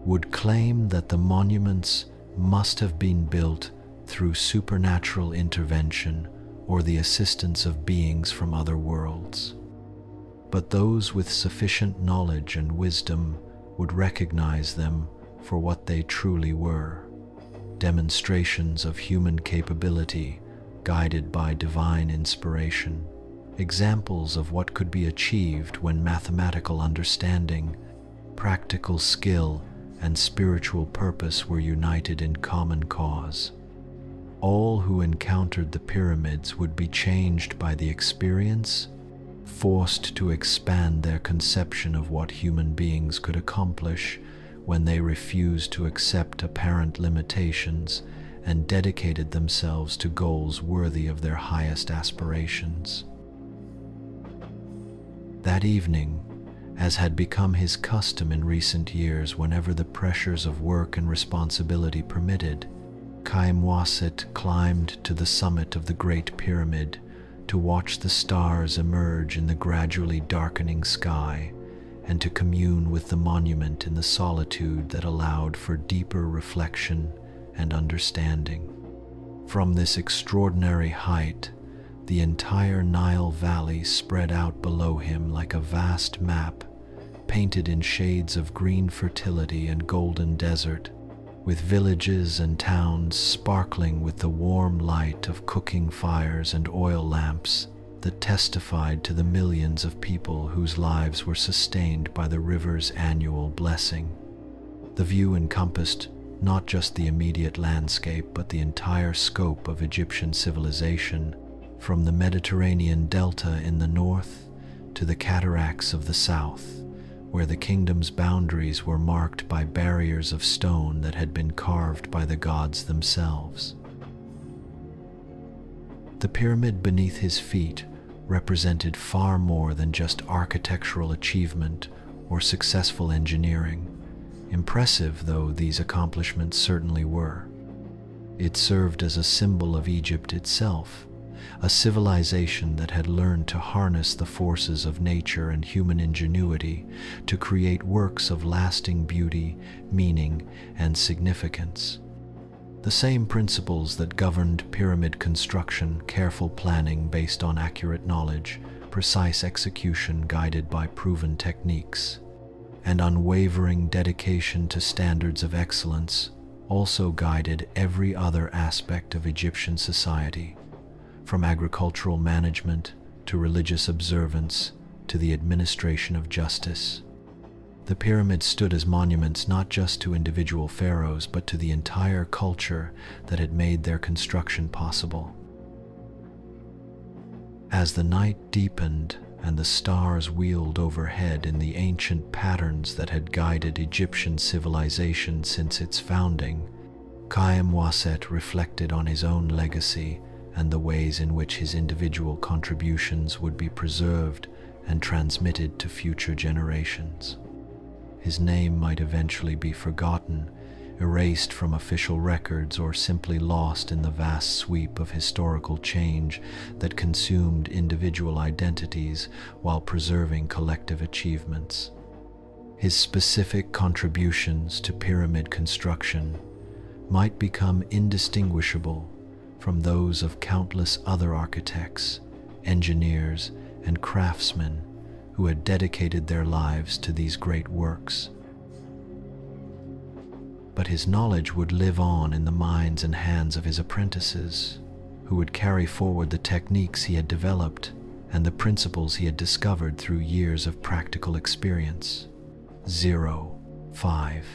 would claim that the monuments must have been built through supernatural intervention or the assistance of beings from other worlds. But those with sufficient knowledge and wisdom would recognize them for what they truly were: demonstrations of human capability guided by divine inspiration, examples of what could be achieved when mathematical understanding, practical skill, and spiritual purpose were united in common cause. All who encountered the pyramids would be changed by the experience, forced to expand their conception of what human beings could accomplish when they refused to accept apparent limitations and dedicated themselves to goals worthy of their highest aspirations. That evening, as had become his custom in recent years whenever the pressures of work and responsibility permitted, Khaemwaset climbed to the summit of the Great Pyramid to watch the stars emerge in the gradually darkening sky and to commune with the monument in the solitude that allowed for deeper reflection and understanding. From this extraordinary height, the entire Nile Valley spread out below him like a vast map, painted in shades of green fertility and golden desert, with villages and towns sparkling with the warm light of cooking fires and oil lamps that testified to the millions of people whose lives were sustained by the river's annual blessing. The view encompassed not just the immediate landscape, but the entire scope of Egyptian civilization, from the Mediterranean delta in the north to the cataracts of the south, where the kingdom's boundaries were marked by barriers of stone that had been carved by the gods themselves. The pyramid beneath his feet represented far more than just architectural achievement or successful engineering, impressive though these accomplishments certainly were. It served as a symbol of Egypt itself, a civilization that had learned to harness the forces of nature and human ingenuity to create works of lasting beauty, meaning, and significance. The same principles that governed pyramid construction, careful planning based on accurate knowledge, precise execution guided by proven techniques, and unwavering dedication to standards of excellence, also guided every other aspect of Egyptian society, from agricultural management to religious observance to the administration of justice. The pyramids stood as monuments not just to individual pharaohs, but to the entire culture that had made their construction possible. As the night deepened and the stars wheeled overhead in the ancient patterns that had guided Egyptian civilization since its founding, Khaemwaset reflected on his own legacy and the ways in which his individual contributions would be preserved and transmitted to future generations. His name might eventually be forgotten, erased from official records, or simply lost in the vast sweep of historical change that consumed individual identities while preserving collective achievements. His specific contributions to pyramid construction might become indistinguishable from those of countless other architects, engineers, and craftsmen who had dedicated their lives to these great works. But his knowledge would live on in the minds and hands of his apprentices, who would carry forward the techniques he had developed and the principles he had discovered through years of practical experience. 5.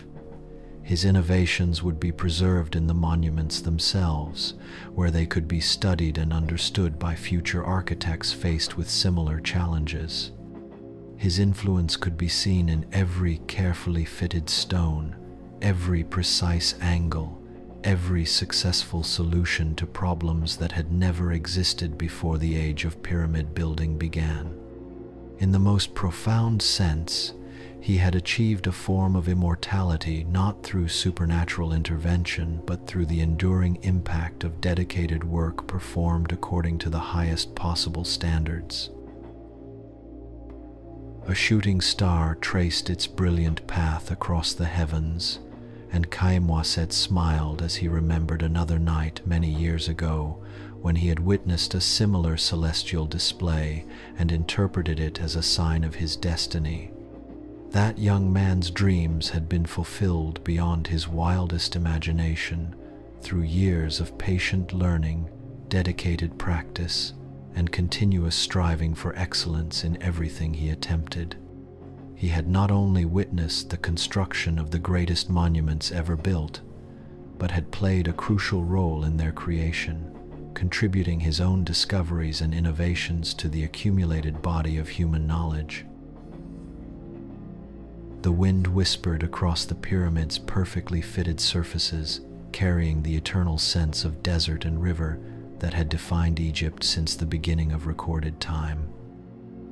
His innovations would be preserved in the monuments themselves, where they could be studied and understood by future architects faced with similar challenges. His influence could be seen in every carefully fitted stone, every precise angle, every successful solution to problems that had never existed before the age of pyramid building began. In the most profound sense, he had achieved a form of immortality not through supernatural intervention, but through the enduring impact of dedicated work performed according to the highest possible standards. A shooting star traced its brilliant path across the heavens, and Khaemwaset smiled as he remembered another night many years ago when he had witnessed a similar celestial display and interpreted it as a sign of his destiny. That young man's dreams had been fulfilled beyond his wildest imagination through years of patient learning, dedicated practice, and continuous striving for excellence in everything he attempted. He had not only witnessed the construction of the greatest monuments ever built, but had played a crucial role in their creation, contributing his own discoveries and innovations to the accumulated body of human knowledge. The wind whispered across the pyramid's perfectly fitted surfaces, carrying the eternal sense of desert and river that had defined Egypt since the beginning of recorded time.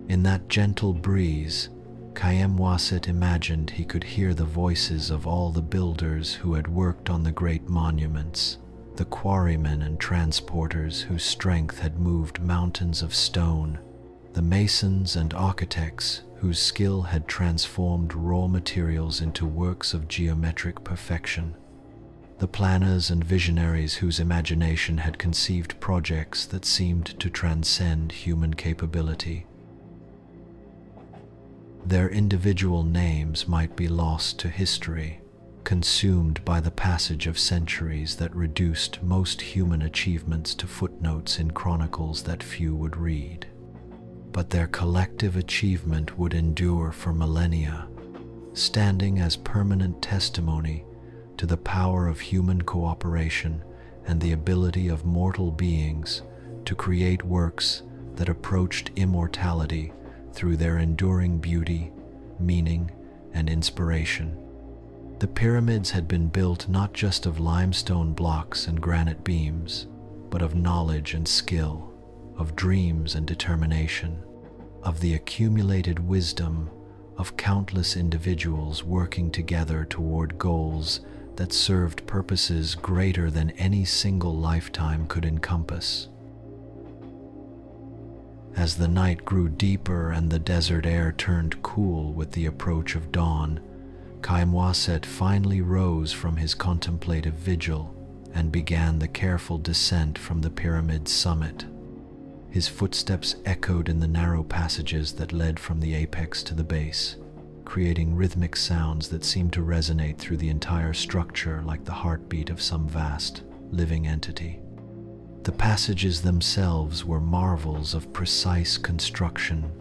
In that gentle breeze, Khaemwaset imagined he could hear the voices of all the builders who had worked on the great monuments, the quarrymen and transporters whose strength had moved mountains of stone, the masons and architects whose skill had transformed raw materials into works of geometric perfection, the planners and visionaries whose imagination had conceived projects that seemed to transcend human capability. Their individual names might be lost to history, consumed by the passage of centuries that reduced most human achievements to footnotes in chronicles that few would read. But their collective achievement would endure for millennia, standing as permanent testimony to the power of human cooperation and the ability of mortal beings to create works that approached immortality through their enduring beauty, meaning, and inspiration. The pyramids had been built not just of limestone blocks and granite beams, but of knowledge and skill, of dreams and determination, of the accumulated wisdom of countless individuals working together toward goals that served purposes greater than any single lifetime could encompass. As the night grew deeper and the desert air turned cool with the approach of dawn, Khaemwaset finally rose from his contemplative vigil and began the careful descent from the pyramid's summit. His footsteps echoed in the narrow passages that led from the apex to the base, creating rhythmic sounds that seemed to resonate through the entire structure like the heartbeat of some vast, living entity. The passages themselves were marvels of precise construction,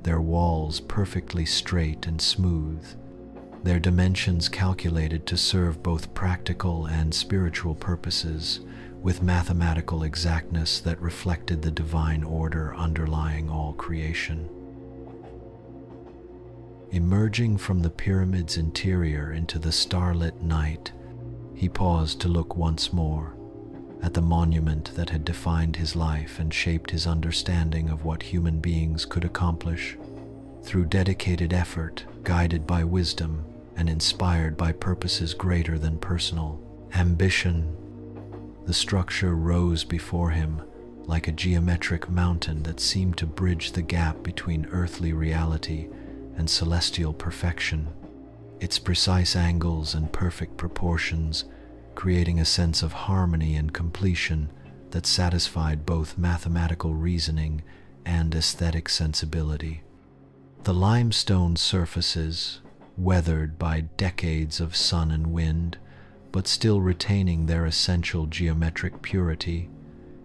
their walls perfectly straight and smooth, their dimensions calculated to serve both practical and spiritual purposes, with mathematical exactness that reflected the divine order underlying all creation. Emerging from the pyramid's interior into the starlit night, he paused to look once more at the monument that had defined his life and shaped his understanding of what human beings could accomplish. Through dedicated effort, guided by wisdom, and inspired by purposes greater than personal ambition, the structure rose before him like a geometric mountain that seemed to bridge the gap between earthly reality and celestial perfection, its precise angles and perfect proportions creating a sense of harmony and completion that satisfied both mathematical reasoning and aesthetic sensibility. The limestone surfaces, weathered by decades of sun and wind, but still retaining their essential geometric purity,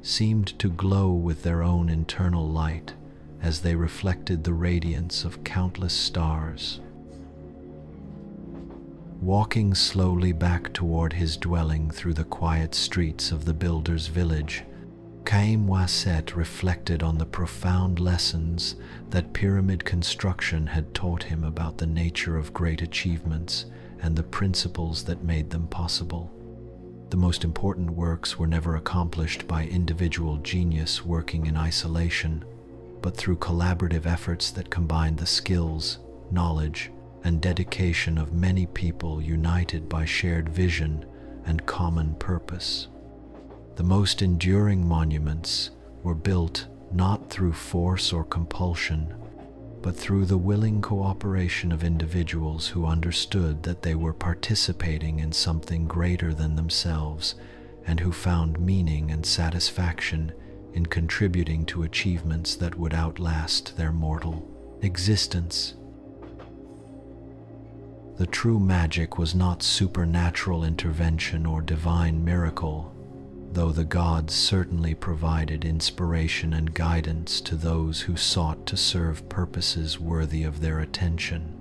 seemed to glow with their own internal light as they reflected the radiance of countless stars. Walking slowly back toward his dwelling through the quiet streets of the builder's village, Khaemwaset reflected on the profound lessons that pyramid construction had taught him about the nature of great achievements and the principles that made them possible. The most important works were never accomplished by individual genius working in isolation, but through collaborative efforts that combined the skills, knowledge, and dedication of many people united by shared vision and common purpose. The most enduring monuments were built not through force or compulsion, but through the willing cooperation of individuals who understood that they were participating in something greater than themselves and who found meaning and satisfaction in contributing to achievements that would outlast their mortal existence. The true magic was not supernatural intervention or divine miracle, though the gods certainly provided inspiration and guidance to those who sought to serve purposes worthy of their attention.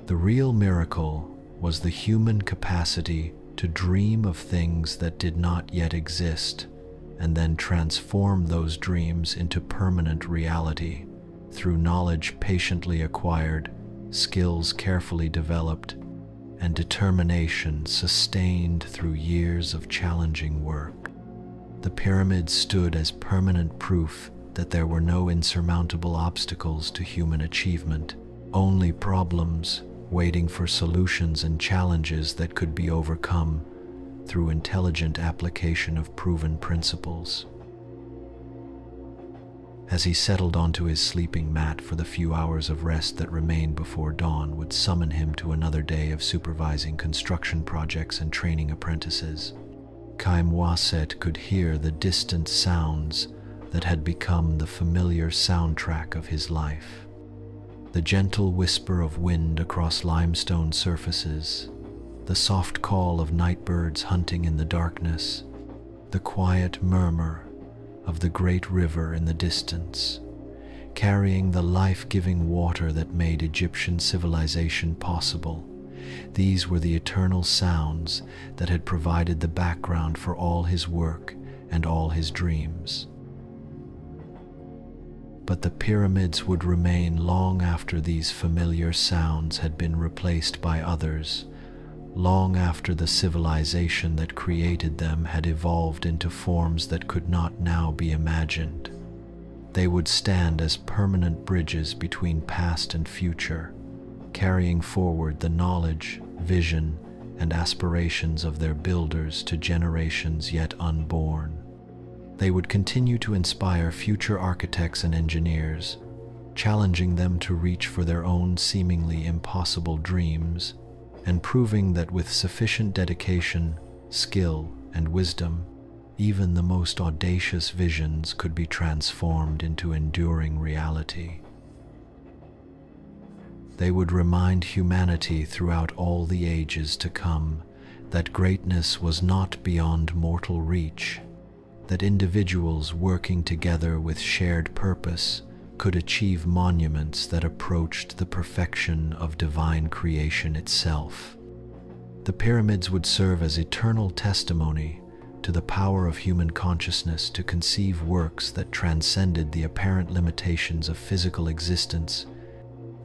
The real miracle was the human capacity to dream of things that did not yet exist, and then transform those dreams into permanent reality through knowledge patiently acquired, skills carefully developed, and determination sustained through years of challenging work. The pyramids stood as permanent proof that there were no insurmountable obstacles to human achievement, only problems waiting for solutions and challenges that could be overcome through intelligent application of proven principles. As he settled onto his sleeping mat for the few hours of rest that remained before dawn would summon him to another day of supervising construction projects and training apprentices, Khaemwaset could hear the distant sounds that had become the familiar soundtrack of his life. The gentle whisper of wind across limestone surfaces, the soft call of night birds hunting in the darkness, the quiet murmur of the great river in the distance, carrying the life-giving water that made Egyptian civilization possible. These were the eternal sounds that had provided the background for all his work and all his dreams. But the pyramids would remain long after these familiar sounds had been replaced by others, long after the civilization that created them had evolved into forms that could not now be imagined. They would stand as permanent bridges between past and future, carrying forward the knowledge, vision, and aspirations of their builders to generations yet unborn. They would continue to inspire future architects and engineers, challenging them to reach for their own seemingly impossible dreams, and proving that with sufficient dedication, skill, and wisdom, even the most audacious visions could be transformed into enduring reality. They would remind humanity throughout all the ages to come that greatness was not beyond mortal reach, that individuals working together with shared purpose could achieve monuments that approached the perfection of divine creation itself. The pyramids would serve as eternal testimony to the power of human consciousness to conceive works that transcended the apparent limitations of physical existence,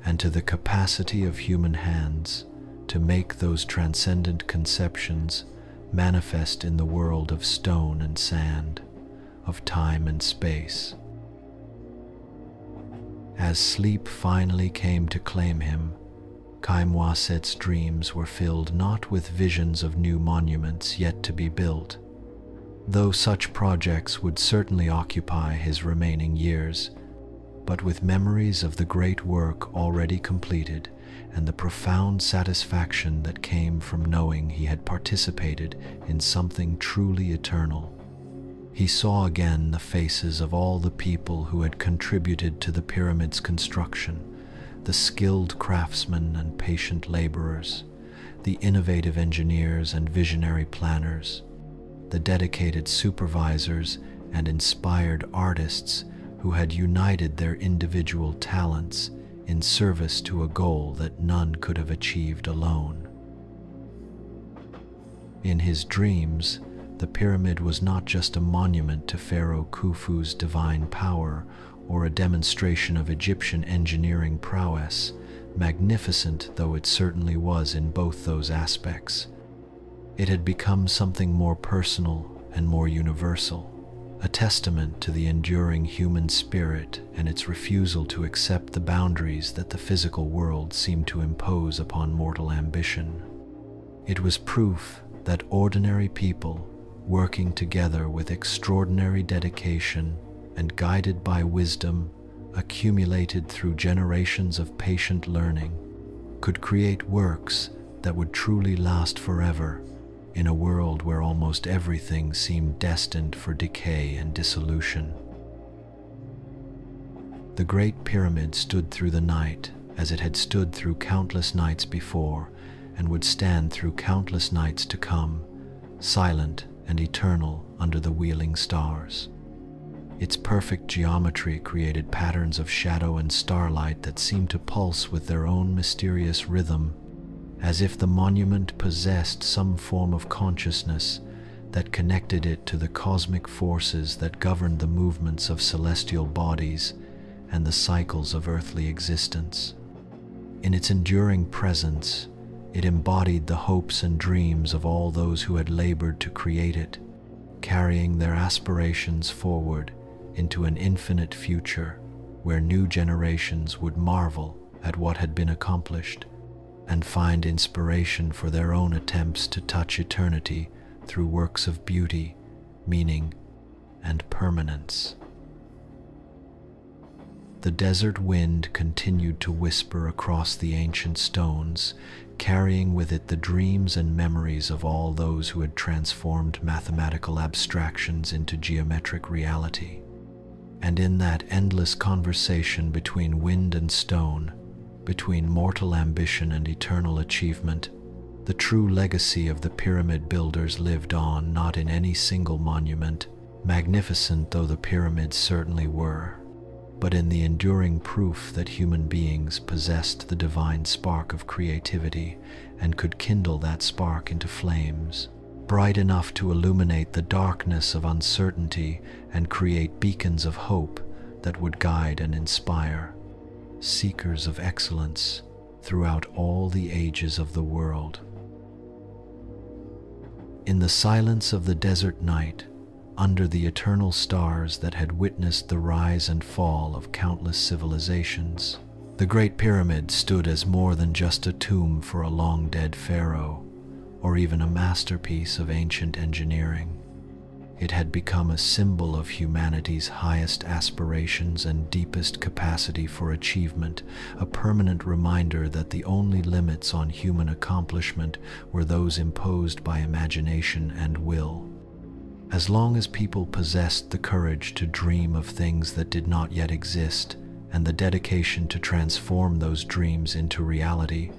and to the capacity of human hands to make those transcendent conceptions manifest in the world of stone and sand, of time and space. As sleep finally came to claim him, Khaemwaset's dreams were filled not with visions of new monuments yet to be built, though such projects would certainly occupy his remaining years, but with memories of the great work already completed and the profound satisfaction that came from knowing he had participated in something truly eternal. He saw again the faces of all the people who had contributed to the pyramid's construction, the skilled craftsmen and patient laborers, the innovative engineers and visionary planners, the dedicated supervisors and inspired artists who had united their individual talents in service to a goal that none could have achieved alone. In his dreams, the pyramid was not just a monument to Pharaoh Khufu's divine power or a demonstration of Egyptian engineering prowess, magnificent though it certainly was in both those aspects. It had become something more personal and more universal, a testament to the enduring human spirit and its refusal to accept the boundaries that the physical world seemed to impose upon mortal ambition. It was proof that ordinary people, working together with extraordinary dedication and guided by wisdom accumulated through generations of patient learning, could create works that would truly last forever in a world where almost everything seemed destined for decay and dissolution. The Great Pyramid stood through the night as it had stood through countless nights before and would stand through countless nights to come, silent and eternal under the wheeling stars. Its perfect geometry created patterns of shadow and starlight that seemed to pulse with their own mysterious rhythm, as if the monument possessed some form of consciousness that connected it to the cosmic forces that governed the movements of celestial bodies and the cycles of earthly existence. In its enduring presence, it embodied the hopes and dreams of all those who had labored to create it, carrying their aspirations forward into an infinite future where new generations would marvel at what had been accomplished and find inspiration for their own attempts to touch eternity through works of beauty, meaning, and permanence. The desert wind continued to whisper across the ancient stones, carrying with it the dreams and memories of all those who had transformed mathematical abstractions into geometric reality. And in that endless conversation between wind and stone, between mortal ambition and eternal achievement, the true legacy of the pyramid builders lived on, not in any single monument, magnificent though the pyramids certainly were, but in the enduring proof that human beings possessed the divine spark of creativity and could kindle that spark into flames, bright enough to illuminate the darkness of uncertainty and create beacons of hope that would guide and inspire seekers of excellence throughout all the ages of the world. In the silence of the desert night, under the eternal stars that had witnessed the rise and fall of countless civilizations, the Great Pyramid stood as more than just a tomb for a long-dead pharaoh, or even a masterpiece of ancient engineering. It had become a symbol of humanity's highest aspirations and deepest capacity for achievement, a permanent reminder that the only limits on human accomplishment were those imposed by imagination and will. As long as people possessed the courage to dream of things that did not yet exist, and the dedication to transform those dreams into reality,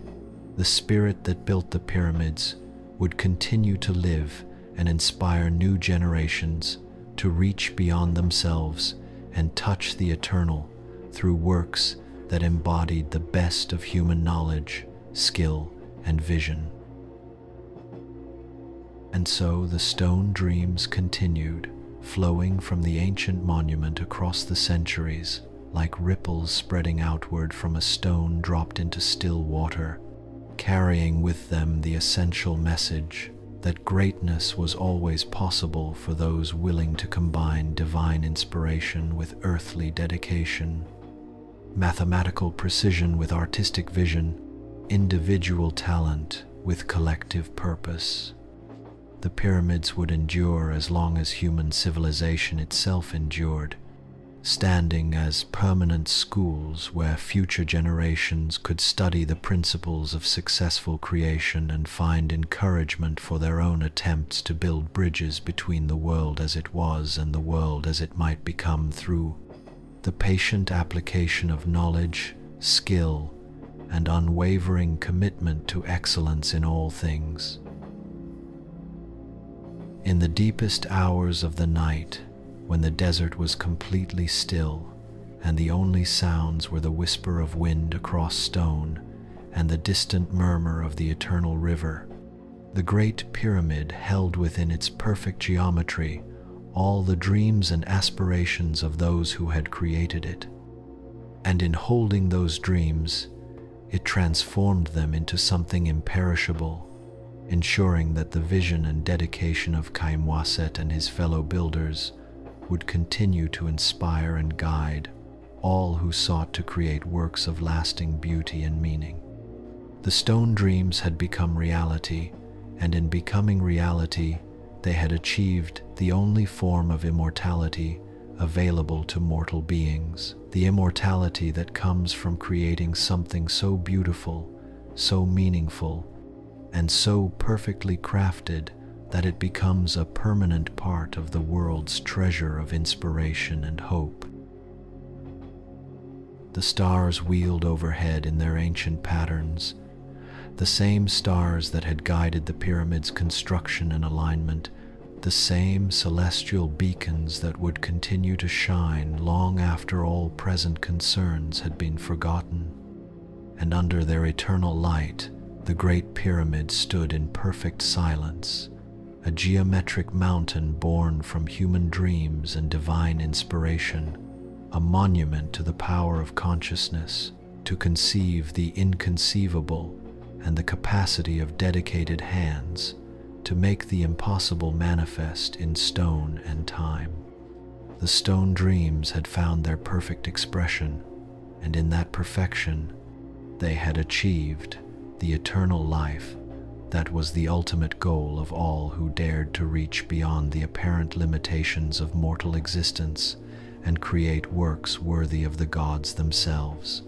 the spirit that built the pyramids would continue to live and inspire new generations to reach beyond themselves and touch the eternal through works that embodied the best of human knowledge, skill, and vision. And so the stone dreams continued, flowing from the ancient monument across the centuries, like ripples spreading outward from a stone dropped into still water, carrying with them the essential message that greatness was always possible for those willing to combine divine inspiration with earthly dedication, mathematical precision with artistic vision, individual talent with collective purpose. The pyramids would endure as long as human civilization itself endured, standing as permanent schools where future generations could study the principles of successful creation and find encouragement for their own attempts to build bridges between the world as it was and the world as it might become through the patient application of knowledge, skill, and unwavering commitment to excellence in all things. In the deepest hours of the night, when the desert was completely still, and the only sounds were the whisper of wind across stone and the distant murmur of the eternal river, the Great Pyramid held within its perfect geometry all the dreams and aspirations of those who had created it. And in holding those dreams, it transformed them into something imperishable, ensuring that the vision and dedication of Khaemwaset and his fellow builders would continue to inspire and guide all who sought to create works of lasting beauty and meaning. The stone dreams had become reality, and in becoming reality, they had achieved the only form of immortality available to mortal beings, the immortality that comes from creating something so beautiful, so meaningful, and so perfectly crafted that it becomes a permanent part of the world's treasure of inspiration and hope. The stars wheeled overhead in their ancient patterns, the same stars that had guided the pyramid's construction and alignment, the same celestial beacons that would continue to shine long after all present concerns had been forgotten. And under their eternal light, the Great Pyramid stood in perfect silence, a geometric mountain born from human dreams and divine inspiration, a monument to the power of consciousness to conceive the inconceivable and the capacity of dedicated hands to make the impossible manifest in stone and time. The stone dreams had found their perfect expression, and in that perfection, they had achieved the eternal life That was the ultimate goal of all who dared to reach beyond the apparent limitations of mortal existence and create works worthy of the gods themselves.